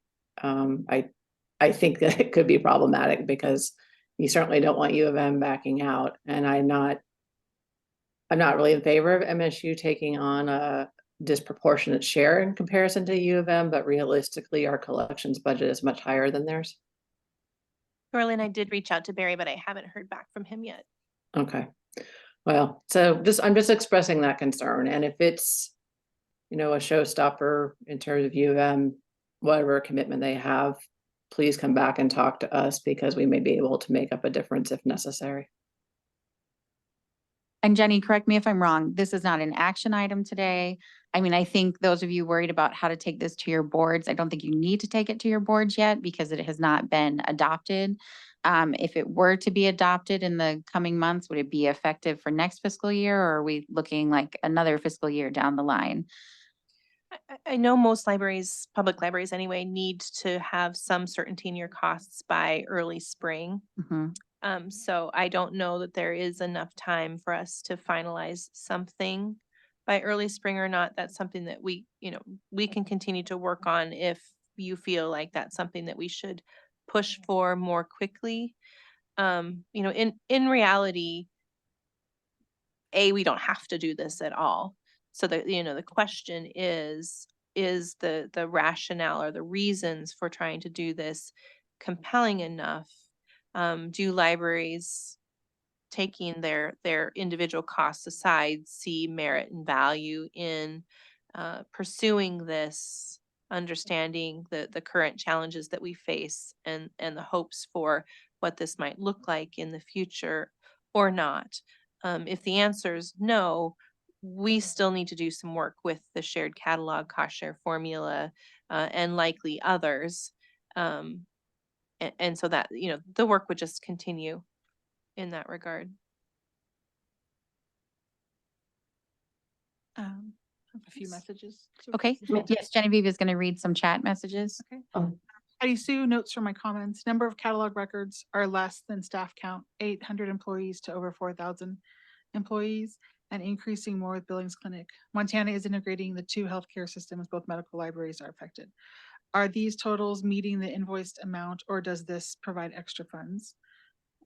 I think that it could be problematic because you certainly don't want U of M backing out. And I'm not really in favor of MSU taking on a disproportionate share in comparison to U of M, but realistically, our collections budget is much higher than theirs. Carolyn, I did reach out to Barry, but I haven't heard back from him yet. Okay. Well, so I'm just expressing that concern. And if it's, you know, a showstopper in terms of U of M, whatever commitment they have, please come back and talk to us because we may be able to make up a difference if necessary. And Jenny, correct me if I'm wrong, this is not an action item today. I mean, I think those of you worried about how to take this to your boards, I don't think you need to take it to your boards yet because it has not been adopted. If it were to be adopted in the coming months, would it be effective for next fiscal year, or are we looking like another fiscal year down the line? I know most libraries, public libraries anyway, need to have some certainty in your costs by early spring. So I don't know that there is enough time for us to finalize something by early spring or not. That's something that we, you know, we can continue to work on if you feel like that's something that we should push for more quickly. You know, in reality, we don't have to do this at all. So that, you know, the question is the rationale or the reasons for trying to do this compelling enough? Do libraries, taking their individual costs aside, see merit and value in pursuing this, understanding the current challenges that we face and the hopes for what this might look like in the future or not? If the answer is no, we still need to do some work with the shared catalog cost share formula and likely others. And so that, you know, the work would just continue in that regard. I have a few messages. Okay, yes, Genevieve is going to read some chat messages. Okay. Heidi Sue notes from my comments, number of catalog records are less than staff count, 800 employees to over 4,000 employees and increasing more with Billings Clinic. Montana is integrating the two healthcare systems, both medical libraries are affected. Are these totals meeting the invoiced amount, or does this provide extra funds?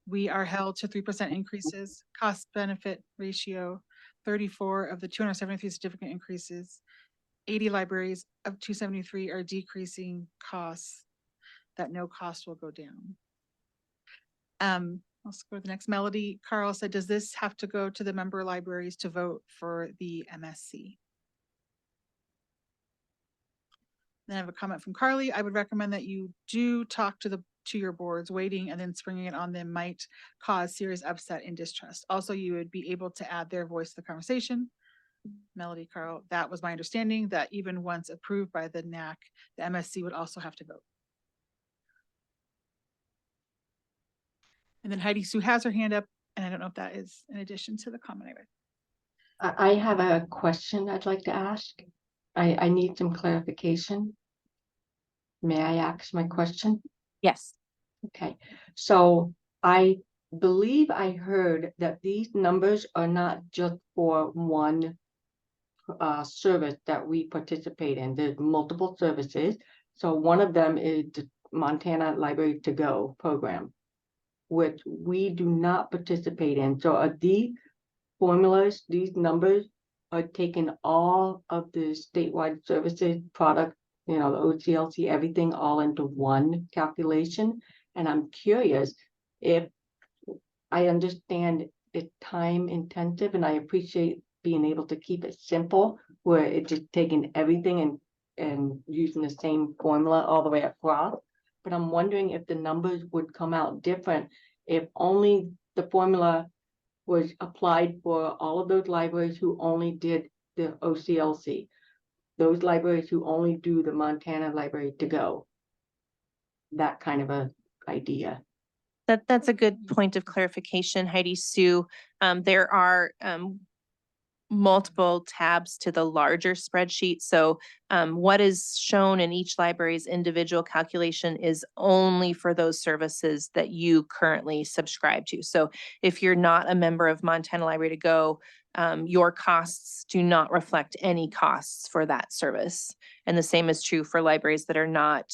We are held to 3% increases, cost benefit ratio, 34 of the 273 significant increases. 80 libraries of 273 are decreasing costs, that no cost will go down. Let's go to the next. Melody Carl said, does this have to go to the member libraries to vote for the MSC? Then I have a comment from Carly. I would recommend that you do talk to your boards. Waiting and then springing it on them might cause serious upset and distrust. Also, you would be able to add their voice to the conversation. Melody Carl, that was my understanding, that even once approved by the NAC, the MSC would also have to vote. And then Heidi Sue has her hand up, and I don't know if that is in addition to the comment I read. I have a question I'd like to ask. I need some clarification. May I ask my question? Yes. Okay, so I believe I heard that these numbers are not just for one service that we participate in. There's multiple services. So one of them is the Montana Library to Go program, which we do not participate in. So are these formulas, these numbers are taking all of the statewide services, product, the OCLC, everything all into one calculation? And I'm curious if I understand it's time intensive, and I appreciate being able to keep it simple, where it's just taking everything and using the same formula all the way across. But I'm wondering if the numbers would come out different if only the formula was applied for all of those libraries who only did the OCLC, those libraries who only do the Montana Library to Go. That kind of a idea. That's a good point of clarification, Heidi Sue. There are multiple tabs to the larger spreadsheet. So what is shown in each library's individual calculation is only for those services that you currently subscribe to. So if you're not a member of Montana Library to Go, your costs do not reflect any costs for that service. And the same is true for libraries that are not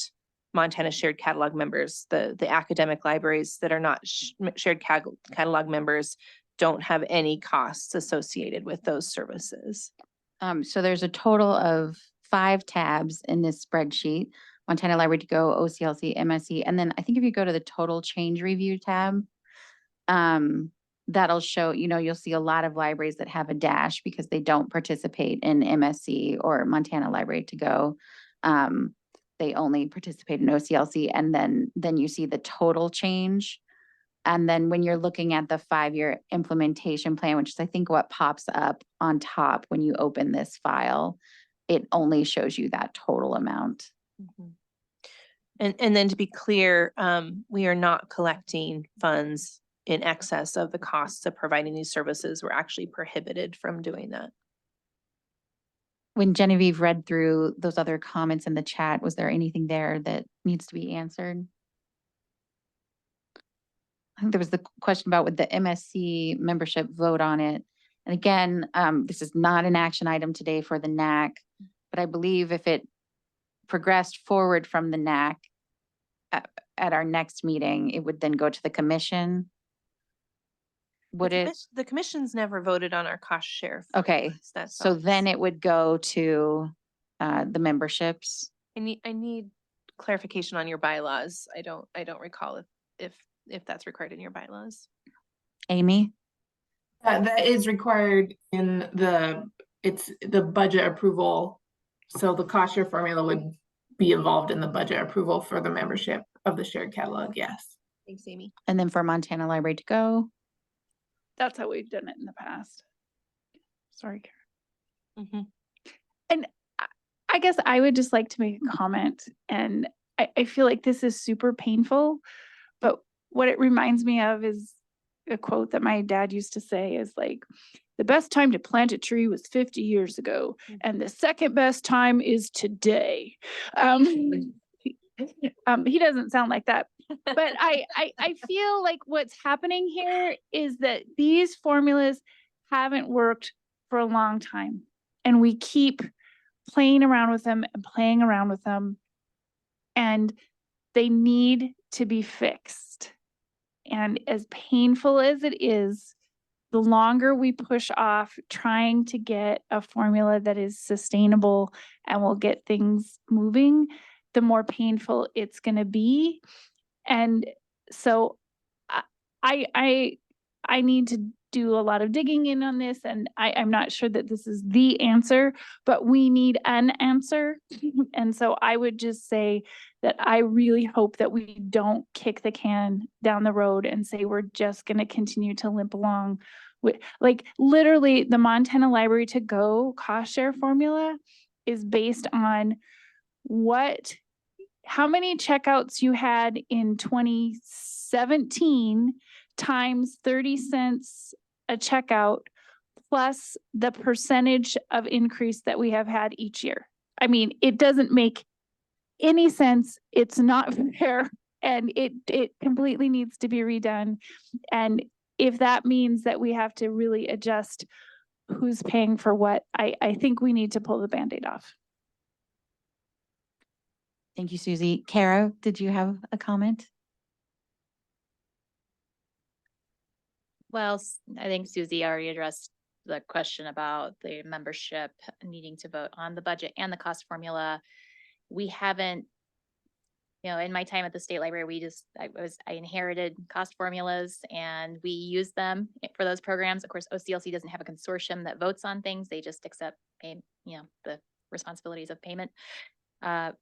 Montana Shared Catalog members. The academic libraries that are not Shared Catalog members don't have any costs associated with those services. So there's a total of 5 tabs in this spreadsheet: Montana Library to Go, OCLC, MSC, and then I think if you go to the total change review tab, that'll show, you'll see a lot of libraries that have a dash because they don't participate in MSC or Montana Library to Go. They only participate in OCLC, and then you see the total change. And then when you're looking at the 5-year implementation plan, which is I think what pops up on top when you open this file, it only shows you that total amount. Mm-hmm. And then to be clear, we are not collecting funds in excess of the costs of providing these services. We're actually prohibited from doing that. When Genevieve read through those other comments in the chat, was there anything there that needs to be answered? I think there was the question about would the MSC membership vote on it. And again, this is not an action item today for the NAC, but I believe if it progressed forward from the NAC at our next meeting, it would then go to the commission. Would it? The commission's never voted on our cost share. Okay, so then it would go to the memberships. I need clarification on your bylaws. I don't recall if that's required in your bylaws. Amy? That is required in the budget approval. So the cost share formula would be involved in the budget approval for the membership of the shared catalog. Yes. Thanks, Amy. And then for Montana Library to Go? That's how we've done it in the past. Sorry, Karen. Mm-hmm. And I guess I would just like to make a comment, and I feel like this is super painful, but what it reminds me of is a quote that my dad used to say is like, the best time to plant a tree was 50 years ago, and the second best time is today. He doesn't sound like that, but I feel like what's happening here is that these formulas haven't worked for a long time. And we keep playing around with them and playing around with them. And they need to be fixed. And as painful as it is, the longer we push off trying to get a formula that is sustainable and will get things moving, the more painful it's going to be. And so I need to do a lot of digging in on this, and I'm not sure that this is the answer, but we need an answer. And so I would just say that I really hope that we don't kick the can down the road and say we're just going to continue to limp along with, like, literally the Montana Library to Go cost share formula is based on how many checkouts you had in 2017 times 30 cents a checkout plus the percentage of increase that we have had each year. I mean, it doesn't make any sense. It's not fair, and it completely needs to be redone. And if that means that we have to really adjust who's paying for what, I think we need to pull the Band-Aid off. Thank you, Susie. Kara, did you have a comment? Well, I think Susie already addressed the question about the membership needing to vote on the budget and the cost formula. We haven't, in my time at the State Library, I inherited cost formulas and we use them for those programs. Of course, OCLC doesn't have a consortium that votes on things. They just accept the responsibilities of payment. I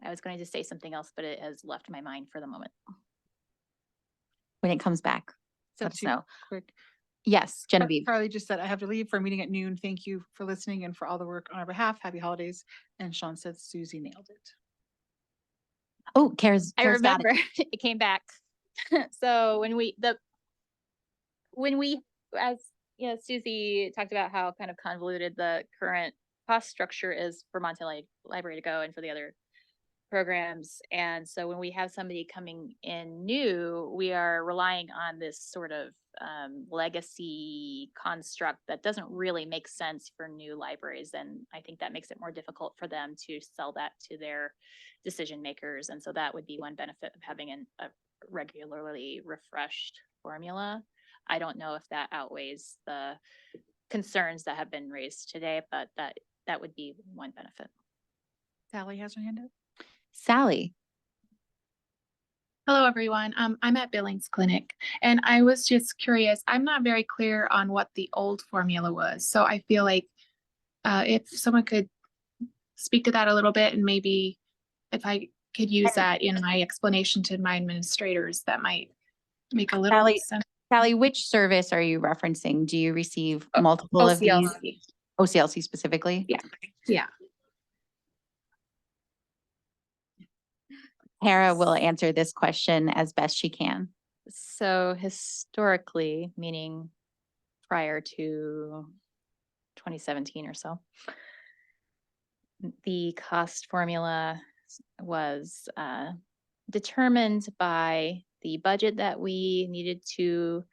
was going to say something else, but it has left my mind for the moment. When it comes back, So let us two know. quick. Yes, Genevieve. Carly just said, I have to leave for a meeting at noon. Thank you for listening and for all the work on our behalf. Happy holidays. And Sean said Susie nailed it. Oh, Kara's I got it. remember it came back. So when we, as Susie talked about how kind of convoluted the current cost structure is for Montana Library to Go and for the other programs. And so when we have somebody coming in new, we are relying on this sort of legacy construct that doesn't really make sense for new libraries. And I think that makes it more difficult for them to sell that to their decision makers. And so that would be one benefit of having a regularly refreshed formula. I don't know if that outweighs the concerns that have been raised today, but that would be one benefit. Sally has her hand up. Sally. Hello, everyone. I'm at Billings Clinic, and I was just curious. I'm not very clear on what the old formula was. So I feel like if someone could speak to that a little bit, and maybe if I could use that in my explanation to my administrators, that might make a little sense. Sally, which service are you referencing? Do you receive multiple of these? OCLC specifically? Yeah. Yeah. Kara will answer this question as best she can. So historically, meaning prior to 2017 or so, the cost formula was determined by the budget that we needed to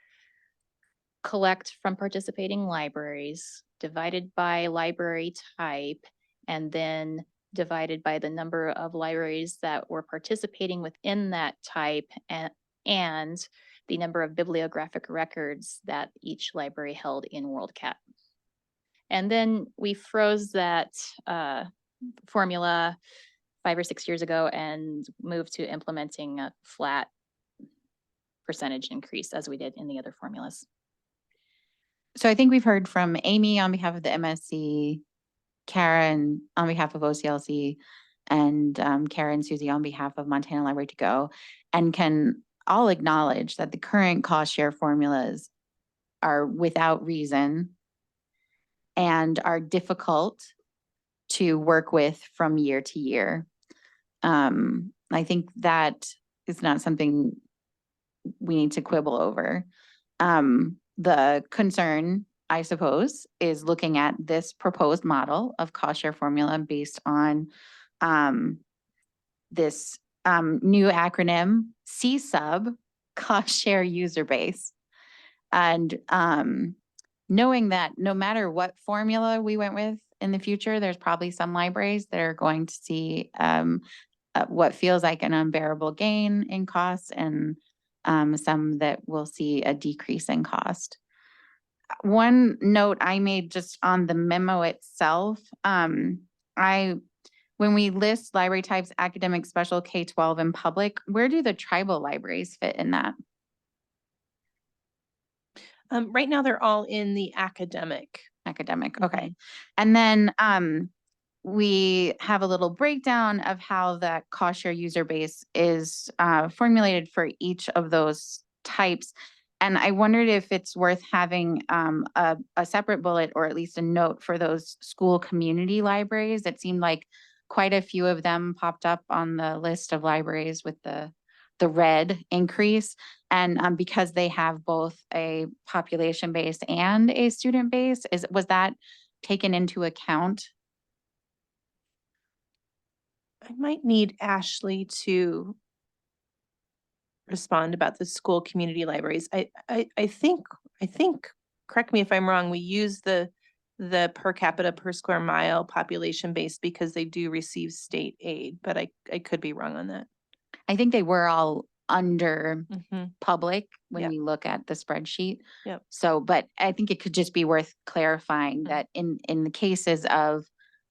collect from participating libraries, divided by library type, and then divided by the number of libraries that were participating within that type and the number of bibliographic records that each library held in WorldCat. And then we froze that formula 5 or 6 years ago and moved to implementing a flat percentage increase as we did in the other formulas. So I think we've heard from Amy on behalf of the MSC, Karen on behalf of OCLC, and Karen and Susie on behalf of Montana Library to Go, and can all acknowledge that the current cost share formulas are without reason and are difficult to work with from year to year. I think that is not something we need to quibble over. The concern, I suppose, is looking at this proposed model of cost share formula based on this new acronym, C-sub, cost share user base. And knowing that no matter what formula we went with in the future, there's probably some libraries that are going to see what feels like an unbearable gain in cost, and some that will see a decrease in cost. One note I made just on the memo itself, when we list library types, academic, special, K-12, and public, where do the tribal libraries fit in that? Right now, they're all in the academic. Academic, okay. And then we have a little breakdown of how that cost share user base is formulated for each of those types. And I wondered if it's worth having a separate bullet or at least a note for those school community libraries. It seemed like quite a few of them popped up on the list of libraries with the red increase. And because they have both a population base and a student base, was that taken into account? I might need Ashley to respond about the school community libraries. I think, correct me if I'm wrong, we use the per capita per square mile population base because they do receive state aid, but I could be wrong on that. I think they were all under Mhm. public when Yep. you look at the spreadsheet. Yep. So, but I think it could just be worth clarifying that in the cases of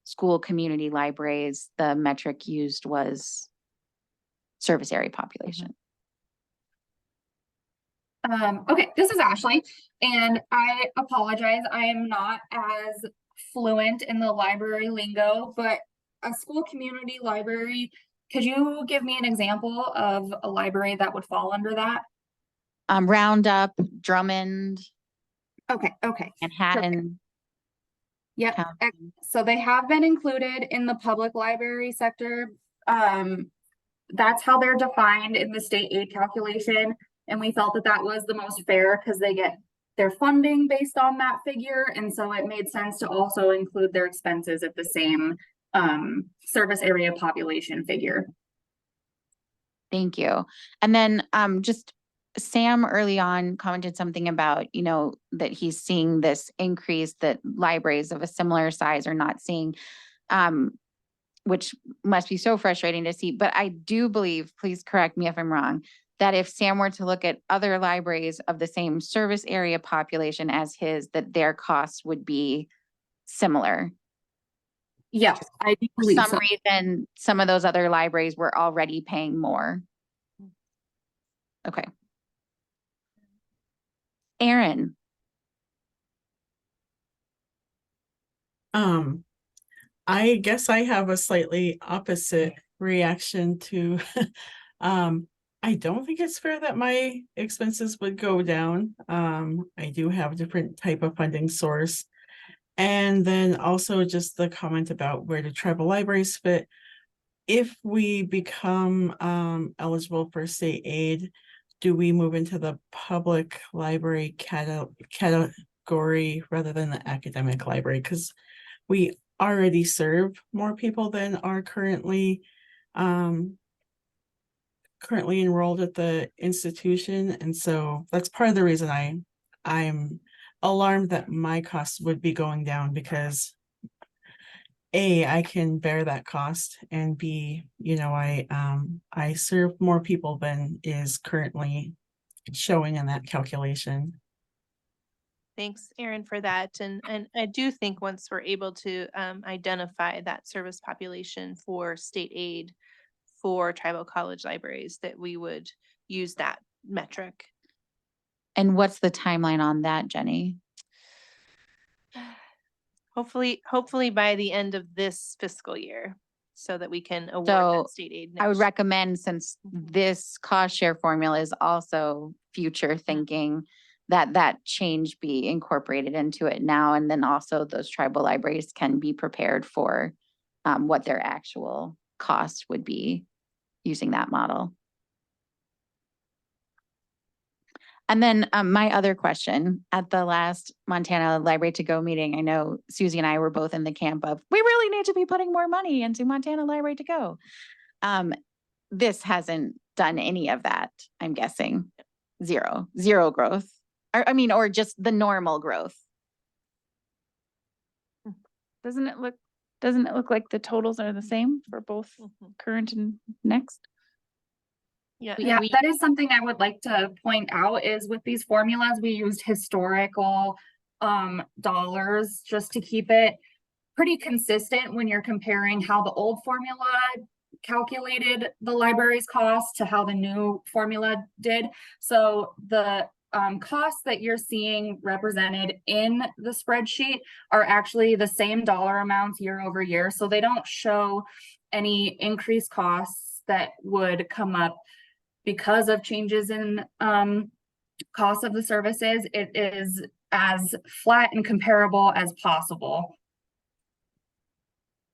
school community libraries, the metric used was service area population. Okay, this is Ashley, and I apologize. I am not as fluent in the library lingo, but a school community library, could you give me an example of a library that would fall under that? Roundup, Drummond, Okay, Manhattan. Yep. County. So they have been included in the public library sector. That's how they're defined in the state aid calculation. And we felt that that was the most fair because they get their funding based on that figure. And so it made sense to also include their expenses at the same service area population figure. Thank you. And then just Sam early on commented something about, that he's seeing this increase that libraries of a similar size are not seeing, which must be so frustrating to see. But I do believe, please correct me if I'm wrong, that if Sam were to look at other libraries of the same service area population as his, that their costs would be similar. Yes, I do For believe some so. reason, some of those other libraries were already paying more. Okay. Aaron. I guess I have a slightly opposite reaction to I don't think it's fair that my expenses would go down. I do have a different type of funding source. And then also just the comment about where do tribal libraries fit. If we become eligible for state aid, do we move into the public library category rather than the academic library? Because we already serve more people than are currently enrolled at the institution. And so that's part of the reason I'm alarmed that my costs would be going down, because A, I can bear that cost, and B, I serve more people than is currently showing in that calculation. Thanks, Erin, for that. And I do think once we're able to identify that service population for state aid for tribal college libraries, that we would use that metric. And what's the timeline on that, Jenny? Hopefully by the end of this fiscal year, so that we can award So that state aid. I would next year. recommend, since this cost share formula is also future thinking, that change be incorporated into it now. And then also those tribal libraries can be prepared for what their actual cost would be using that model. And then my other question, at the last Montana Library to Go meeting, I know Susie and I were both in the camp of, we really need to be putting more money into Montana Library to Go. This hasn't done any of that, I'm guessing. Zero growth. Or, I mean, or just the normal growth? Doesn't it look like the totals are the same for both current and next? Yeah. Yeah, that is something I would like to point out is with these formulas, we used historical dollars just to keep it pretty consistent when you're comparing how the old formula calculated the library's cost to how the new formula did. So the costs that you're seeing represented in the spreadsheet are actually the same dollar amounts year over year. So they don't show any increased costs that would come up because of changes in cost of the services. It is as flat and comparable as possible.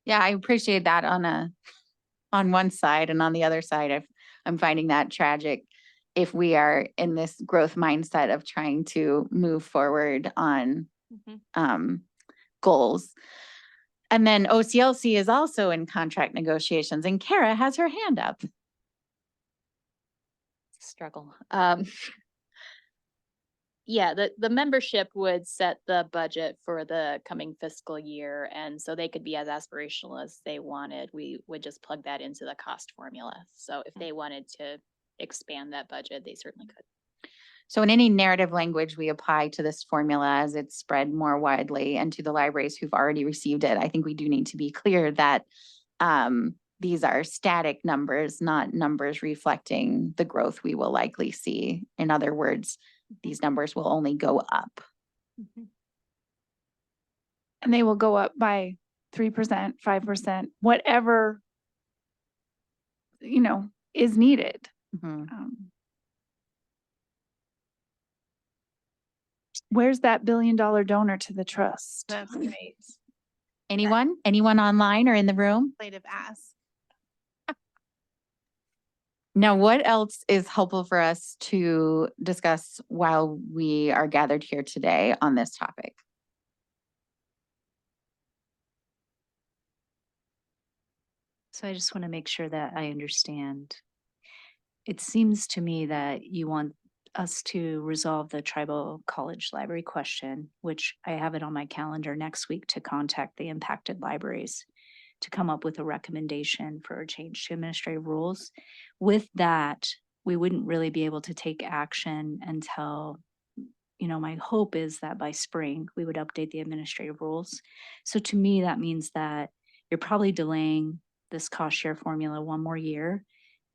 Yeah, I appreciate that on one side, and on the other side, I'm finding that tragic if we are in this growth mindset of trying to move forward on goals. And then OCLC is also in contract negotiations, and Kara has her hand up. Struggle. Yeah, the membership would set the budget for the coming fiscal year, and so they could be as aspirational as they wanted. We would just plug that into the cost formula. So if they wanted to expand that budget, they certainly could. So in any narrative language we apply to this formula as it's spread more widely and to the libraries who've already received it, I think we do need to be clear that these are static numbers, not numbers reflecting the growth we will likely see. In other words, these numbers will only go up. And they will go up by 3%, 5%, whatever, is needed. Where's that $1 billion donor to the trust? That's great. Anyone online or in the room? Legislative ask. Now, what else is helpful for us to discuss while we are gathered here today on this topic? So I just want to make sure that I understand. It seems to me that you want us to resolve the tribal college library question, which I have it on my calendar next week to contact the impacted libraries to come up with a recommendation for a change to administrative rules. With that, we wouldn't really be able to take action until, my hope is that by spring, we would update the administrative rules. So to me, that means that you're probably delaying this cost share formula one more year,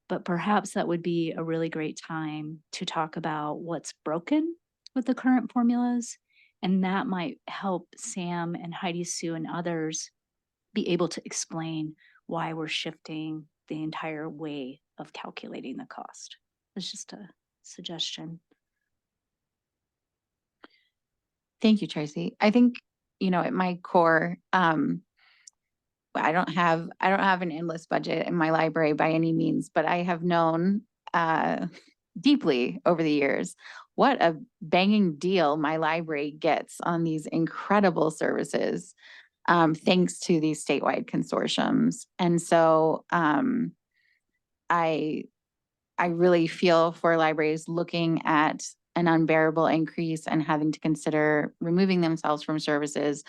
but perhaps that would be a really great time to talk about what's broken with the current formulas. And that might help Sam and Heidi Sue and others be able to explain why we're shifting the entire way of calculating the cost. It's just a suggestion. Thank you, Tracy. I think, at my core, I don't have an endless budget in my library by any means, but I have known deeply over the years what a banging deal my library gets on these incredible services, thanks to these statewide consortiums. And so I really feel for libraries looking at an unbearable increase and having to consider removing themselves from services.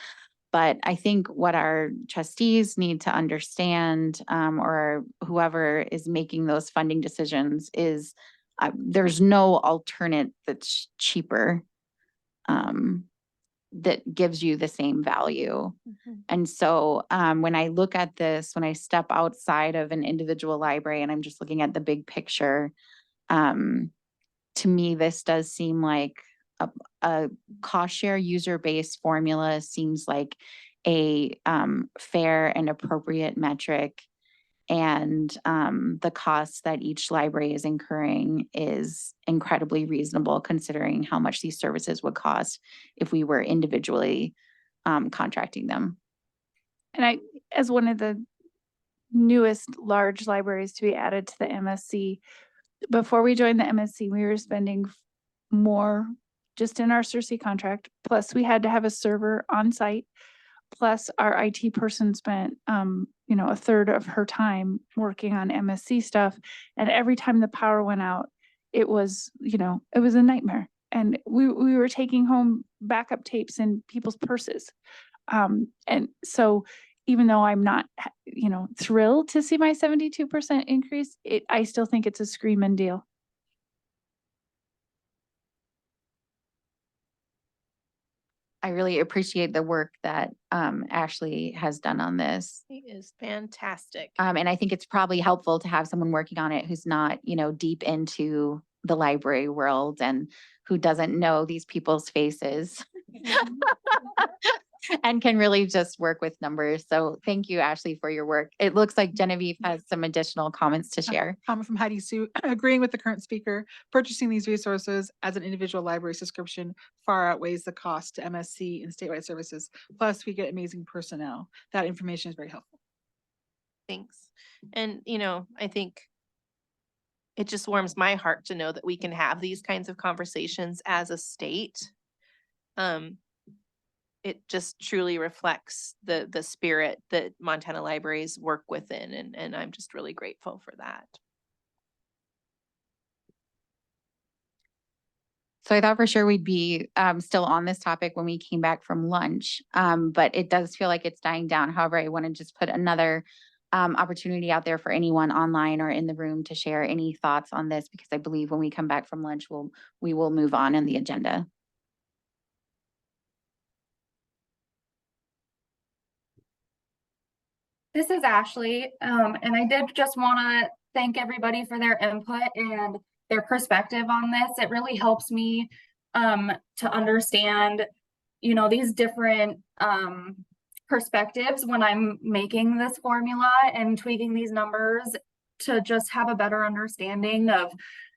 But I think what our trustees need to understand, or whoever is making those funding decisions, is there's no alternate that's cheaper, that gives you the same value. And so when I look at this, when I step outside of an individual library and I'm just looking at the big picture, to me, this does seem like a cost share user-based formula seems like a fair and appropriate metric. And the cost that each library is incurring is incredibly reasonable considering how much these services would cost if we were individually contracting them. And as one of the newest large libraries to be added to the MSC, before we joined the MSC, we were spending more just in our CERC contract. Plus we had to have a server on site. Plus our IT person spent, a third of her time working on MSC stuff. And every time the power went out, it was a nightmare. and we were taking home backup tapes in people's purses. And so even though I'm not, thrilled to see my 72% increase, I still think it's a screaming deal. I really appreciate the work that Ashley has done on this. It is fantastic. And I think it's probably helpful to have someone working on it who's not, deep into the library world and who doesn't know these people's faces and can really just work with numbers. So thank you, Ashley, for your work. It looks like Genevieve has some additional comments to share. Comment from Heidi Sue, agreeing with the current speaker, purchasing these resources as an individual library subscription far outweighs the cost to MSC and statewide services. Plus, we get amazing personnel. That information is very helpful. Thanks. And, I think it just warms my heart to know that we can have these kinds of conversations as a state. It just truly reflects the spirit that Montana libraries work within, and I'm just really grateful for that. So I thought for sure we'd be still on this topic when we came back from lunch, but it does feel like it's dying down. However, I want to just put another opportunity out there for anyone online or in the room to share any thoughts on this, because I believe when we come back from lunch, we will move on in the agenda. This is Ashley, and I did just want to thank everybody for their input and their perspective on this. It really helps me to understand, these different perspectives when I'm making this formula and tweaking these numbers to just have a better understanding of,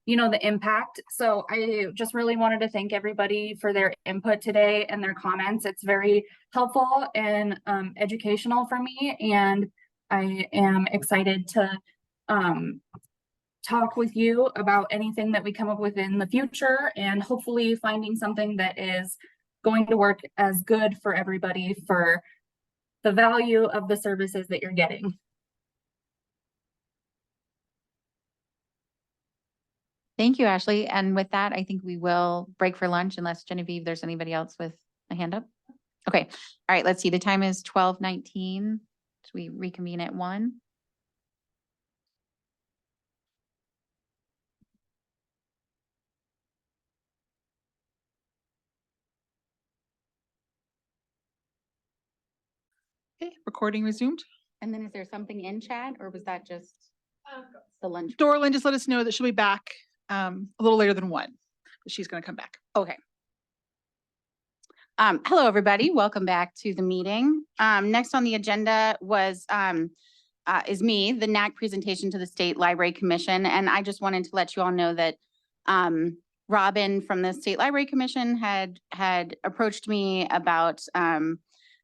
the impact. So I just really wanted to thank everybody for their input today and their comments. It's very helpful and educational for me, and I am excited to talk with you about anything that we come up with in the future, and hopefully finding something that is going to work as good for everybody for the value of the services that you're getting. Thank you, Ashley. And with that, I think we will break for lunch unless Genevieve, there's anybody else with a hand up? Okay. All right. Let's see. The time is 12:19. So we reconvene at 1. Okay, recording resumed. And then is there something in chat, or was that just the lunch? Dorlin just let us know that she'll be back a little later than 1, but she's going to come back. Okay. Hello, everybody. Welcome back to the meeting. Next on the agenda is me, the NAC presentation to the State Library Commission. And I just wanted to let you all know that Robin from the State Library Commission had approached me about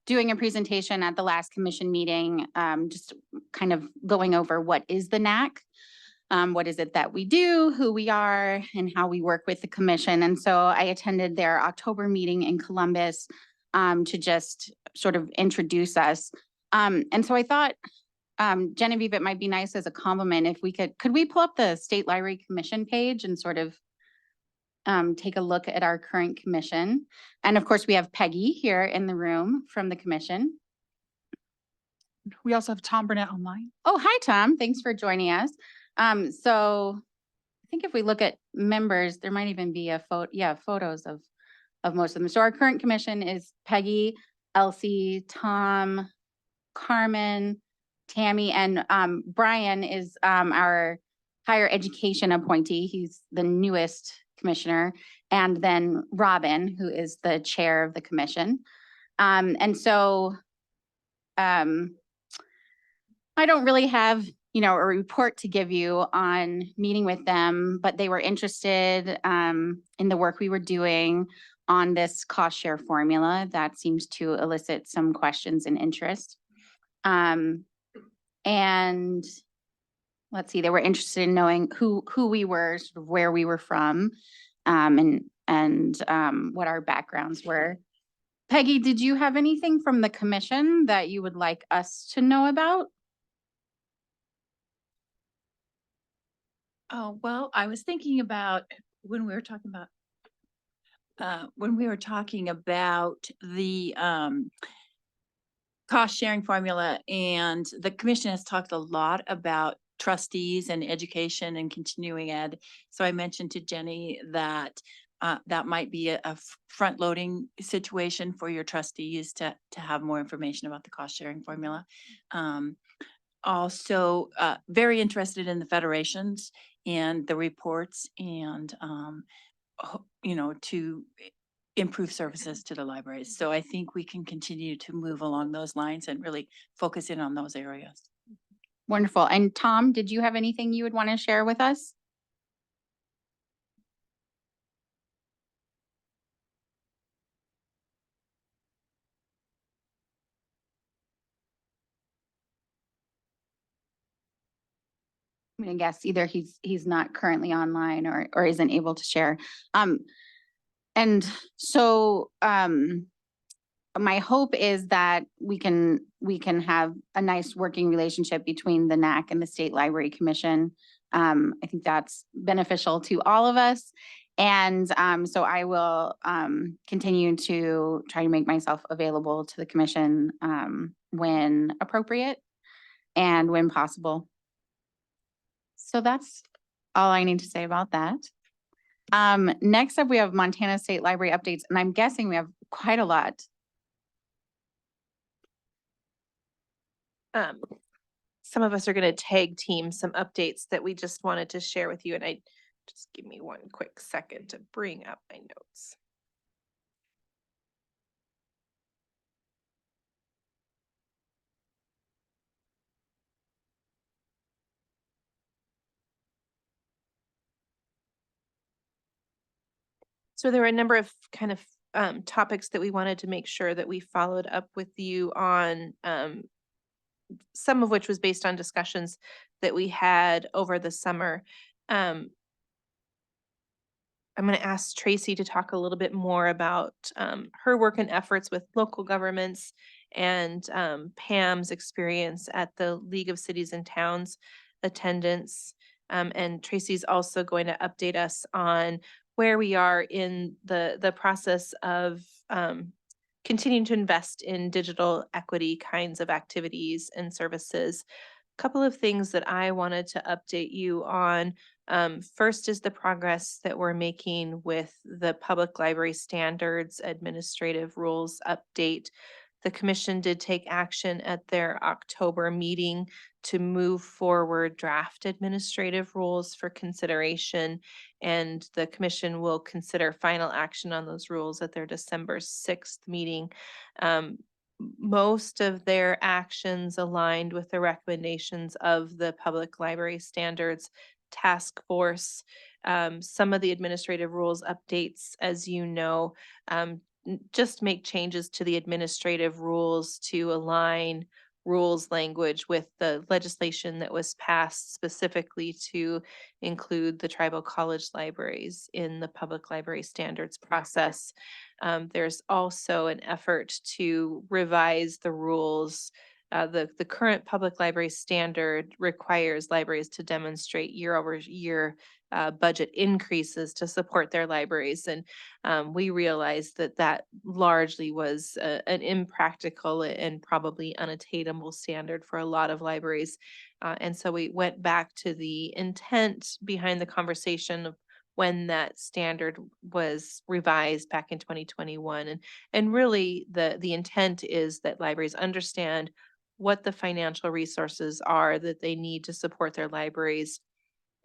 doing a presentation at the last commission meeting, just kind of going over what is the NAC. What is it that we do, who we are, and how we work with the commission. And so I attended their October meeting in Columbus to just sort of introduce us. And so I thought, Genevieve, it might be nice as a compliment if we could we pull up the State Library Commission page and sort of take a look at our current commission. And of course, we have Peggy here in the room from the commission. We also have Tom Burnett online. Oh, hi, Tom. Thanks for joining us. So I think if we look at members, there might even be photos of most of them. So our current commission is Peggy, Elsie, Tom, Carmen, Tammy, and Brian is our higher education appointee. He's the newest commissioner, and then Robin, who is the chair of the commission. And so I don't really have a report to give you on meeting with them, but they were interested in the work we were doing on this cost share formula that seems to elicit some questions and interest. And let's see, they were interested in knowing who we were, sort of where we were from, and what our backgrounds were. Peggy, did you have anything from the commission that you would like us to know about? Oh, well, I was thinking about when we were talking about when we were talking about the cost sharing formula, and the commission has talked a lot about trustees and education and continuing ed. So I mentioned to Jenny that that might be a front loading situation for your trustees to have more information about the cost sharing formula. Also, very interested in the federations and the reports, and you know, to improve services to the libraries. So I think we can continue to move along those lines and really focus in on those areas. Wonderful. And Tom, did you have anything you would want to share with us? I'm gonna guess either he's not currently online or isn't able to share. And so my hope is that we can have a nice working relationship between the NAC and the State Library Commission. I think that's beneficial to all of us. And so I will continue to try to make myself available to the commission when appropriate and when possible. So that's all I need to say about that. Next up, we have Montana State Library updates, and I'm guessing we have quite a lot. Some of us are going to tag team some updates that we just wanted to share with you. And I just give me one quick second to bring up my notes. So there were a number of kind of topics that we wanted to make sure that we followed up with you on, some of which was based on discussions that we had over the summer. I'm going to ask Tracy to talk a little bit more about her work and efforts with local governments and Pam's experience at the League of Cities and Towns attendance. And Tracy's also going to update us on where we are in the process of continuing to invest in digital equity kinds of activities and services. A couple of things that I wanted to update you on. First is the progress that we're making with the Public Library Standards Administrative Rules update. The commission did take action at their October meeting to move forward draft administrative rules for consideration, and the commission will consider final action on those rules at their December 6th meeting. Most of their actions aligned with the recommendations of the Public Library Standards Task Force. Some of the administrative rules updates, as you know, just make changes to the administrative rules to align rules language with the legislation that was passed specifically to include the tribal college libraries in the public library standards process. There's also an effort to revise the rules. The current public library standard requires libraries to demonstrate year over year budget increases to support their libraries. And we realized that that largely was an impractical and probably unattainable standard for a lot of libraries. And so we went back to the intent behind the conversation of when that standard was revised back in 2021. And really the intent is that libraries understand what the financial resources are that they need to support their libraries,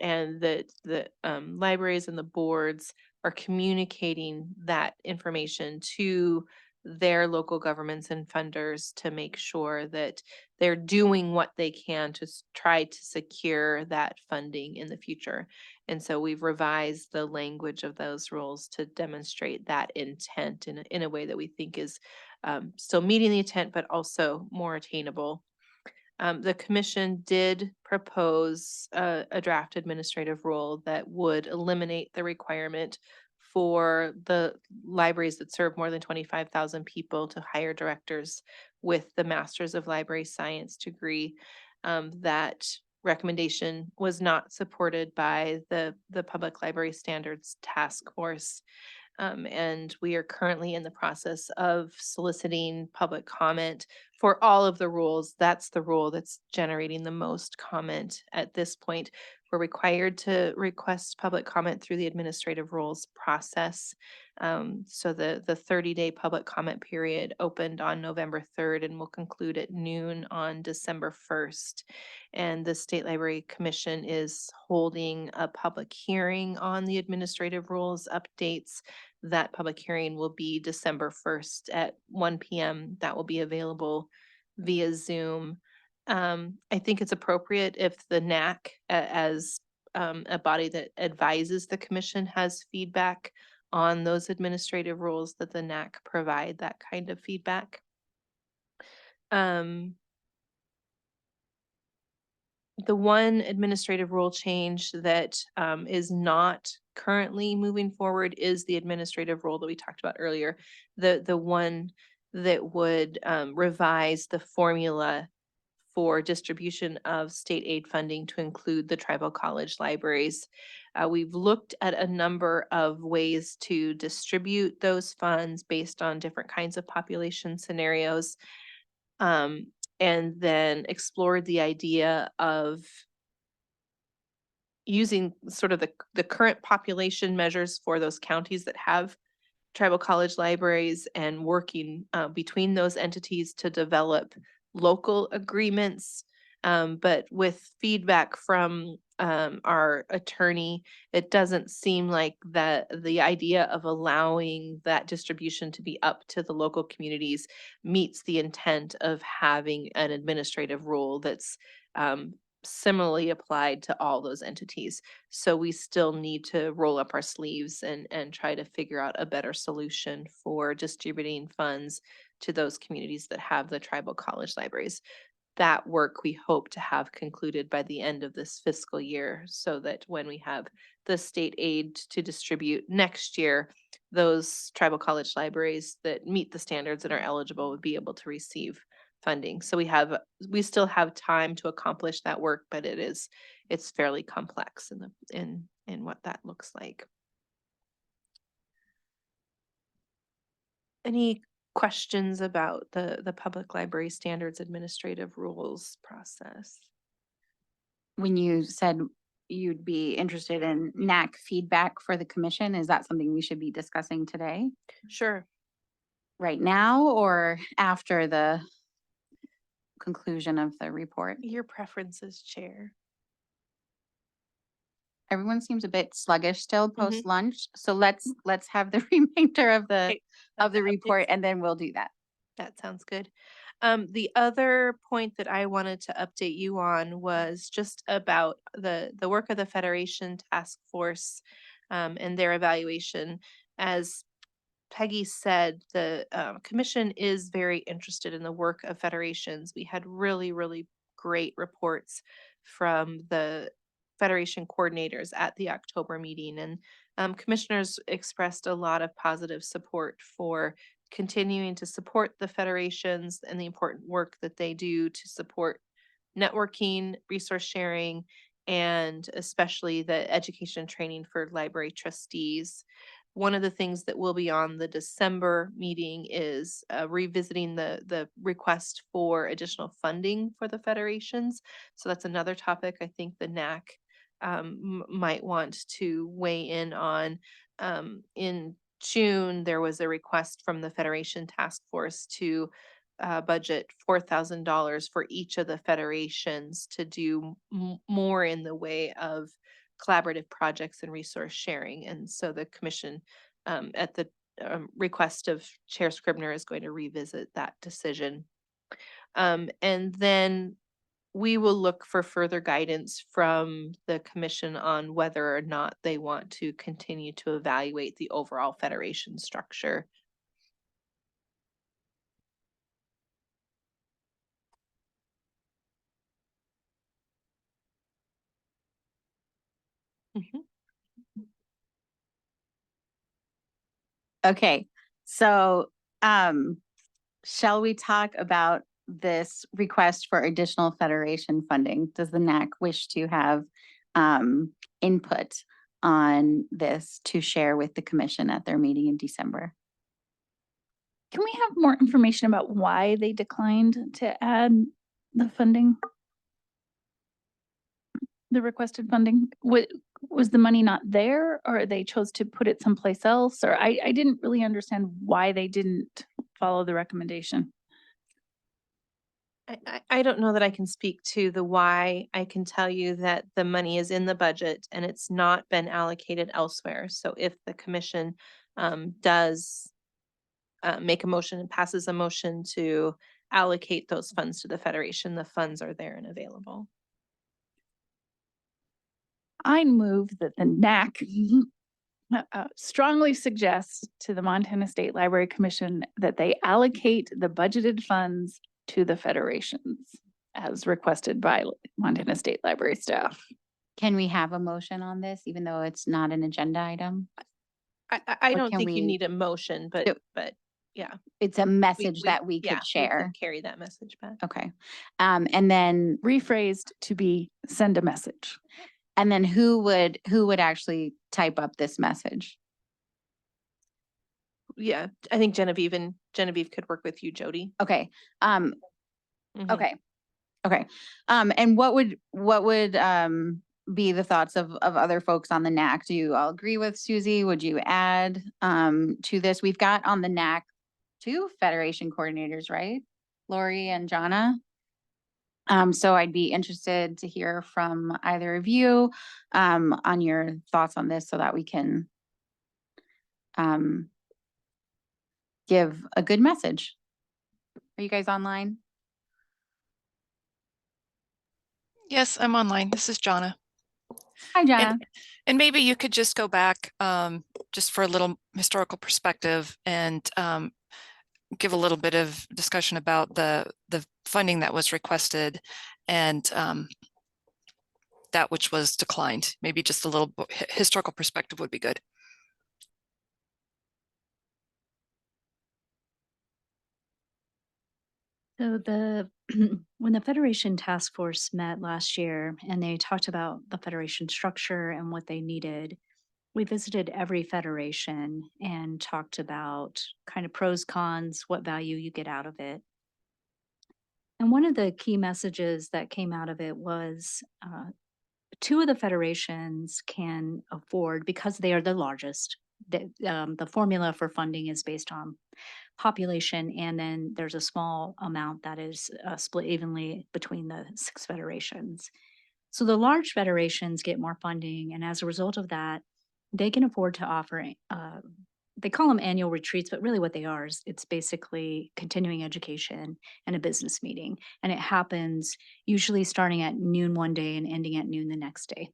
and that the libraries and the boards are communicating that information to their local governments and funders to make sure that they're doing what they can to try to secure that funding in the future. And so we've revised the language of those rules to demonstrate that intent in a way that we think is still meeting the intent, but also more attainable. The commission did propose a draft administrative rule that would eliminate the requirement for the libraries that serve more than 25,000 people to hire directors with the Masters of Library Science degree. That recommendation was not supported by the Public Library Standards Task Force. And we are currently in the process of soliciting public comment for all of the rules. That's the rule that's generating the most comment at this point. We're required to request public comment through the administrative rules process. So the 30-day public comment period opened on November 3rd and will conclude at noon on December 1st. And the State Library Commission is holding a public hearing on the administrative rules updates. That public hearing will be December 1st at 1 p.m. That will be available via Zoom. I think it's appropriate if the NAC, as a body that advises the commission, has feedback on those administrative rules, that the NAC provide that kind of feedback. The one administrative rule change that is not currently moving forward is the administrative rule that we talked about earlier. The one that would revise the formula for distribution of state aid funding to include the tribal college libraries. We've looked at a number of ways to distribute those funds based on different kinds of population scenarios. And then explored the idea of using sort of the current population measures for those counties that have tribal college libraries and working between those entities to develop local agreements. But with feedback from our attorney, it doesn't seem like that the idea of allowing that distribution to be up to the local communities meets the intent of having an administrative rule that's similarly applied to all those entities. So we still need to roll up our sleeves and try to figure out a better solution for distributing funds to those communities that have the tribal college libraries. That work we hope to have concluded by the end of this fiscal year, so that when we have the state aid to distribute next year, those tribal college libraries that meet the standards and are eligible would be able to receive funding. So we still have time to accomplish that work, but it's fairly complex in what that looks like. Any questions about the public library standards administrative rules process? When you said you'd be interested in NAC feedback for the commission, is that something we should be discussing today? Sure. Right now or after the conclusion of the report? Your preferences, Chair. Everyone seems a bit sluggish still post lunch, so let's have the remainder of the report and then we'll do that. That sounds good. The other point that I wanted to update you on was just about the work of the Federation Task Force and their evaluation. As Peggy said, the commission is very interested in the work of federations. We had really, really great reports from the Federation coordinators at the October meeting, and commissioners expressed a lot of positive support for continuing to support the federations and the important work that they do to support networking, resource sharing, and especially the education training for library trustees. One of the things that will be on the December meeting is revisiting the request for additional funding for the federations. So that's another topic I think the NAC might want to weigh in on. In June, there was a request from the Federation Task Force to budget $4,000 for each of the federations to do more in the way of collaborative projects and resource sharing. And so the commission, at the request of Chair Scribner, is going to revisit that decision. And then we will look for further guidance from the commission on whether or not they want to continue to evaluate the overall federation structure. Okay, so shall we talk about this request for additional federation funding? Does the NAC wish to have input on this to share with the commission at their meeting in December. Can we have more information about why they declined to add the funding? The requested funding? Was the money not there, or they chose to put it someplace else? Or I didn't really understand why they didn't follow the recommendation. I don't know that I can speak to the why. I can tell you that the money is in the budget and it's not been allocated elsewhere. So if the commission does make a motion and passes a motion to allocate those funds to the Federation, the funds are there and available. I move that the NAC strongly suggests to the Montana State Library Commission that they allocate the budgeted funds to the federations as requested by Montana State Library staff. Can we have a motion on this, even though it's not an agenda item? I Or don't can think you we need a motion, but yeah. It's a message that we yeah, could share. carry that message back. Okay. And then Rephrased to be send a message. And then who would actually type up this message? Yeah, I think Genevieve could work with you, Jody. Okay. Mhm. Okay. Okay. And what would be the thoughts of other folks on the NAC? Do you all agree with Susie? Would you add to this? We've got on the NAC 2 federation coordinators, right? Lori and Jonna. So I'd be interested to hear from either of you on your thoughts on this so that we can give a good message. Are you guys online? Yes, I'm online. This is Jonna. Hi, Jonna. And maybe you could just go back just for a little historical perspective and give a little bit of discussion about the funding that was requested and that which was declined. Maybe just a little historical perspective would be good. So when the Federation Task Force met last year and they talked about the Federation structure and what they needed, we visited every Federation and talked about kind of pros, cons, what value you get out of it. And one of the key messages that came out of it was 2 of the Federations can afford, because they are the largest, the formula for funding is based on population, and then there's a small amount that is split evenly between the 6 federations. So the large federations get more funding, and as a result of that, they can afford to offer, they call them annual retreats, but really what they are is it's basically continuing education and a business meeting. And it happens usually starting at noon one day and ending at noon the next day.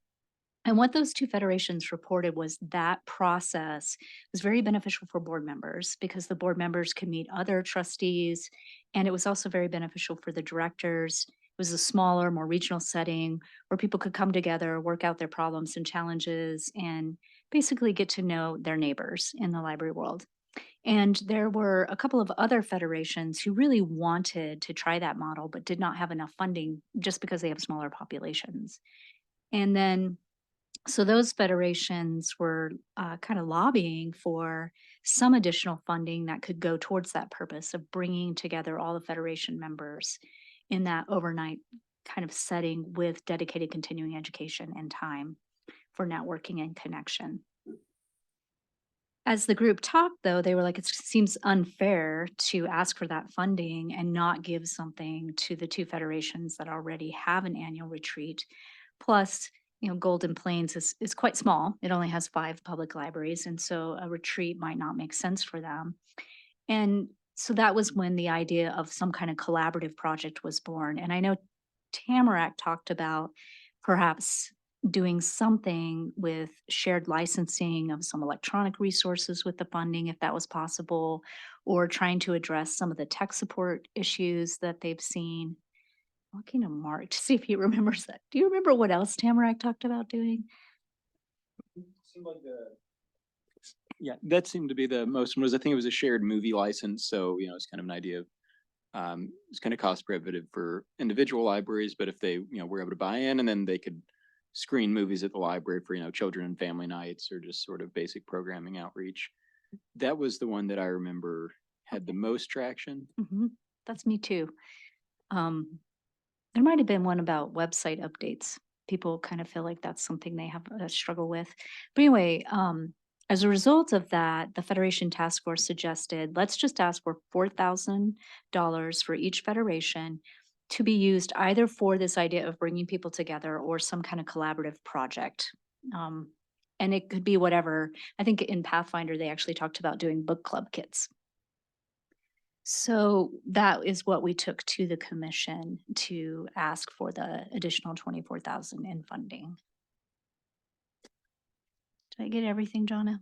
And what those 2 federations reported was that process was very beneficial for board members because the board members could meet other trustees. And it was also very beneficial for the directors. It was a smaller, more regional setting where people could come together, work out their problems and challenges, and basically get to know their neighbors in the library world. And there were a couple of other federations who really wanted to try that model, but did not have enough funding just because they have smaller populations. And then so those federations were kind of lobbying for some additional funding that could go towards that purpose of bringing together all the federation members in that overnight kind of setting with dedicated continuing education and time for networking and connection. As the group talked, though, they were like, it seems unfair to ask for that funding and not give something to the 2 federations that already have an annual retreat. Plus, Golden Plains is quite small. It only has 5 public libraries, and so a retreat might not make sense for them. And so that was when the idea of some kind of collaborative project was born. And I know Tamarack talked about perhaps doing something with shared licensing of some electronic resources with the funding, if that was possible, or trying to address some of the tech support issues that they've seen. Looking to Mark to see if he remembers that. Do you remember what else Tamarack talked about doing? Yeah, that seemed to be the most, I think it was a shared movie license. So, it's kind of an idea of, it's kind of cost prohibitive for individual libraries, but if they, were able to buy in and then they could screen movies at the library for, children and family nights or just sort of basic programming outreach. That was the one that I remember had the most traction. That's me too. There might have been one about website updates. People kind of feel like that's something they have a struggle with. But anyway, as a result of that, the Federation Task Force suggested, let's just ask for $4,000 for each federation to be used either for this idea of bringing people together or some kind of collaborative project. And it could be whatever. I think in Pathfinder, they actually talked about doing book club kits. So that is what we took to the commission to ask for the additional 24,000 in funding. Did I get everything, Jonna?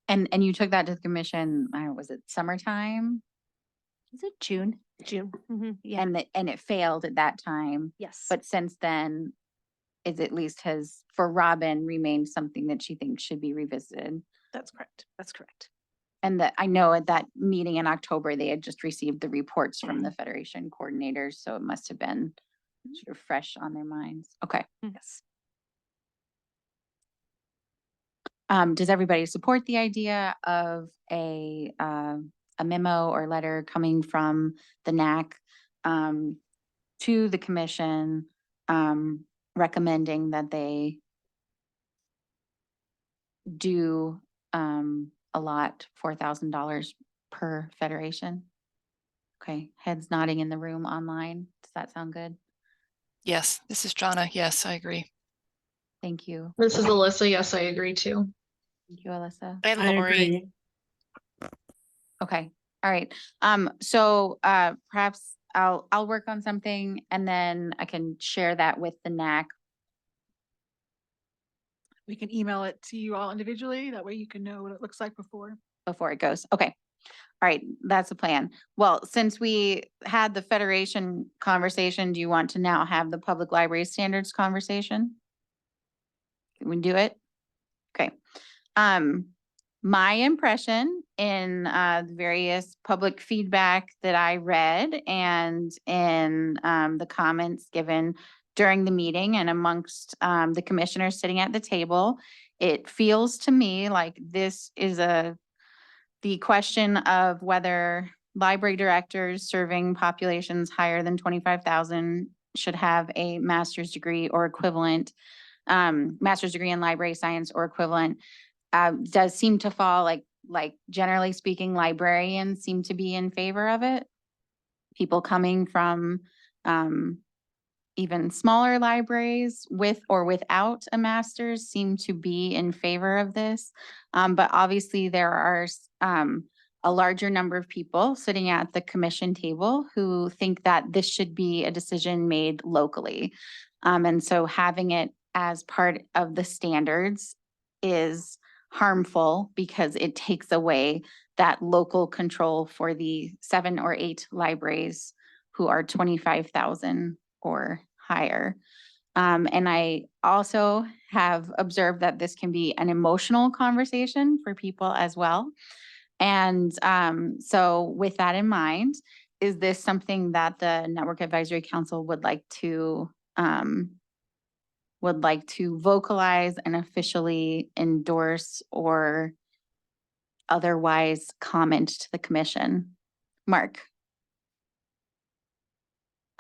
And you took that to the commission, was it summertime? Is it June? June. Yeah. And it failed at that time. Yes. But since then, it at least has, for Robin, remained something that she thinks should be revisited. That's correct. That's correct. And that I know at that meeting in October, they had just received the reports from the Federation coordinators, so it must have been sort of fresh on their minds. Okay. Yes. Does everybody support the idea of a memo or letter coming from the NAC to the commission recommending that they do allot $4,000 per federation? Okay, heads nodding in the room online. Does that sound good? Yes, this is Jonna. Yes, I agree. Thank you. This is Alyssa. Yes, I agree too. Thank you, Alyssa. And I Lori. agree. Okay, all right. So perhaps I'll work on something and then I can share that with the NAC. We can email it to you all individually. That way you can know what it looks like before. Before it goes. Okay. All right, that's the plan. Well, since we had the Federation conversation, do you want to now have the public library standards conversation? Can we do it? Okay. My impression in the various public feedback that I read and in the comments given during the meeting and amongst the commissioners sitting at the table, it feels to me like this is the question of whether library directors serving populations higher than 25,000 should have a master's degree or equivalent, master's degree in library science or equivalent, does seem to fall like generally speaking, librarians seem to be in favor of it. People coming from even smaller libraries with or without a master's seem to be in favor of this. But obviously there are a larger number of people sitting at the commission table who think that this should be a decision made locally. And so having it as part of the standards is harmful because it takes away that local control for the 7 or 8 libraries who are 25,000 or higher. And I also have observed that this can be an emotional conversation for people as well. And so with that in mind, is this something that the Network Advisory Council would like to vocalize and officially endorse or otherwise comment to the commission? Mark.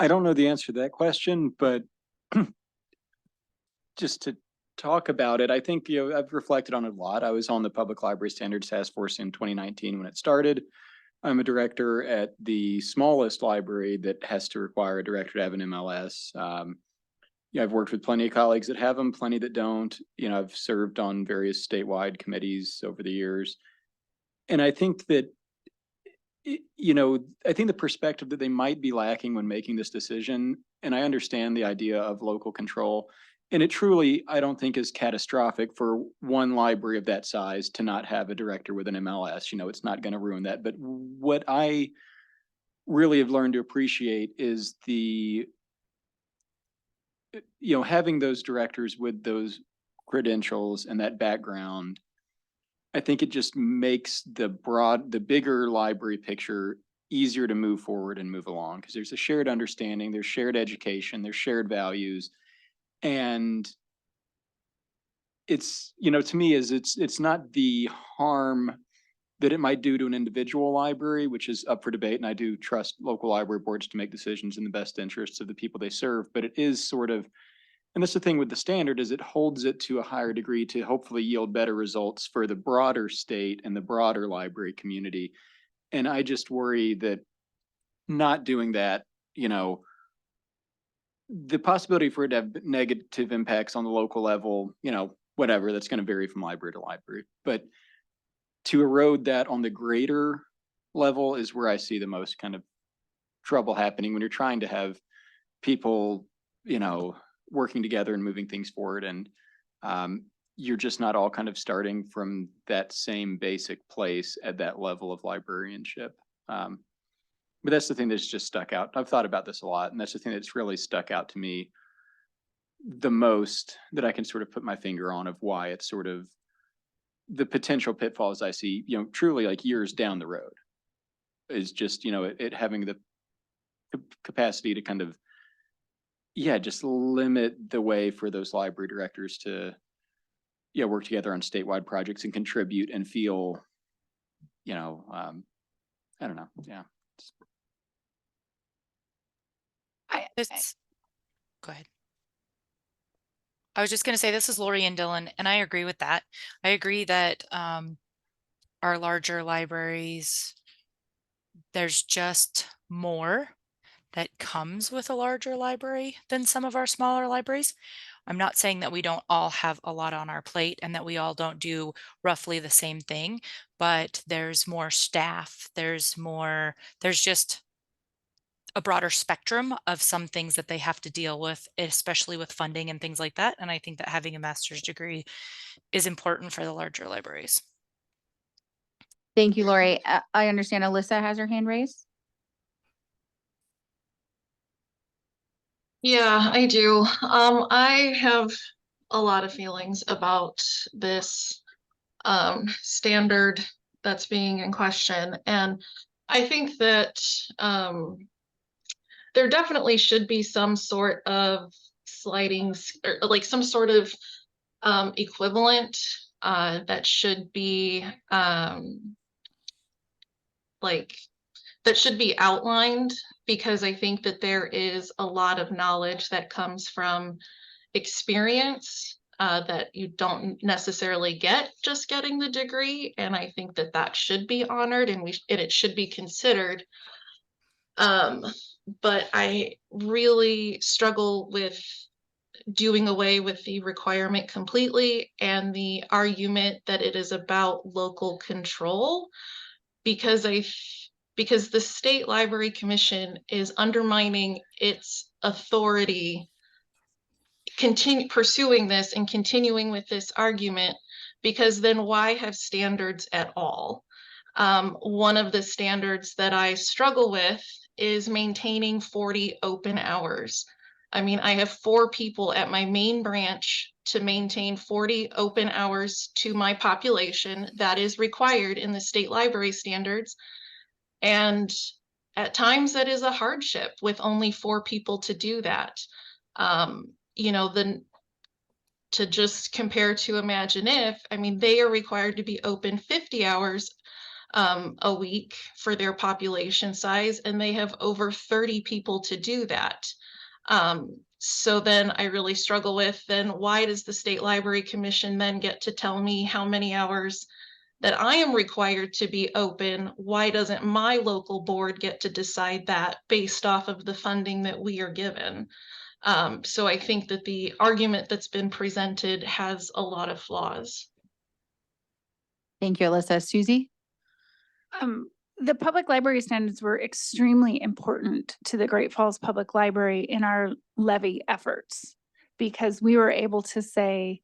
I don't know the answer to that question, but just to talk about it, I think, I've reflected on it a lot. I was on the Public Library Standards Task Force in 2019 when it started. I'm a director at the smallest library that has to require a director to have an MLS. I've worked with plenty of colleagues that have them, plenty that don't. I've served on various statewide committees over the years. And I think that, I think the perspective that they might be lacking when making this decision, and I understand the idea of local control, and it truly, I don't think is catastrophic for one library of that size to not have a director with an MLS. It's not going to ruin that. But what I really have learned to appreciate is having those directors with those credentials and that background. I think it just makes the bigger library picture easier to move forward and move along because there's a shared understanding, there's shared education, there's shared values. And it's, you know, to me is it's not the harm that it might do to an individual library, which is up for debate. And I do trust local library boards to make decisions in the best interests of the people they serve. But it is sort of, and that's the thing with the standard, is it holds it to a higher degree to hopefully yield better results for the broader state and the broader library community. And I just worry that not doing that, you know, the possibility for it to have negative impacts on the local level, you know, whatever, that's going to vary from library to library. But to erode that on the greater level is where I see the most kind of trouble happening when you're trying to have people, you know, working together and moving things forward. And you're just not all kind of starting from that same basic place at that level of librarianship. But that's the thing that's just stuck out. I've thought about this a lot, and that's the thing that's really stuck out to me the most, that I can sort of put my finger on, of why it's sort of the potential pitfalls I see, you know, truly like years down the road, is just, you know, it having the capacity to kind of, yeah, just limit the way for those library directors to, yeah, work together on statewide projects and contribute and feel, you know, I don't know. Yeah. Go ahead. I was just going to say, this is Lori and Dylan, and I agree with that. I agree that our larger libraries, there's just more that comes with a larger library than some of our smaller libraries. I'm not saying that we don't all have a lot on our plate and that we all don't do roughly the same thing, but there's more staff, there's just a broader spectrum of some things that they have to deal with, especially with funding and things like that. And I think that having a master's degree is important for the larger libraries. Thank you, Lori. I understand Alyssa has her hand raised. Yeah, I do. I have a lot of feelings about this standard that's being in question. And I think that there definitely should be some sort of sliding, or like some sort of equivalent that should be like that should be outlined, because I think that there is a lot of knowledge that comes from experience that you don't necessarily get just getting the degree, and I think that that should be honored, and it should be considered. But I really struggle with doing away with the requirement completely and the argument that it is about local control, because because the State Library Commission is undermining its authority pursuing this and continuing with this argument, because then why have standards at all? One of the standards that I struggle with is maintaining 40 open hours. I mean, I have 4 people at my main branch to maintain 40 open hours to my population. That is required in the state library standards. And at times that is a hardship with only 4 people to do that. You know, to just compare to Imagine If, I mean, they are required to be open 50 hours a week for their population size, and they have over 30 people to do that. So then I really struggle with, then why does the State Library Commission then get to tell me how many hours that I am required to be open? Why doesn't my local board get to decide that based off of the funding that we are given? So I think that the argument that's been presented has a lot of flaws. Thank you, Alyssa. Susie? The public library standards were extremely important to the Great Falls Public Library in our levy efforts, because we were able to say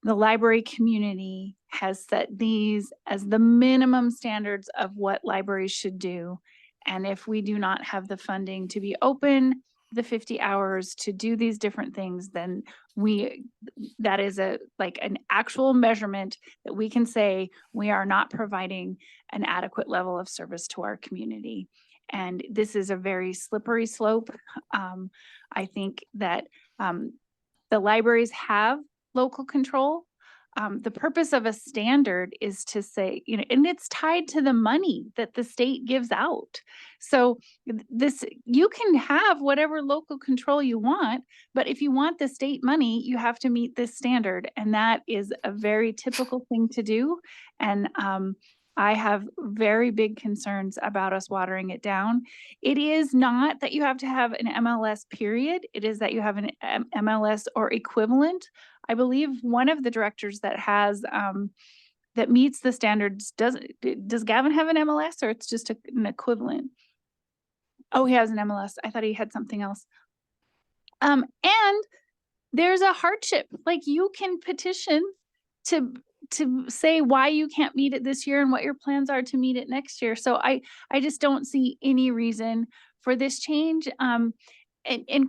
the library community has set these as the minimum standards of what libraries should do. And if we do not have the funding to be open the 50 hours to do these different things, then that is like an actual measurement that we can say we are not providing an adequate level of service to our community. And this is a very slippery slope. I think that the libraries have local control. The purpose of a standard is to say, you know, and it's tied to the money that the state gives out. So this, you can have whatever local control you want, but if you want the state money, you have to meet this standard. And that is a very typical thing to do. And I have very big concerns about us watering it down. It is not that you have to have an MLS period. It is that you have an MLS or equivalent. I believe one of the directors that has that meets the standards does Gavin have an MLS, or it's just an equivalent? Oh, he has an MLS. I thought he had something else. And there's a hardship. Like, you can petition to say why you can't meet it this year and what your plans are to meet it next year. So I just don't see any reason for this change. And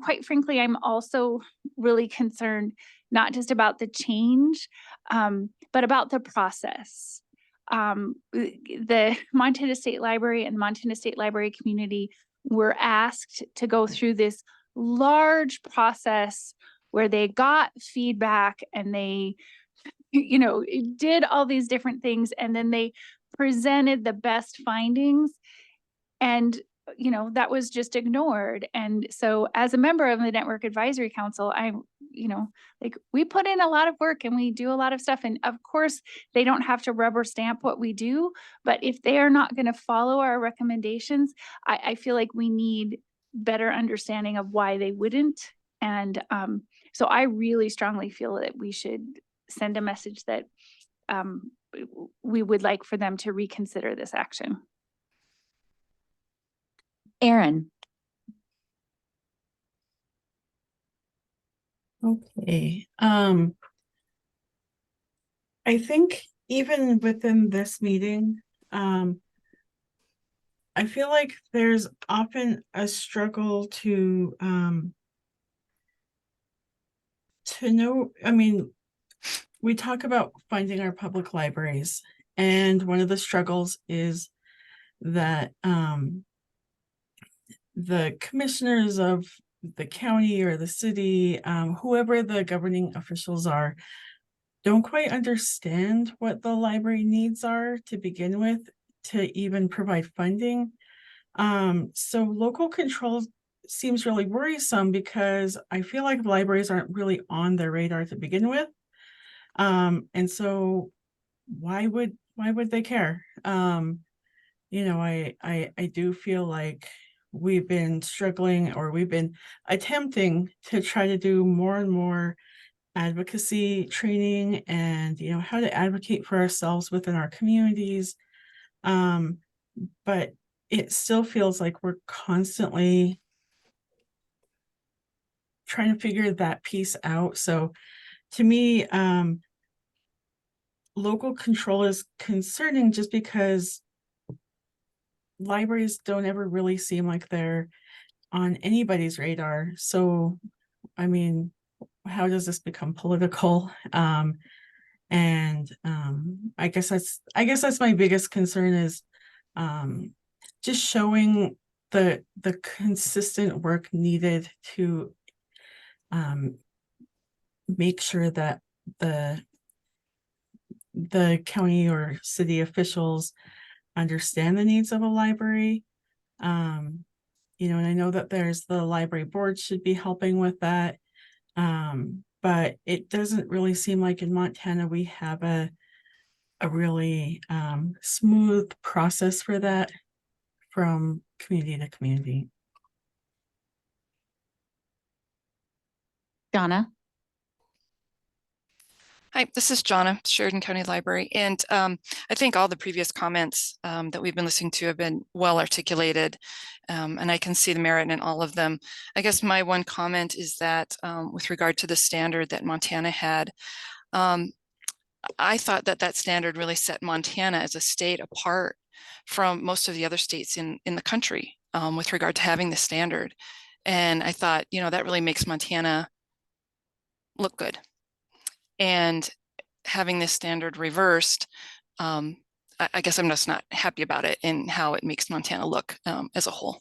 quite frankly, I'm also really concerned not just about the change, but about the process. The Montana State Library and the Montana State Library community were asked to go through this large process where they got feedback and they, you know, did all these different things, and then they presented the best findings. And you know, that was just ignored. And so as a member of the Network Advisory Council, I'm, you know, like, we put in a lot of work and we do a lot of stuff. And of course, they don't have to rubber stamp what we do, but if they are not going to follow our recommendations, I feel like we need better understanding of why they wouldn't. And so I really strongly feel that we should send a message that we would like for them to reconsider this action. Aaron. Okay. I think even within this meeting, I feel like there's often a struggle to know, I mean, we talk about finding our public libraries, and one of the struggles is that the commissioners of the county or the city, whoever the governing officials are, don't quite understand what the library needs are to begin with to even provide funding. So local control seems really worrisome because I feel like libraries aren't really on their radar to begin with. And so why would they care? You know, I do feel like we've been struggling, or we've been attempting to try to do more and more advocacy training and, you know, how to advocate for ourselves within our communities. But it still feels like we're constantly trying to figure that piece out. So to me, local control is concerning just because libraries don't ever really seem like they're on anybody's radar. So, I mean, how does this become political? I guess that's my biggest concern is just showing the consistent work needed to make sure that the county or city officials understand the needs of a library. You know, and I know that there's the library board should be helping with that. But it doesn't really seem like in Montana we have a really smooth process for that from community to community. Donna. Hi, this is Jonna, Sheridan County Library. And I think all the previous comments that we've been listening to have been well articulated, and I can see the merit in all of them. I guess my one comment is that with regard to the standard that Montana had, I thought that standard really set Montana as a state apart from most of the other states in the country with regard to having the standard. And I thought, you know, that really makes Montana look good. And having this standard reversed, I guess I'm just not happy about it and how it makes Montana look as a whole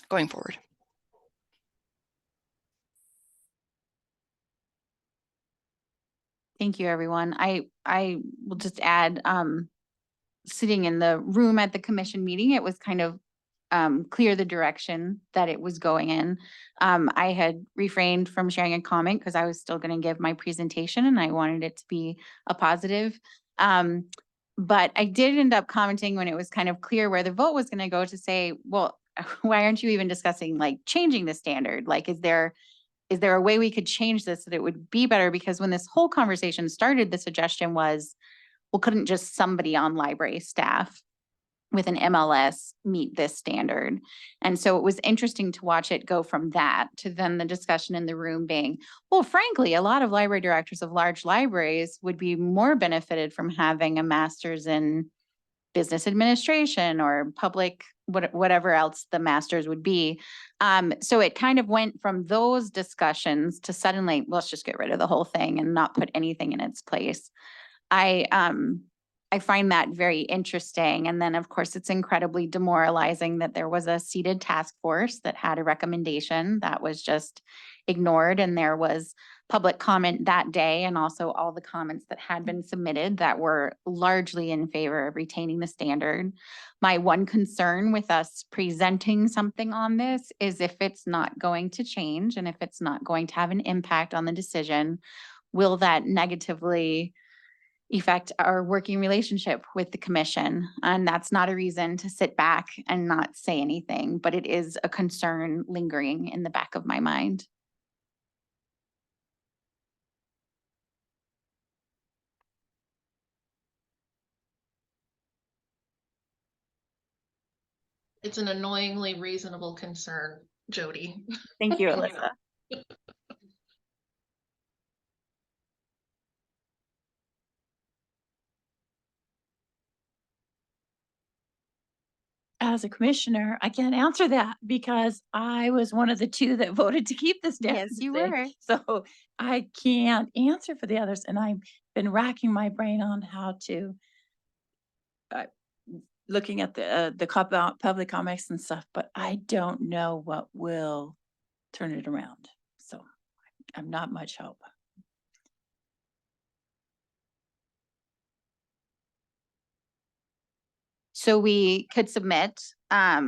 going forward. Thank you, everyone. I will just add, sitting in the room at the commission meeting, it was kind of clear the direction that it was going in. I had refrained from sharing a comment because I was still going to give my presentation and I wanted it to be a positive. But I did end up commenting when it was kind of clear where the vote was going to go to say, well, why aren't you even discussing like changing the standard? Like, is there a way we could change this so that it would be better? Because when this whole conversation started, the suggestion was, well, couldn't just somebody on library staff with an MLS meet this standard? And so it was interesting to watch it go from that to then the discussion in the room being, well, frankly, a lot of library directors of large libraries would be more benefited from having a master's in business administration or public, whatever else the masters would be. So it kind of went from those discussions to suddenly, let's just get rid of the whole thing and not put anything in its place. I find that very interesting. And then, of course, it's incredibly demoralizing that there was a seated task force that had a recommendation that was just ignored. And there was public comment that day and also all the comments that had been submitted that were largely in favor of retaining the standard. My one concern with us presenting something on this is if it's not going to change and if it's not going to have an impact on the decision, will that negatively affect our working relationship with the commission? And that's not a reason to sit back and not say anything, but it is a concern lingering in the back of my mind. It's an annoyingly reasonable concern, Jody. Thank you, Alyssa. As a commissioner, I can't answer that because I was one of the two that voted to keep this down. Yes, you were. So I can't answer for the others. And I've been racking my brain on how to, looking at the public comics and stuff, but I don't know what will turn it around. So I'm not much hope. So we could submit a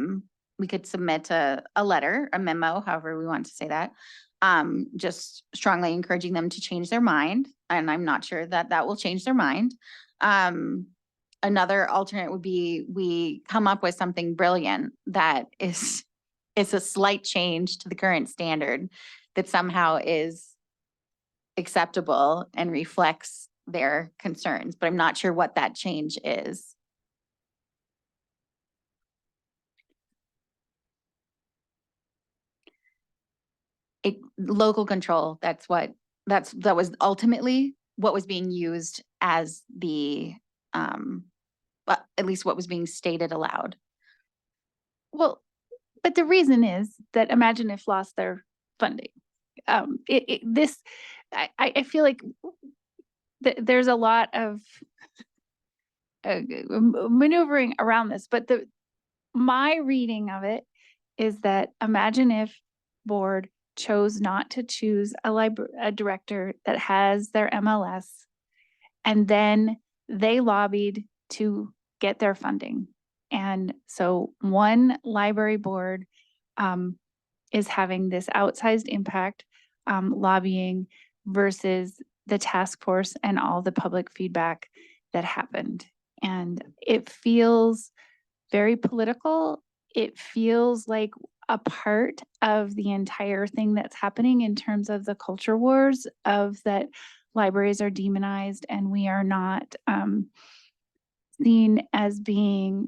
letter, a memo, however we want to say that. Just strongly encouraging them to change their mind. And I'm not sure that that will change their mind. Another alternate would be we come up with something brilliant that is a slight change to the current standard that somehow is acceptable and reflects their concerns, but I'm not sure what that change is. Local control, that was ultimately what was being used as the, but at least what was being stated aloud. Well, but the reason is that Imagine If lost their funding. I feel like there's a lot of maneuvering around this, but my reading of it is that Imagine If board chose not to choose a director that has their MLS, and then they lobbied to get their funding. And so one library board is having this outsized impact lobbying versus the task force and all the public feedback that happened. And it feels very political. It feels like a part of the entire thing that's happening in terms of the culture wars of that libraries are demonized and we are not seen as being,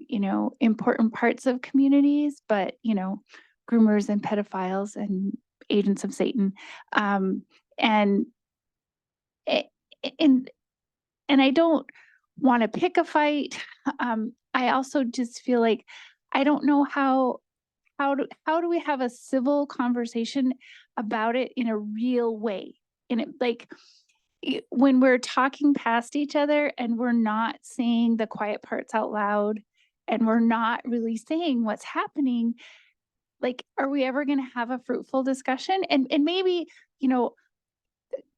important parts of communities, but, groomers and pedophiles and agents of Satan. And I don't want to pick a fight. I also just feel like I don't know how do we have a civil conversation about it in a real way? In it, like when we're talking past each other and we're not saying the quiet parts out loud and we're not really saying what's happening, like, are we ever going to have a fruitful discussion? And maybe,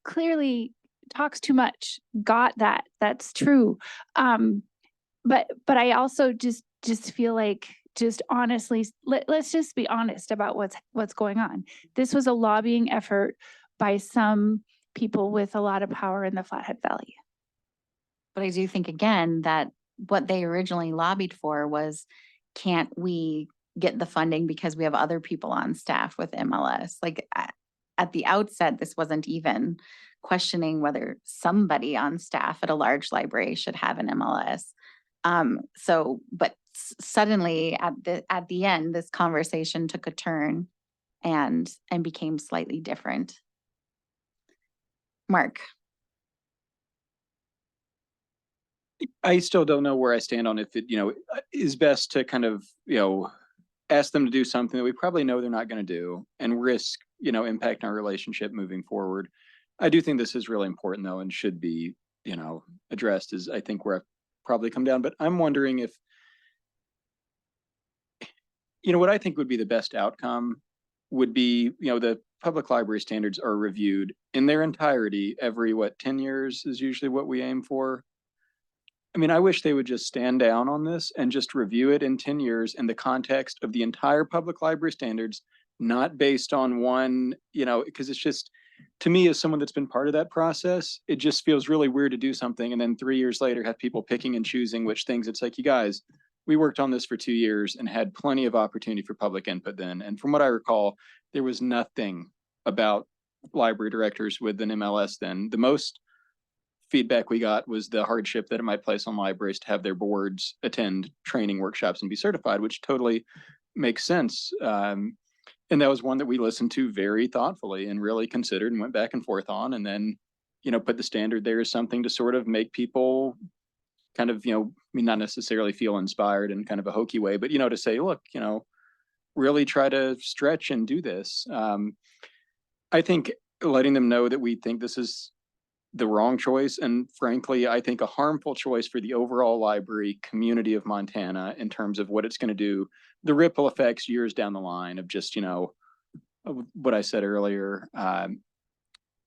clearly talks too much. Got that. That's true. But I also just feel like, just honestly, let's just be honest about what's going on. This was a lobbying effort by some people with a lot of power in the Flathead Valley. But I do think again that what they originally lobbied for was, can't we get the funding because we have other people on staff with MLS? Like at the outset, this wasn't even questioning whether somebody on staff at a large library should have an MLS. But suddenly at the end, this conversation took a turn and became slightly different. Mark. I still don't know where I stand on if it, is best to kind of, ask them to do something that we probably know they're not going to do and risk, impacting our relationship moving forward. I do think this is really important though, and should be, addressed, is I think where I've probably come down. But I'm wondering if, what I think would be the best outcome would be, the public library standards are reviewed in their entirety every, 10 years is usually what we aim for. I mean, I wish they would just stand down on this and just review it in 10 years in the context of the entire public library standards, not based on one, because it's just, to me, as someone that's been part of that process, it just feels really weird to do something and then 3 years later have people picking and choosing which things. It's like, you guys, we worked on this for 2 years and had plenty of opportunity for public input then. And from what I recall, there was nothing about library directors with an MLS then. The most feedback we got was the hardship that it might place on libraries to have their boards attend training workshops and be certified, which totally makes sense. And that was one that we listened to very thoughtfully and really considered and went back and forth on, and then, put the standard there as something to sort of make people kind of, not necessarily feel inspired in kind of a hokey way, but, to say, look, really try to stretch and do this. I think letting them know that we think this is the wrong choice, and frankly, I think a harmful choice for the overall library community of Montana in terms of what it's going to do, the ripple effects years down the line of just, what I said earlier.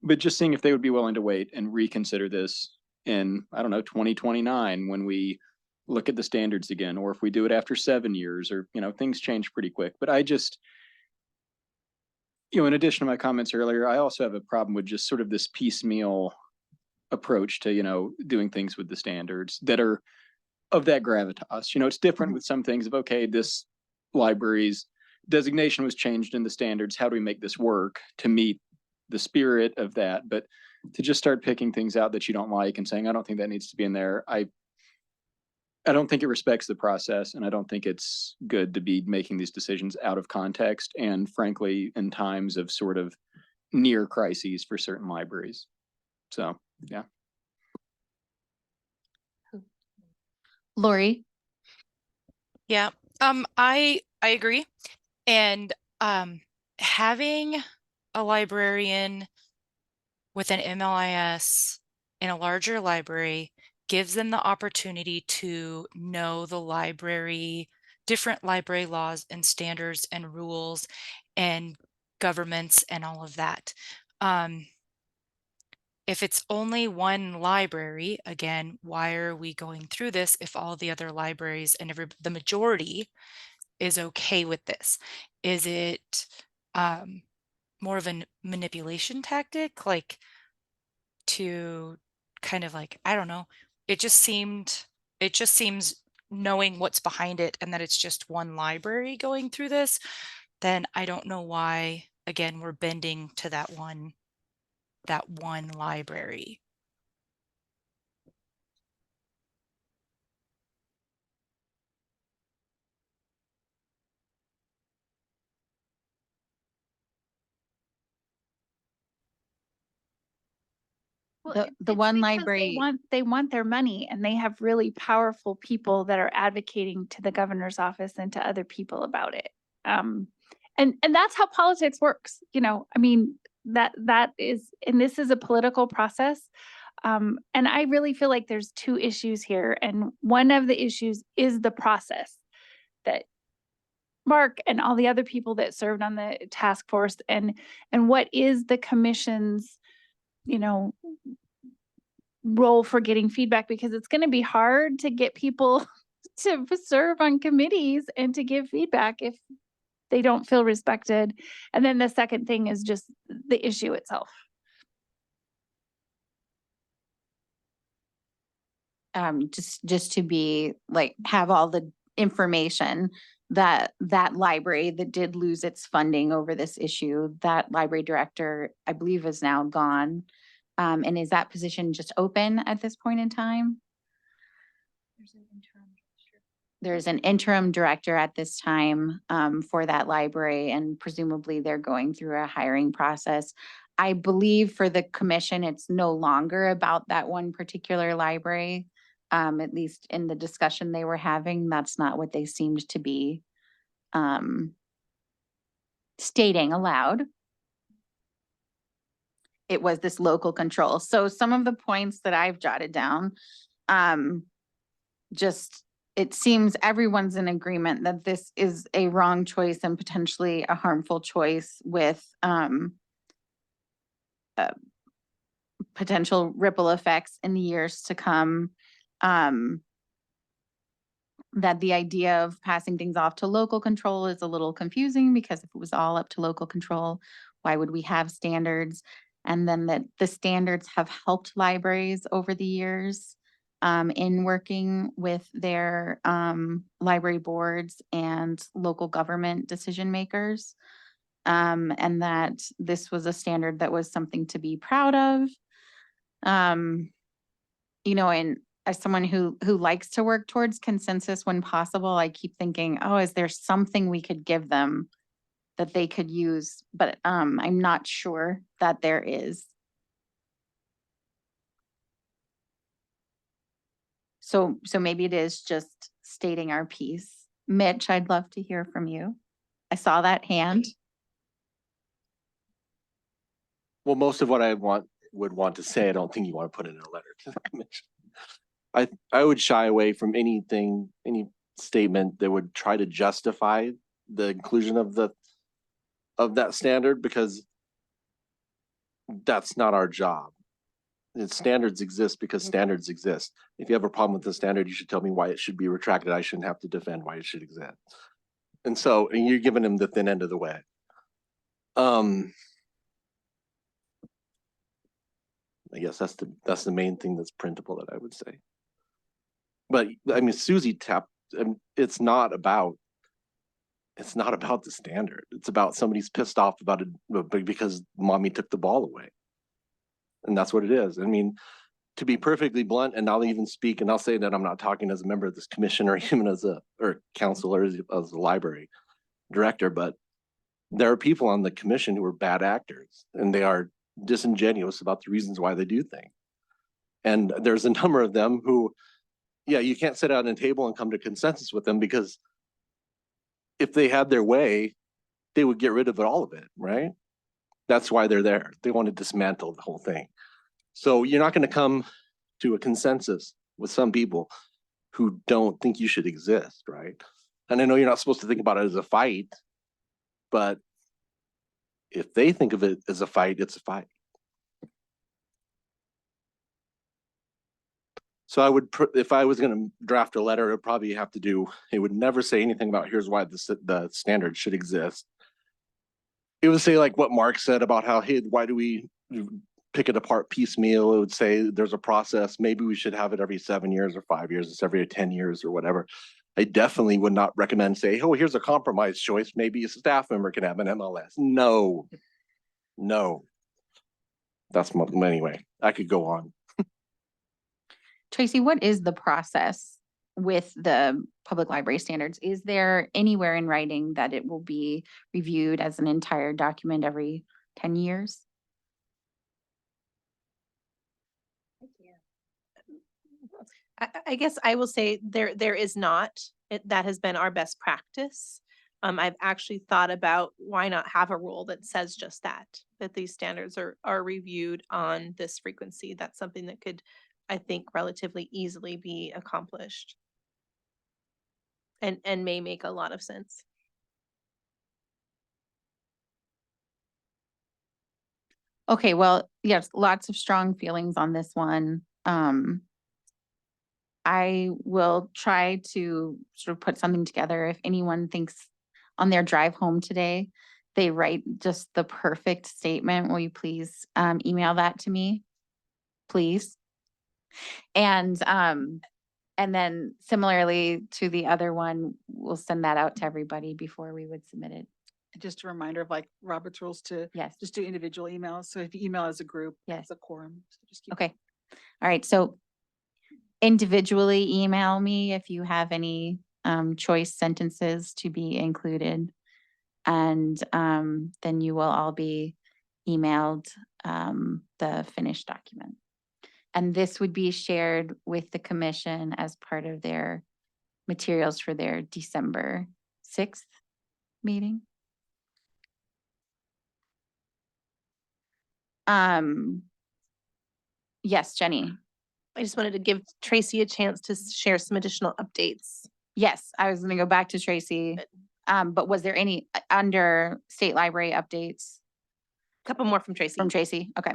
But just seeing if they would be willing to wait and reconsider this in, 2029 when we look at the standards again, or if we do it after 7 years, or, things change pretty quick. But I just, in addition to my comments earlier, I also have a problem with just sort of this piecemeal approach to, doing things with the standards that are of that gravitas. It's different with some things of, okay, this library's designation was changed in the standards. How do we make this work to meet the spirit of that? But to just start picking things out that you don't like and saying, I don't think that needs to be in there. I don't think it respects the process, and I don't think it's good to be making these decisions out of context. And frankly, in times of sort of near crises for certain libraries. So, yeah. Lori. Yeah, I agree. And having a librarian with an MLIS in a larger library gives them the opportunity to know the library, different library laws and standards and rules and governments and all of that. If it's only one library, again, why are we going through this if all the other libraries and the majority is okay with this? Is it more of a manipulation tactic, like to kind of like, I don't know, it just seems knowing what's behind it and that it's just one library going through this, then I don't know why, again, we're bending to that one library. Well, the one library, they want their money, and they have really powerful people that are advocating to the governor's office and to other people about it. And that's how politics works. I mean, that is, and this is a political process. And I really feel like there's two issues here. And one of the issues is the process that Mark and all the other people that served on the task force, and what is the commission's, role for getting feedback, because it's going to be hard to get people to serve on committees and to give feedback if they don't feel respected. And then the second thing is just the issue itself. Just to be like, have all the information that library that did lose its funding over this issue, that library director, I believe, is now gone. And is that position just open at this point in time? There's an interim director at this time for that library, and presumably they're going through a hiring process. I believe for the commission, it's no longer about that one particular library. At least in the discussion they were having, that's not what they seemed to be stating aloud. It was this local control. So some of the points that I've jotted down, just, it seems everyone's in agreement that this is a wrong choice and potentially a harmful choice with potential ripple effects in the years to come. That the idea of passing things off to local control is a little confusing, because if it was all up to local control, why would we have standards? And then that the standards have helped libraries over the years in working with their library boards and local government decision makers. And that this was a standard that was something to be proud of. You know, and as someone who likes to work towards consensus when possible, I keep thinking, oh, is there something we could give them that they could use? But I'm not sure that there is. So maybe it is just stating our piece. Mitch, I'd love to hear from you. I saw that hand. Well, most of what I would want to say, I don't think you want to put in a letter to the commission. I would shy away from any statement that would try to justify the inclusion of that standard, because that's not our job. Standards exist because standards exist. If you have a problem with the standard, you should tell me why it should be retracted. I shouldn't have to defend why it should exist. And you're giving them the thin end of the way. I guess that's the main thing that's printable that I would say. But I mean, Susie tapped, it's not about the standard. It's about somebody's pissed off about it because mommy took the ball away. And that's what it is. I mean, to be perfectly blunt, and I'll even speak, and I'll say that I'm not talking as a member of this commission or even as a council or as a library director, but there are people on the commission who are bad actors, and they are disingenuous about the reasons why they do things. And there's a number of them who, yeah, you can't sit down at a table and come to consensus with them, because if they had their way, they would get rid of all of it, right? That's why they're there. They want to dismantle the whole thing. So you're not going to come to a consensus with some people who don't think you should exist, right? And I know you're not supposed to think about it as a fight, but if they think of it as a fight, it's a fight. So I would, if I was going to draft a letter, it would never say anything about here's why the standard should exist. It would say like what Mark said about how, hey, why do we pick it apart piecemeal? It would say there's a process. Maybe we should have it every 7 years or 5 years. It's every 10 years or whatever. I definitely would not recommend say, oh, here's a compromise choice. Maybe a staff member can have an MLS. No. That's anyway, I could go on. Tracy, what is the process with the public library standards? Is there anywhere in writing that it will be reviewed as an entire document every 10 years? I guess I will say there is not. That has been our best practice. I've actually thought about why not have a rule that says just that these standards are reviewed on this frequency. That's something that could, I think, relatively easily be accomplished and may make a lot of sense. Okay, well, yes, lots of strong feelings on this one. I will try to sort of put something together. If anyone thinks on their drive home today, they write just the perfect statement, will you please email that to me? Please. And then similarly to the other one, we'll send that out to everybody before we would submit it. Just a reminder of like Robert's rules to Yes. just do individual emails. So if you email as a group, Yes. it's a quorum. So just keep Okay. All right. So individually email me if you have any choice sentences to be included. And then you will all be emailed the finished document. And this would be shared with the commission as part of their materials for their December 6th meeting. Yes, Jenny. I just wanted to give Tracy a chance to share some additional updates. Yes, I was gonna go back to Tracy. But was there any under state library updates? Couple more from Tracy. From Tracy, okay.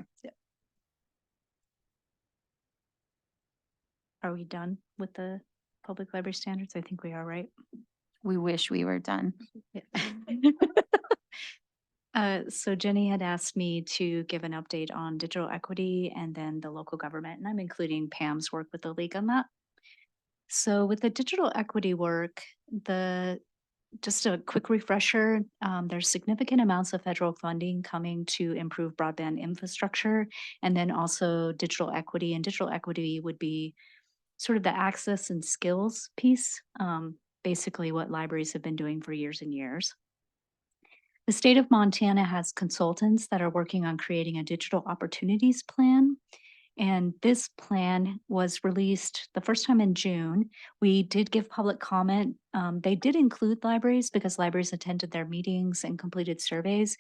Are we done with the public library standards? I think we are, right? We wish we were done. So Jenny had asked me to give an update on digital equity and then the local government, and I'm including Pam's work with the league on that. So with the digital equity work, just a quick refresher, there's significant amounts of federal funding coming to improve broadband infrastructure, and then also digital equity. And digital equity would be sort of the access and skills piece, basically what libraries have been doing for years and years. The state of Montana has consultants that are working on creating a digital opportunities plan. And this plan was released the first time in June. We did give public comment. They did include libraries because libraries attended their meetings and completed surveys,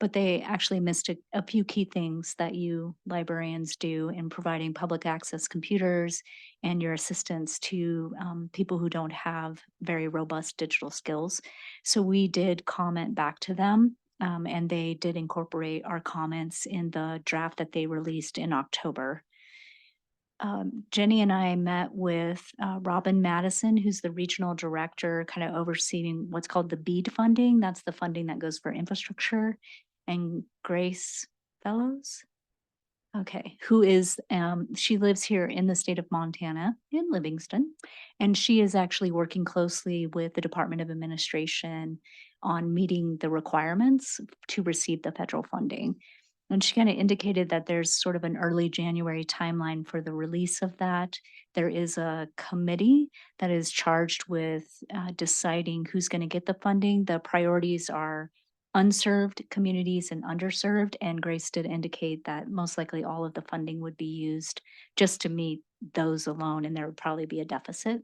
but they actually missed a few key things that you librarians do in providing public access computers and your assistance to people who don't have very robust digital skills. So we did comment back to them. And they did incorporate our comments in the draft that they released in October. Jenny and I met with Robin Madison, who's the regional director, kind of overseeing what's called the BEAD funding. That's the funding that goes for infrastructure. And Grace Fellows, okay, who is, she lives here in the state of Montana in Livingston, and she is actually working closely with the Department of Administration on meeting the requirements to receive the federal funding. And she kind of indicated that there's sort of an early January timeline for the release of that. There is a committee that is charged with deciding who's going to get the funding. The priorities are unserved communities and underserved. And Grace did indicate that most likely all of the funding would be used just to meet those alone, and there would probably be a deficit.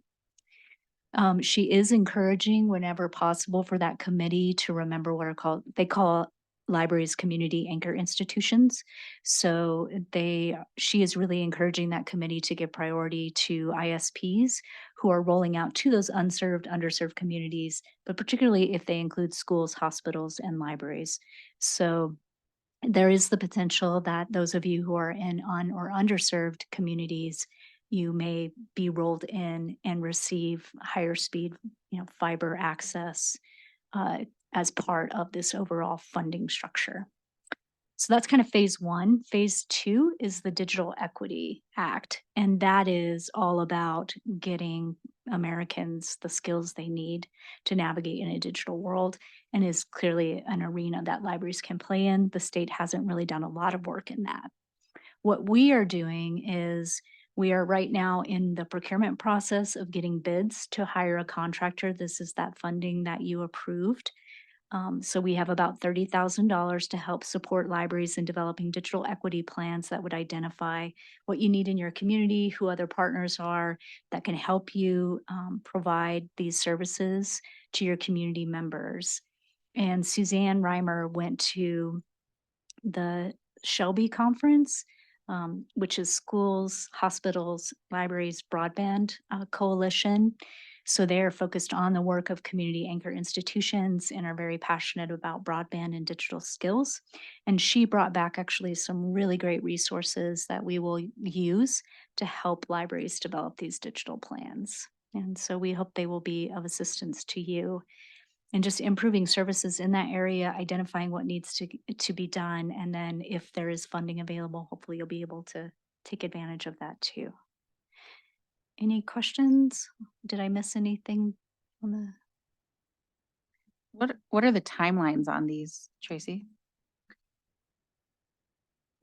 She is encouraging whenever possible for that committee to remember what they call libraries community anchor institutions. So she is really encouraging that committee to give priority to ISPs who are rolling out to those unserved, underserved communities, but particularly if they include schools, hospitals, and libraries. So there is the potential that those of you who are in or underserved communities, you may be rolled in and receive higher speed, fiber access as part of this overall funding structure. So that's kind of phase one. Phase two is the Digital Equity Act, and that is all about getting Americans the skills they need to navigate in a digital world, and is clearly an arena that libraries can play in. The state hasn't really done a lot of work in that. What we are doing is we are right now in the procurement process of getting bids to hire a contractor. This is that funding that you approved. So we have about $30,000 to help support libraries in developing digital equity plans that would identify what you need in your community, who other partners are that can help you provide these services to your community members. And Suzanne Reimer went to the Shelby Conference, which is Schools, Hospitals, Libraries, Broadband Coalition. So they're focused on the work of community anchor institutions and are very passionate about broadband and digital skills. And she brought back actually some really great resources that we will use to help libraries develop these digital plans. And so we hope they will be of assistance to you and just improving services in that area, identifying what needs to be done. And then if there is funding available, hopefully you'll be able to take advantage of that too. Any questions? Did I miss anything on the? What are the timelines on these, Tracy?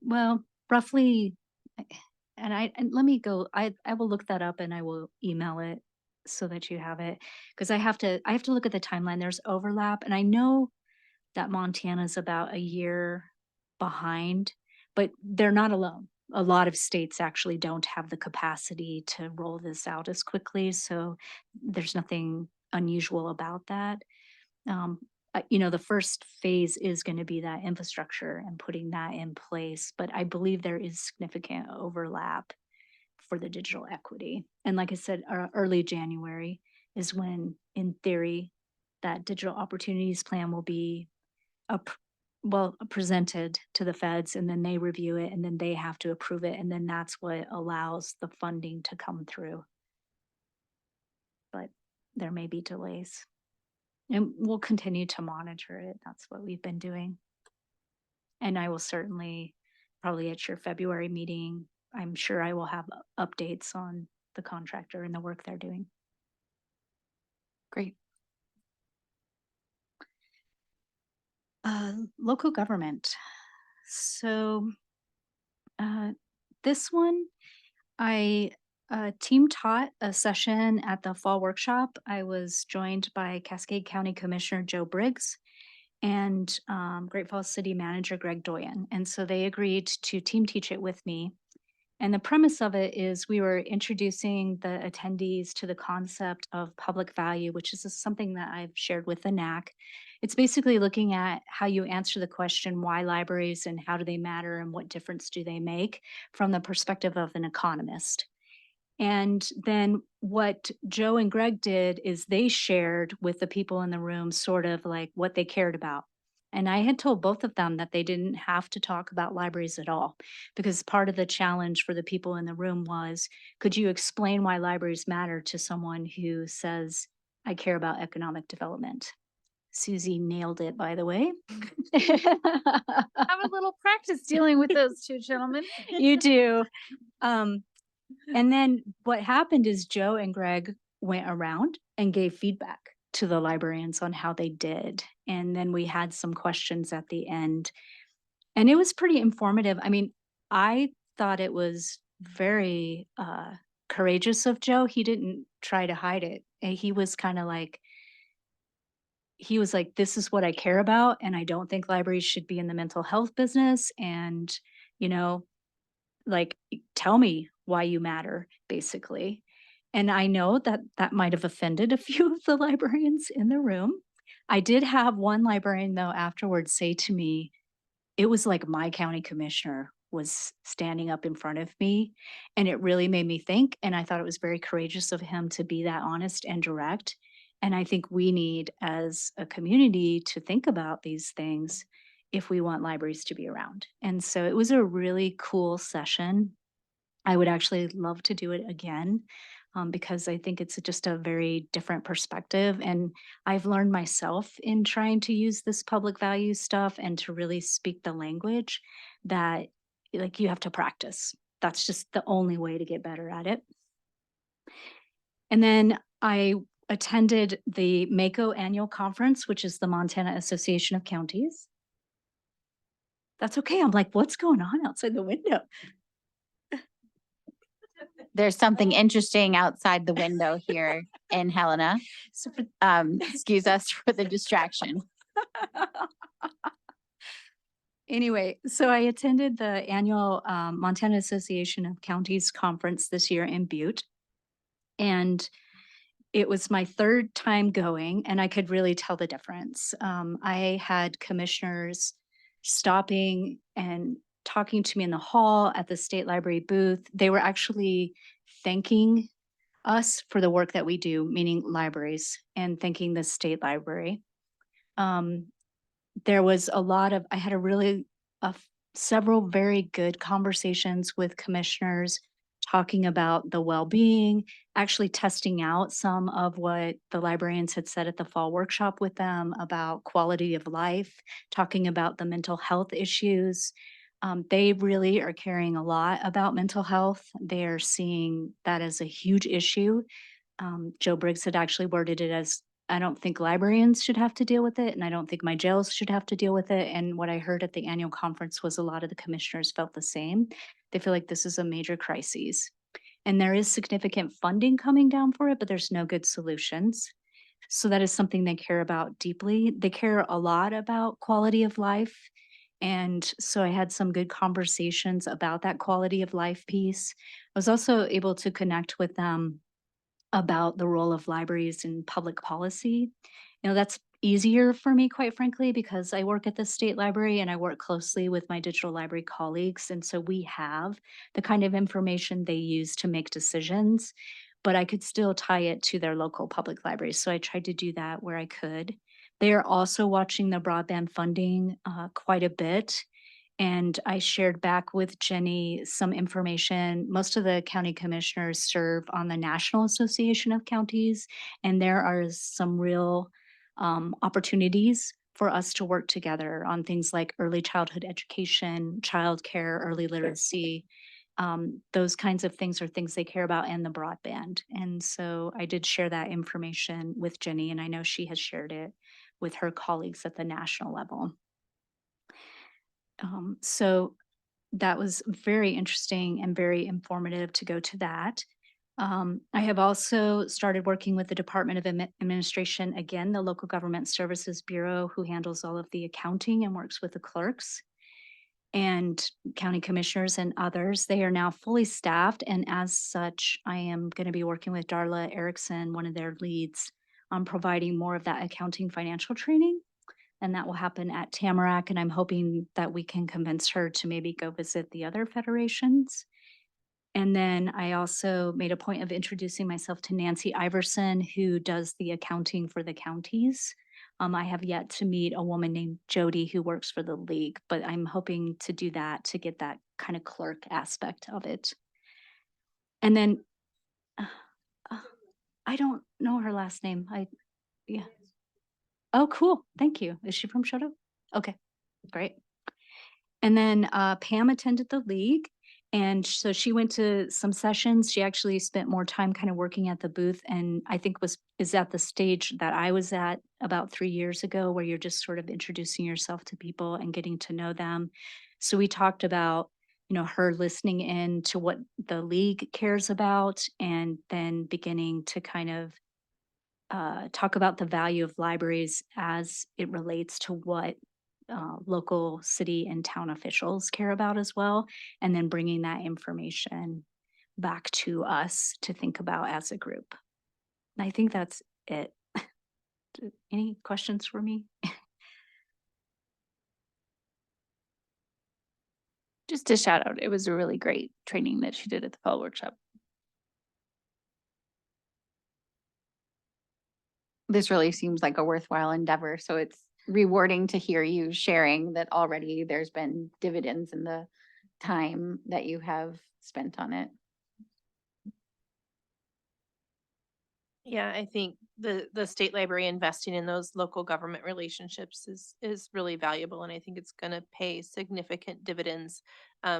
Well, roughly, and let me go, I will look that up and I will email it so that you have it. Because I have to look at the timeline. There's overlap, and I know that Montana's about a year behind, but they're not alone. A lot of states actually don't have the capacity to roll this out as quickly, so there's nothing unusual about that. The first phase is going to be that infrastructure and putting that in place, but I believe there is significant overlap for the digital equity. And like I said, early January is when, in theory, that digital opportunities plan will be presented to the feds, and then they review it, and then they have to approve it, and then that's what allows the funding to come through. But there may be delays. And we'll continue to monitor it. That's what we've been doing. And I will certainly, probably at your February meeting, I'm sure I will have updates on the contractor and the work they're doing. Great. Local government. So this one, I team taught a session at the fall workshop. I was joined by Cascade County Commissioner Joe Briggs and Great Falls City Manager Greg Doyen. And so they agreed to team teach it with me. And the premise of it is we were introducing the attendees to the concept of public value, which is something that I've shared with the NAC. It's basically looking at how you answer the question, why libraries and how do they matter and what difference do they make, from the perspective of an economist. And then what Joe and Greg did is they shared with the people in the room sort of like what they cared about. And I had told both of them that they didn't have to talk about libraries at all, because part of the challenge for the people in the room was, could you explain why libraries matter to someone who says, I care about economic development? Susie nailed it, by the way. Have a little practice dealing with those two gentlemen. You do. And then what happened is Joe and Greg went around and gave feedback to the librarians on how they did. And then we had some questions at the end. And it was pretty informative. I mean, I thought it was very courageous of Joe. He didn't try to hide it. And he was kind of like, this is what I care about. And I don't think libraries should be in the mental health business. And, tell me why you matter, basically. And I know that that might have offended a few of the librarians in the room. I did have one librarian, though, afterwards say to me, it was like my county commissioner was standing up in front of me. And it really made me think. And I thought it was very courageous of him to be that honest and direct. And I think we need, as a community, to think about these things if we want libraries to be around. And so it was a really cool session. I would actually love to do it again, because I think it's just a very different perspective. And I've learned myself in trying to use this public value stuff and to really speak the language that you have to practice. That's just the only way to get better at it. And then I attended the MACO annual conference, which is the Montana Association of Counties. That's okay. I'm like, what's going on outside the window? There's something interesting outside the window here in Helena. So, excuse us for the distraction. Anyway, so I attended the annual Montana Association of Counties conference this year in Butte. And it was my third time going, and I could really tell the difference. I had commissioners stopping and talking to me in the hall at the state library booth. They were actually thanking us for the work that we do, meaning libraries, and thanking the state library. There was a lot of, I had a really, several very good conversations with commissioners talking about the well-being, actually testing out some of what the librarians had said at the fall workshop with them about quality of life, talking about the mental health issues. They really are caring a lot about mental health. They're seeing that as a huge issue. Joe Briggs had actually worded it as, I don't think librarians should have to deal with it, and I don't think my jails should have to deal with it. And what I heard at the annual conference was a lot of the commissioners felt the same. They feel like this is a major crisis. And there is significant funding coming down for it, but there's no good solutions. So that is something they care about deeply. They care a lot about quality of life. And so I had some good conversations about that quality of life piece. I was also able to connect with them about the role of libraries in public policy. You know, that's easier for me, quite frankly, because I work at the state library and I work closely with my digital library colleagues. And so we have the kind of information they use to make decisions, but I could still tie it to their local public libraries. So I tried to do that where I could. They are also watching the broadband funding quite a bit. And I shared back with Jenny some information. Most of the county commissioners serve on the National Association of Counties, and there are some real opportunities for us to work together on things like early childhood education, childcare, early literacy. Those kinds of things are things they care about, and the broadband. And so I did share that information with Jenny, and I know she has shared it with her colleagues at the national level. So that was very interesting and very informative to go to that. I have also started working with the Department of Administration, again, the Local Government Services Bureau, who handles all of the accounting and works with the clerks and county commissioners and others. They are now fully staffed, and as such, I am going to be working with Darla Erickson, one of their leads, on providing more of that accounting financial training. And that will happen at Tamarack, and I'm hoping that we can convince her to maybe go visit the other federations. And then I also made a point of introducing myself to Nancy Iverson, who does the accounting for the counties. I have yet to meet a woman named Jody who works for the league, but I'm hoping to do that to get that kind of clerk aspect of it. And then I don't know her last name. Yeah. Oh, cool. Thank you. Is she from Shoto? Okay, great. And then Pam attended the league. And so she went to some sessions. She actually spent more time kind of working at the booth, and I think is at the stage that I was at about 3 years ago, where you're just sort of introducing yourself to people and getting to know them. So we talked about, you know, her listening in to what the league cares about, and then beginning to kind of talk about the value of libraries as it relates to what local city and town officials care about as well, and then bringing that information back to us to think about as a group. And I think that's it. Any questions for me? Just a shout out. It was a really great training that she did at the fall workshop. This really seems like a worthwhile endeavor. So it's rewarding to hear you sharing that already there's been dividends in the time that you have spent on it. Yeah, I think the state library investing in those local government relationships is really valuable, and I think it's going to pay significant dividends.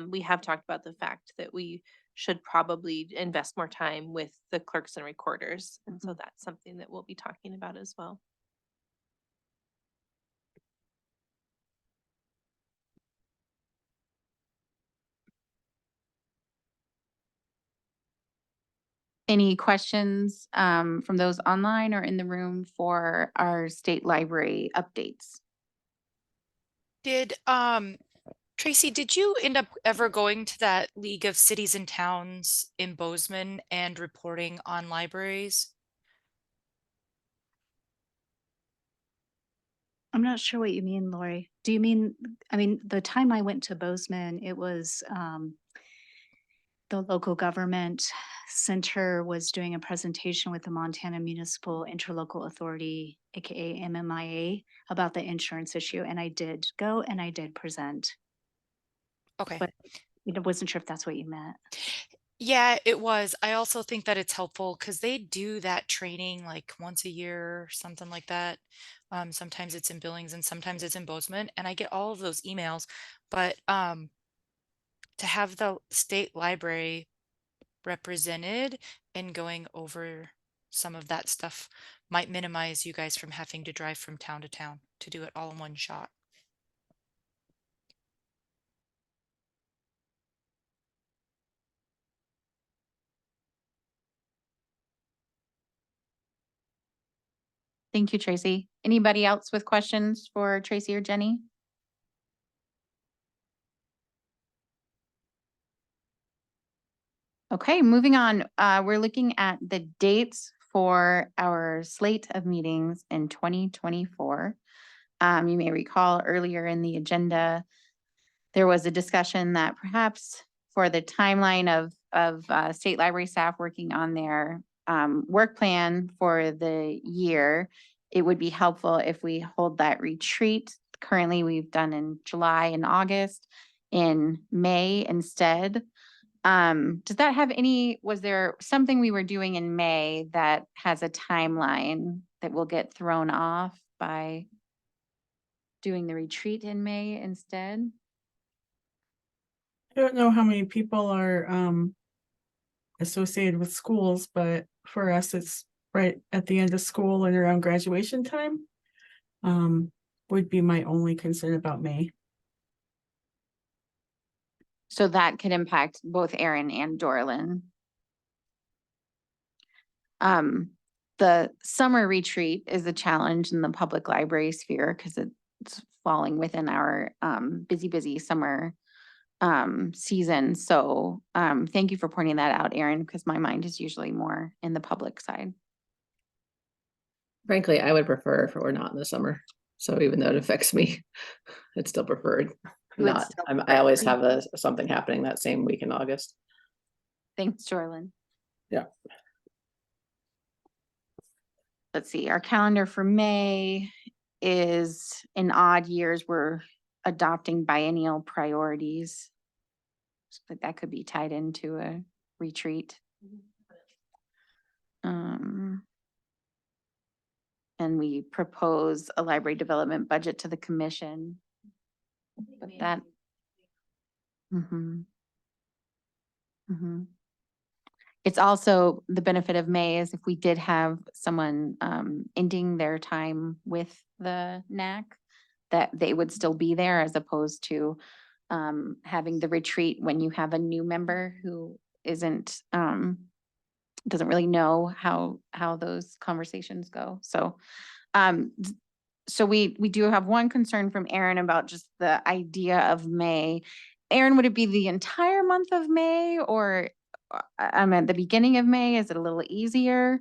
We have talked about the fact that we should probably invest more time with the clerks and recorders, and so that's something that we'll be talking about as well. Any questions from those online or in the room for our state library updates? Did Tracy, did you end up ever going to that League of Cities and Towns in Bozeman and reporting on libraries? I'm not sure what you mean, Lori. Do you mean, I mean, the time I went to Bozeman, it was the local government center was doing a presentation with the Montana Municipal Interlocal Authority, AKA MMIA, about the insurance issue. And I did go and I did present. Okay. But I wasn't sure if that's what you meant. Yeah, it was. I also think that it's helpful because they do that training like once a year or something like that. Sometimes it's in Billings and sometimes it's in Bozeman, and I get all of those emails. But to have the state library represented and going over some of that stuff might minimize you guys from having to drive from town to town to do it all in one shot. Thank you, Tracy. Anybody else with questions for Tracy or Jenny? Okay, moving on. We're looking at the dates for our slate of meetings in 2024. You may recall earlier in the agenda, there was a discussion that perhaps for the timeline of state library staff working on their work plan for the year, it would be helpful if we hold that retreat. Currently, we've done in July and August, in May instead. Does that have any, was there something we were doing in May that has a timeline that will get thrown off by doing the retreat in May instead? I don't know how many people are associated with schools, but for us, it's right at the end of school and around graduation time. Would be my only concern about May. So that could impact both Aaron and Dorlin. The summer retreat is a challenge in the public library sphere because it's falling within our busy summer season. So thank you for pointing that out, Aaron, because my mind is usually more in the public side. Frankly, I would prefer if it were not in the summer. So even though it affects me, it's still preferred. You would Not, still I prefer. always have something happening that same week in August. Thanks, Dorlin. Yeah. Let's see, our calendar for May is in odd years, we're adopting biennial priorities. But that could be tied into a retreat. And we propose a library development budget to the commission. But that. It's also the benefit of May is if we did have someone ending their time with the NAC, that they would still be there as opposed to having the retreat when you have a new member who isn't doesn't really know how those conversations go. So so we do have one concern from Aaron about just the idea of May. Aaron, would it be the entire month of May or at the beginning of May? Is it a little easier?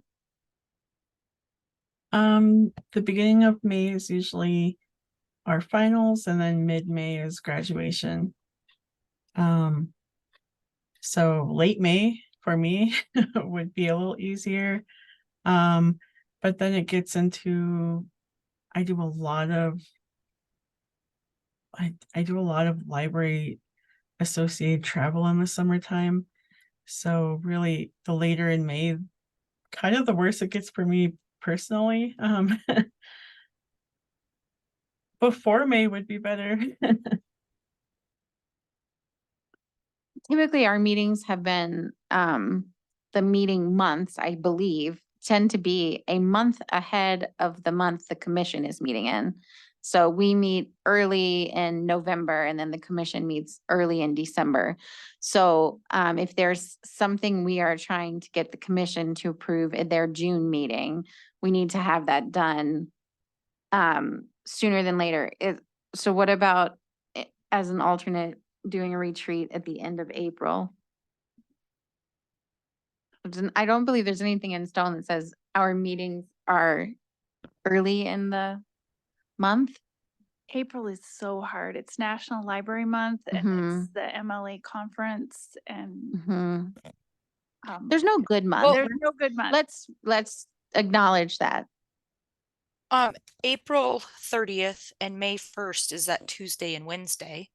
The beginning of May is usually our finals, and then mid-May is graduation. So late May for me would be a little easier. But then it gets into, I do a lot of library associated travel in the summertime. So really the later in May, kind of the worse it gets for me personally. Before May would be better. Typically, our meetings have been, the meeting months, I believe, tend to be a month ahead of the month the commission is meeting in. So we meet early in November and then the commission meets early in December. So if there's something we are trying to get the commission to approve at their June meeting, we need to have that done sooner than later. So what about as an alternate doing a retreat at the end of April? I don't believe there's anything in stone that says our meetings are early in the month. April is so hard. It's National Library Month and Mhm. it's the MLA conference and Mhm. um, There's no good month. there's no good month. Let's acknowledge that. April 30th and May 1st is that Tuesday and Wednesday.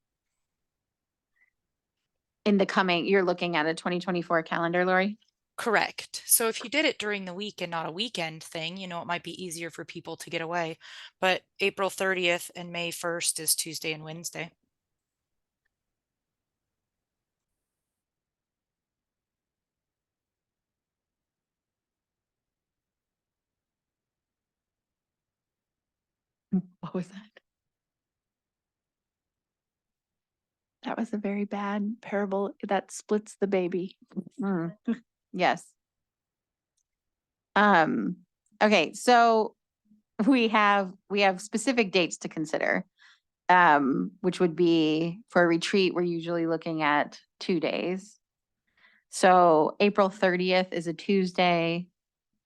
In the coming, you're looking at a 2024 calendar, Lori? Correct. So if you did it during the week and not a weekend thing, you know, it might be easier for people to get away. But April 30th and May 1st is Tuesday and Wednesday. What was that? That was a very bad parable that splits the baby. Yes. Okay, so we have specific dates to consider. Which would be for a retreat, we're usually looking at 2 days. So April 30th is a Tuesday,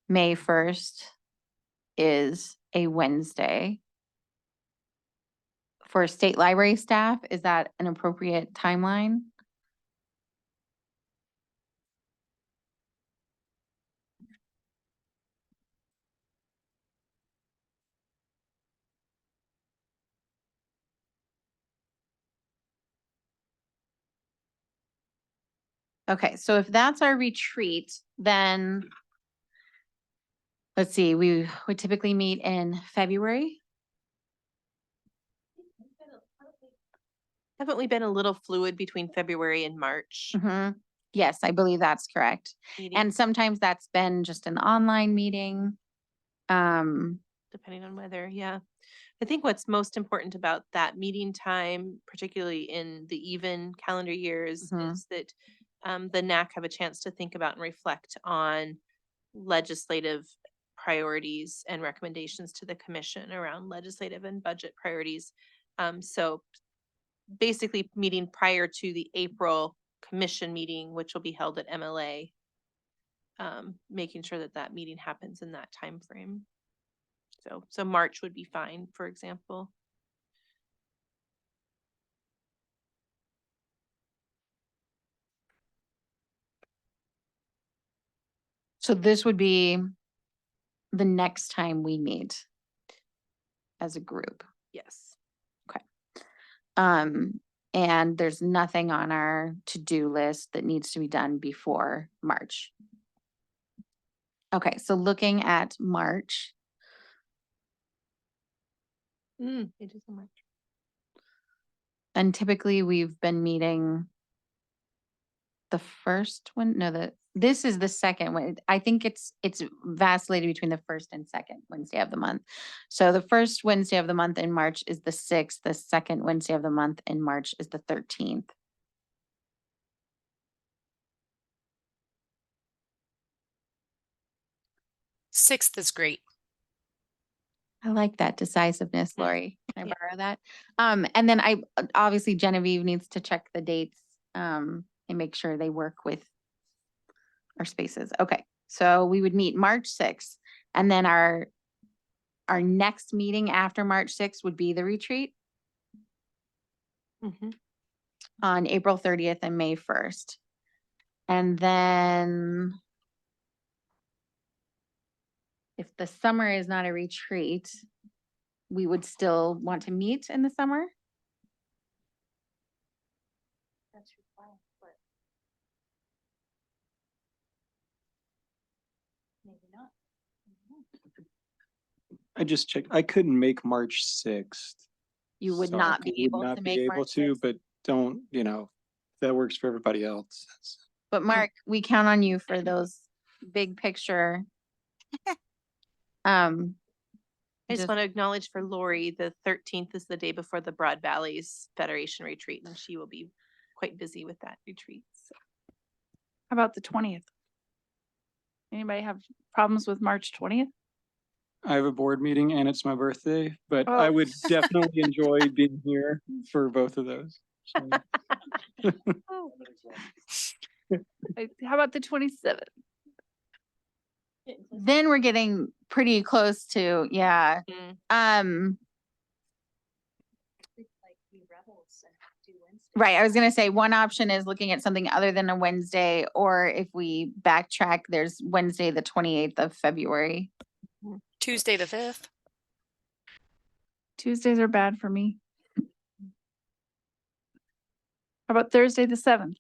May 1st is a Wednesday. For state library staff, is that an appropriate timeline? Okay, so if that's our retreat, then let's see, we would typically meet in February. Haven't we been a little fluid between February and March? Yes, I believe that's correct. meeting, And sometimes that's been just an online meeting. depending on whether, yeah. I think what's most important about that meeting time, particularly in the even calendar years, is that the NAC have a chance to think about and reflect on legislative priorities and recommendations to the commission around legislative and budget priorities. So basically meeting prior to the April commission meeting, which will be held at MLA, making sure that that meeting happens in that time frame. So March would be fine, for example. So this would be the next time we meet as a group. Yes. Okay. And there's nothing on our to-do list that needs to be done before March. Okay, so looking at March, It is in March. and typically we've been meeting the first one, no, this is the second one. I think it's vacillated between the first and second Wednesday of the month. So the first Wednesday of the month in March is the 6th. The second Wednesday of the month in March is the 13th. Sixth is great. I like that decisiveness, Lori. Can I borrow that? And then obviously Genevieve needs to check the dates and make sure they work with our spaces. Okay, so we would meet March 6th, and then our next meeting after March 6th would be the retreat on April 30th and May 1st. And then if the summer is not a retreat, we would still want to meet in the summer. That's your plan, but maybe not. I just checked. I couldn't make March 6th. You would so not I be would able not to be make able March to, 6th. but don't, if that works for everybody else. But Mark, we count on you for those big picture. I just want to acknowledge for Lori, the 13th is the day before the Broad Valleys Federation retreat, and she will be quite busy with that retreat. So. How about the 20th? Anybody have problems with March 20th? I have a board meeting and it's my birthday, but I would definitely enjoy being here for both of those. So. How about the 27th? Then we're getting pretty close to, yeah. Right, I was gonna say, one option is looking at something other than a Wednesday, or if we backtrack, there's Wednesday, the 28th of February. Tuesday the 5th. Tuesdays are bad for me. How about Thursday, the 7th?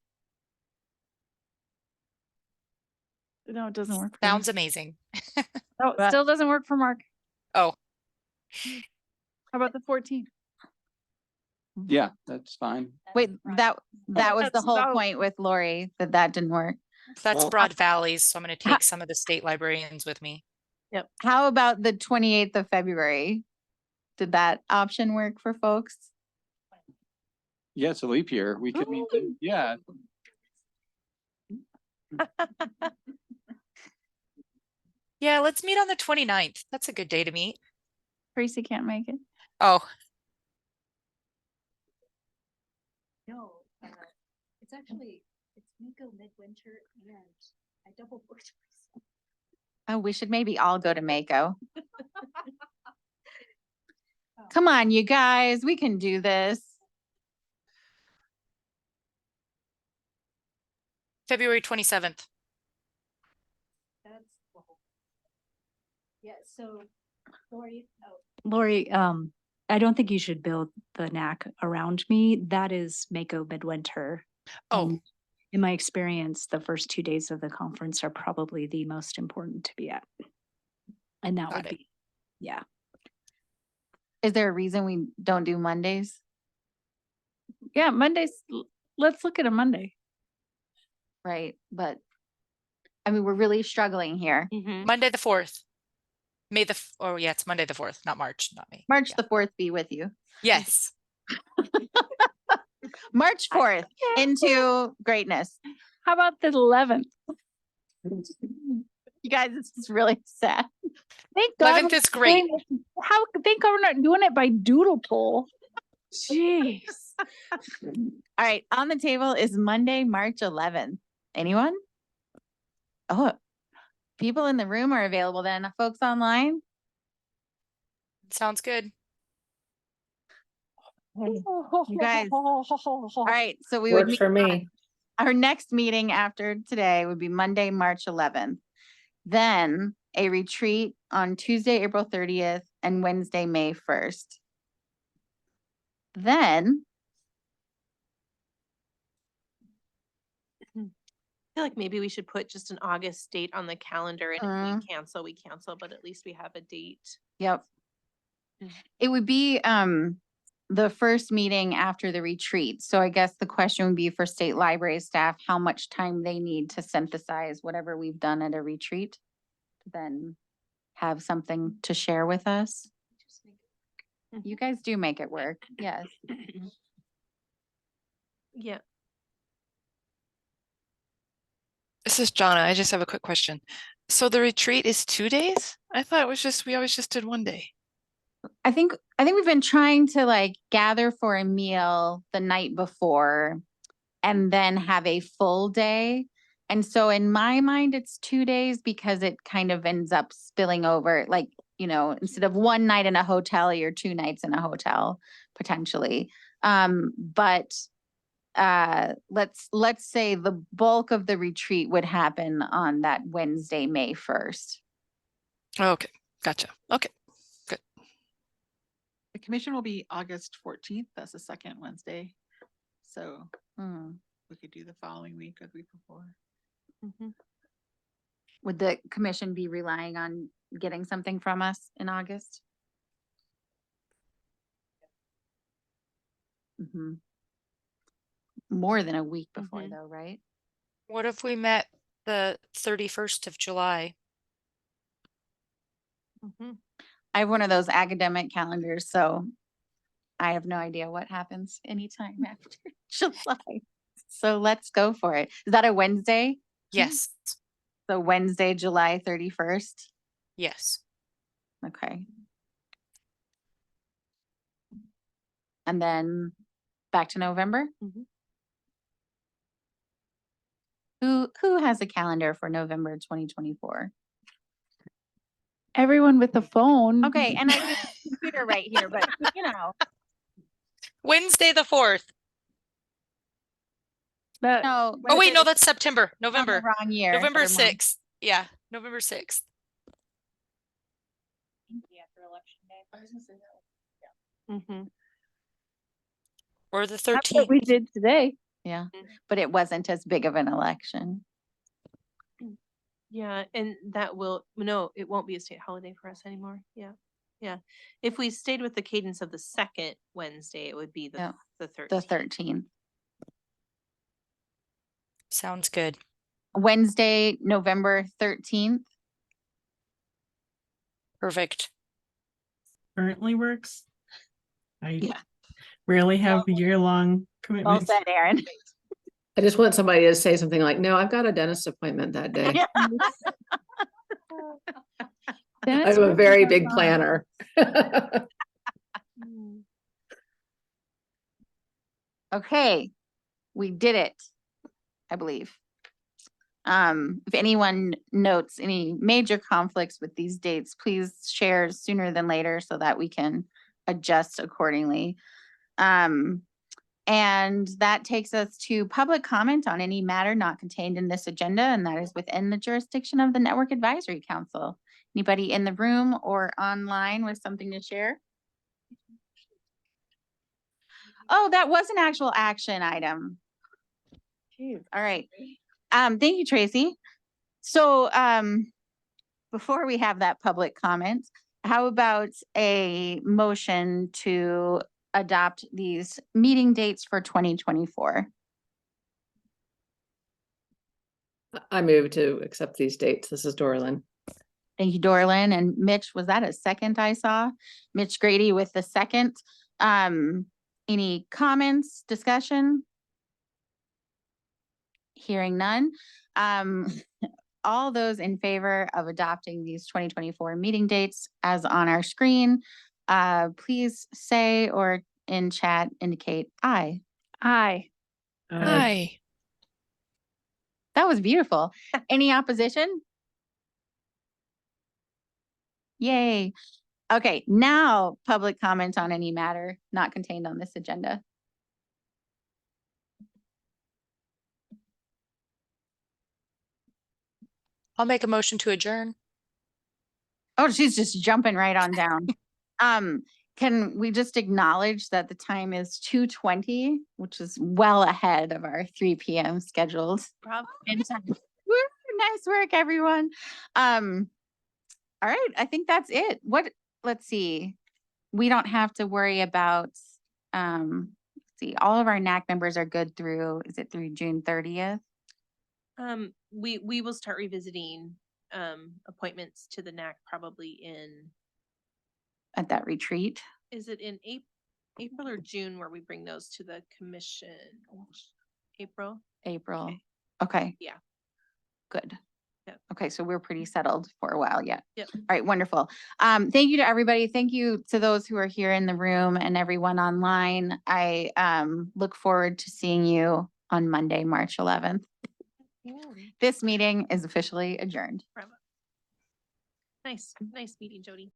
No, it doesn't work. For me. Sounds amazing. No, it still doesn't work for Mark. Oh, How about the 14th? Yeah, that's fine. Wait, that was the That's whole no. point with Lori, that didn't work. that's Well, Broad Valleys, so I'm going to take some of the state librarians with me. How about the 28th of February? Did that option work for folks? Yeah, it's a leap year. We could meet, yeah. Yeah, let's meet on the 29th. That's a good day to meet. Tracy can't make it. Oh, No, it's actually, it's Mako midwinter and I double booked myself. Oh, we should maybe all go to Mako. Come on, you guys, we can do this. February 27th. That's the whole. Yeah, so Lori, I don't think you should build the knack around me. That is Mako midwinter. Oh, In my experience, the first 2 days of the conference are probably the most important to be at. And that would be, yeah. Is there a reason we don't do Mondays? Yeah, Mondays. Let's look at a Monday. Right, but I mean, we're really struggling here. Monday the 4th. May the, oh yeah, it's Monday the 4th, not March, not May. March the 4th be with you. Yes. March 4th into greatness. How about the 11th? You guys, this is really sad. Thank God 11th we're is great. doing this- How thank God we're not doing it by doodle poll. Jeez. All right, on the table is Monday, March 11th. Anyone? Oh, people in the room are available then. Folks online? Sounds good. You guys. All right, so we would Works meet for me. our next meeting after today would be Monday, March 11th. Then a retreat on Tuesday, April 30th and Wednesday, May 1st. Then I feel like maybe we should put just an August date on the calendar, and if we cancel, we cancel, but at least we have a date. Yep. It would be the first meeting after the retreat. So I guess the question would be for state library staff, how much time they need to synthesize whatever we've done at a retreat, to then have something to share with us. You guys do make it work. Yes. Yeah. This is Jonna. I just have a quick question. So the retreat is 2 days? I thought it was just, we always just did 1 day. I think we've been trying to like gather for a meal the night before and then have a full day. And so in my mind, it's 2 days because it kind of ends up spilling over, like, you know, instead of one night in a hotel, you're 2 nights in a hotel potentially. But let's say the bulk of the retreat would happen on that Wednesday, May 1st. Okay, gotcha. Okay, good. The commission will be August 14th. That's the second Wednesday. So we could do the following week or the week before. Would the commission be relying on getting something from us in August? More than a week before though, right? What if we met the 31st of July? I have one of those academic calendars, so I have no idea what happens anytime after July. So let's go for it. Is that a Wednesday? Yes. So Wednesday, July 31st? Yes. Okay. And then back to November? Who has a calendar for November 2024? Everyone with the phone. Okay, and I have a computer right here, but you know. Wednesday, the 4th. No. Oh, wait, no, Wednesday that's September, on the November, Wrong year. November Never mind. 6th. Yeah, November 6th. Mm-hmm. Or the That's 13th. what we did today. Yeah, but it wasn't as big of an election. Yeah, and that will, no, it won't be a state holiday for us anymore. Yeah. Yeah. If we stayed with the cadence of the second Wednesday, it would be the 13th. The 13th. Sounds good. Wednesday, November 13th. Perfect. Currently works. I Yeah. rarely have year-long Well commitments. said, Aaron. I just want somebody to say something like, no, I've got a dentist appointment that day. I'm a very big planner. Okay, we did it, I believe. If anyone notes any major conflicts with these dates, please share sooner than later so that we can adjust accordingly. And that takes us to public comment on any matter not contained in this agenda, and that is within the jurisdiction of the Network Advisory Council. Anybody in the room or online with something to share? Oh, that was an actual action item. Jeez. All right. Thank you, Tracy. So, before we have that public comment, how about a motion to adopt these meeting dates for 2024? I move to accept these dates. This is Dorlin. Thank you, Dorlin. And Mitch, was that a second I saw? Mitch Grady with the second. Any comments, discussion? Hearing none. All those in favor of adopting these 2024 meeting dates as on our screen, please say or in chat indicate aye. Aye. Hi. That was beautiful. Any opposition? Yay. Okay, now public comment on any matter not contained on this agenda. I'll make a motion to adjourn. Oh, she's just jumping right on down. Can we just acknowledge that the time is 2:20, which is well ahead of our 3 p.m. scheduled. In time. Woo, nice work, everyone. All right, I think that's it. Let's see. We don't have to worry about, let's see, all of our NAC members are good through, is it through June 30th? We will start revisiting appointments to the NAC probably At that retreat? is it in April or June where we bring those to the commission? April? April. Okay. Yeah. Good. Yep. Okay, so we're pretty settled for a while yet. Yep. All right, wonderful. Thank you to everybody. Thank you to those who are here in the room and everyone online. I look forward to seeing you on Monday, March 11th. This meeting is officially adjourned. Nice meeting, Jody.